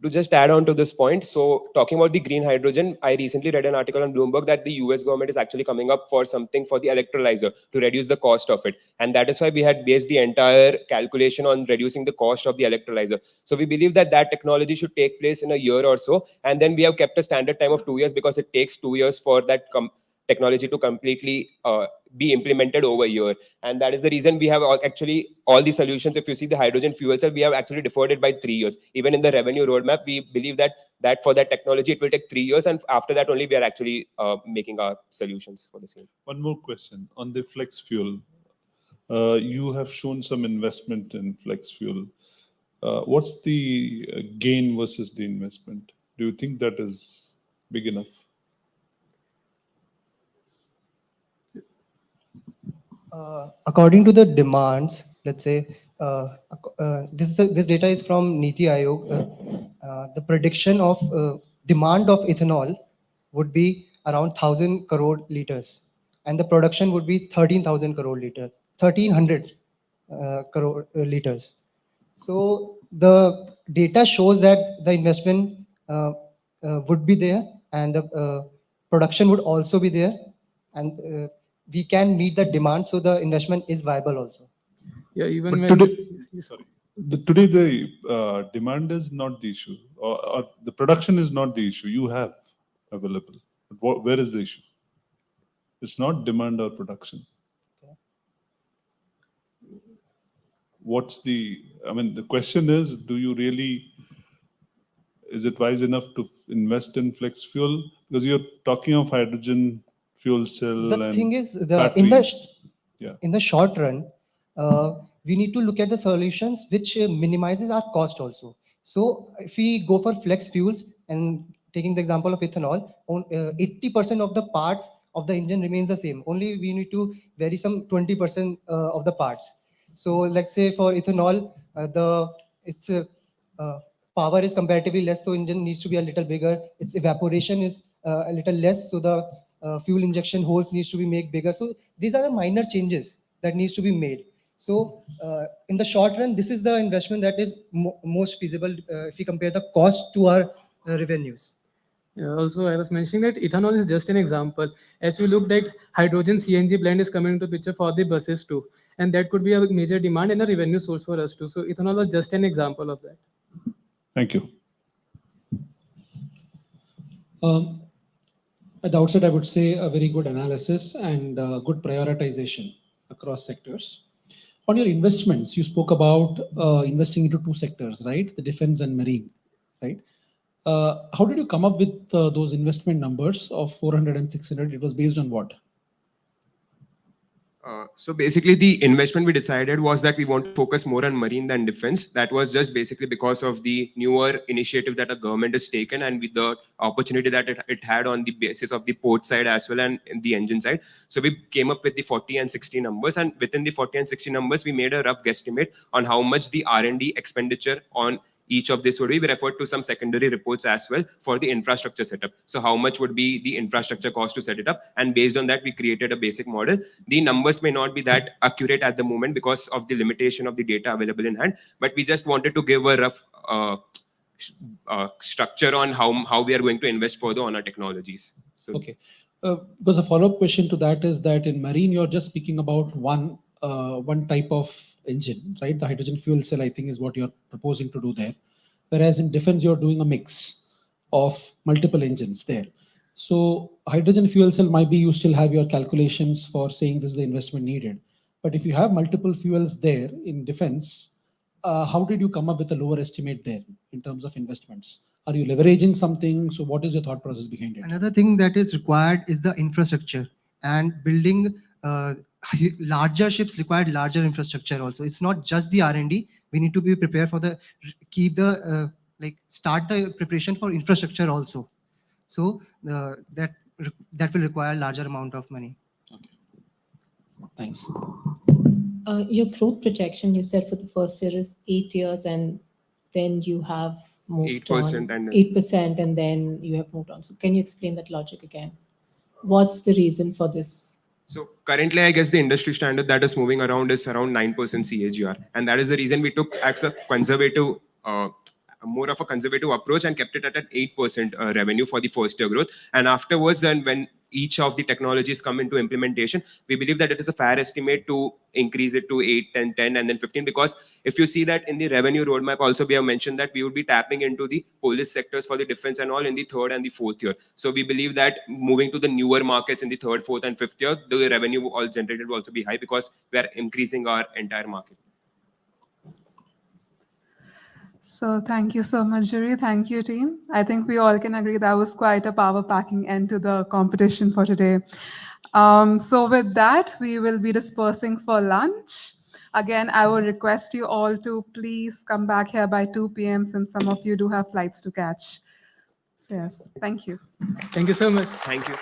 To just add on to this point, so talking about the green hydrogen, I recently read an article on Bloomberg that the US government is actually coming up for something for the electrolyzer to reduce the cost of it. And that is why we had based the entire calculation on reducing the cost of the electrolyzer. So we believe that that technology should take place in a year or so. And then we have kept a standard time of 2 years because it takes 2 years for that technology to completely be implemented over a year. And that is the reason we have actually all the solutions. If you see the hydrogen fuel cell, we have actually deferred it by 3 years. Even in the revenue roadmap, we believe that for that technology, it will take 3 years. And after that only, we are actually making our solutions for the same. One more question on the flex fuel. You have shown some investment in flex fuel. What's the gain versus the investment? Do you think that is big enough? According to the demands, let's say, this data is from Niti Aayog. The prediction of demand of ethanol would be around 1,000 crore liters, and the production would be 13,000 crore liters, 1,300 crore liters. So the data shows that the investment would be there, and the production would also be there, and we can meet the demand, so the investment is viable also. Yeah, even but when today the demand is not the issue, or the production is not the issue. You have available. But where is the issue? It's not demand or production. The question is, is it wise enough to invest in flex fuel? Because you're talking of hydrogen fuel cell The and thing is, batteries. in the short run, we need to look at the solutions which minimizes our cost also. So if we go for flex fuels and taking the example of ethanol, 80% of the parts of the engine remains the same. Only we need to vary some 20% of the parts. So let's say for ethanol, its power is comparatively less, so engine needs to be a little bigger. Its evaporation is a little less, so the fuel injection holes needs to be made bigger. So these are the minor changes that needs to be made. So in the short run, this is the investment that is most feasible if we compare the cost to our revenues. Also, I was mentioning that ethanol is just an example. As we looked at hydrogen CNG blend is coming into picture for the buses too, and that could be a major demand and a revenue source for us too. So ethanol was just an example of that. Thank you. At the outset, I would say a very good analysis and good prioritization across sectors. On your investments, you spoke about investing into two sectors, right? The defense and marine, right? How did you come up with those investment numbers of 400 and 600? It was based on what? So basically, the investment we decided was that we want to focus more on marine than defense. That was just basically because of the newer initiative that the government has taken and with the opportunity that it had on the basis of the port side as well and the engine side. So we came up with the 40 and 60 numbers, and within the 40 and 60 numbers, we made a rough guesstimate on how much the R&D expenditure on each of this would be. We referred to some secondary reports as well for the infrastructure setup. So how much would be the infrastructure cost to set it up? And based on that, we created a basic model. The numbers may not be that accurate at the moment because of the limitation of the data available in hand, but we just wanted to give a rough structure on how we are going to invest further on our technologies. So, okay. Because a follow-up question to that is that in marine, you're just speaking about one type of engine, right? The hydrogen fuel cell, I think, is what you're proposing to do there. Whereas in defense, you're doing a mix of multiple engines there. So hydrogen fuel cell might be you still have your calculations for saying this is the investment needed. But if you have multiple fuels there in defense, how did you come up with a lower estimate there in terms of investments? Are you leveraging something? So what is your thought process behind it? Another thing that is required is the infrastructure, and building larger ships required larger infrastructure also. It's not just the R&D. We need to be prepared for start the preparation for infrastructure also. So that will require larger amount of money. Okay. Thanks. Your growth projection, you said for the first year is 8 years, and then you have moved 8% on. and 8%, and then you have moved on. So can you explain that logic again? What's the reason for this? So currently, I guess the industry standard that is moving around is around 9% CAGR. And that is the reason we took a conservative, more of a conservative approach and kept it at an 8% revenue for the first year growth. And afterwards, then when each of the technologies come into implementation, we believe that it is a fair estimate to increase it to 8, 10, 10, and then 15. Because if you see that in the revenue roadmap, also we have mentioned that we would be tapping into the police sectors for the defense and all in the third and the fourth year. So we believe that moving to the newer markets in the third, fourth, and fifth year, the revenue all generated will also be high because we are increasing our entire market. So thank you so much, Jury. Thank you, team. I think we all can agree that was quite a power-packing end to the competition for today. So with that, we will be dispersing for lunch. Again, I would request you all to please come back here by 2 p.m. since some of you do have flights to catch. So yes, thank you. Thank you so much. Thank you.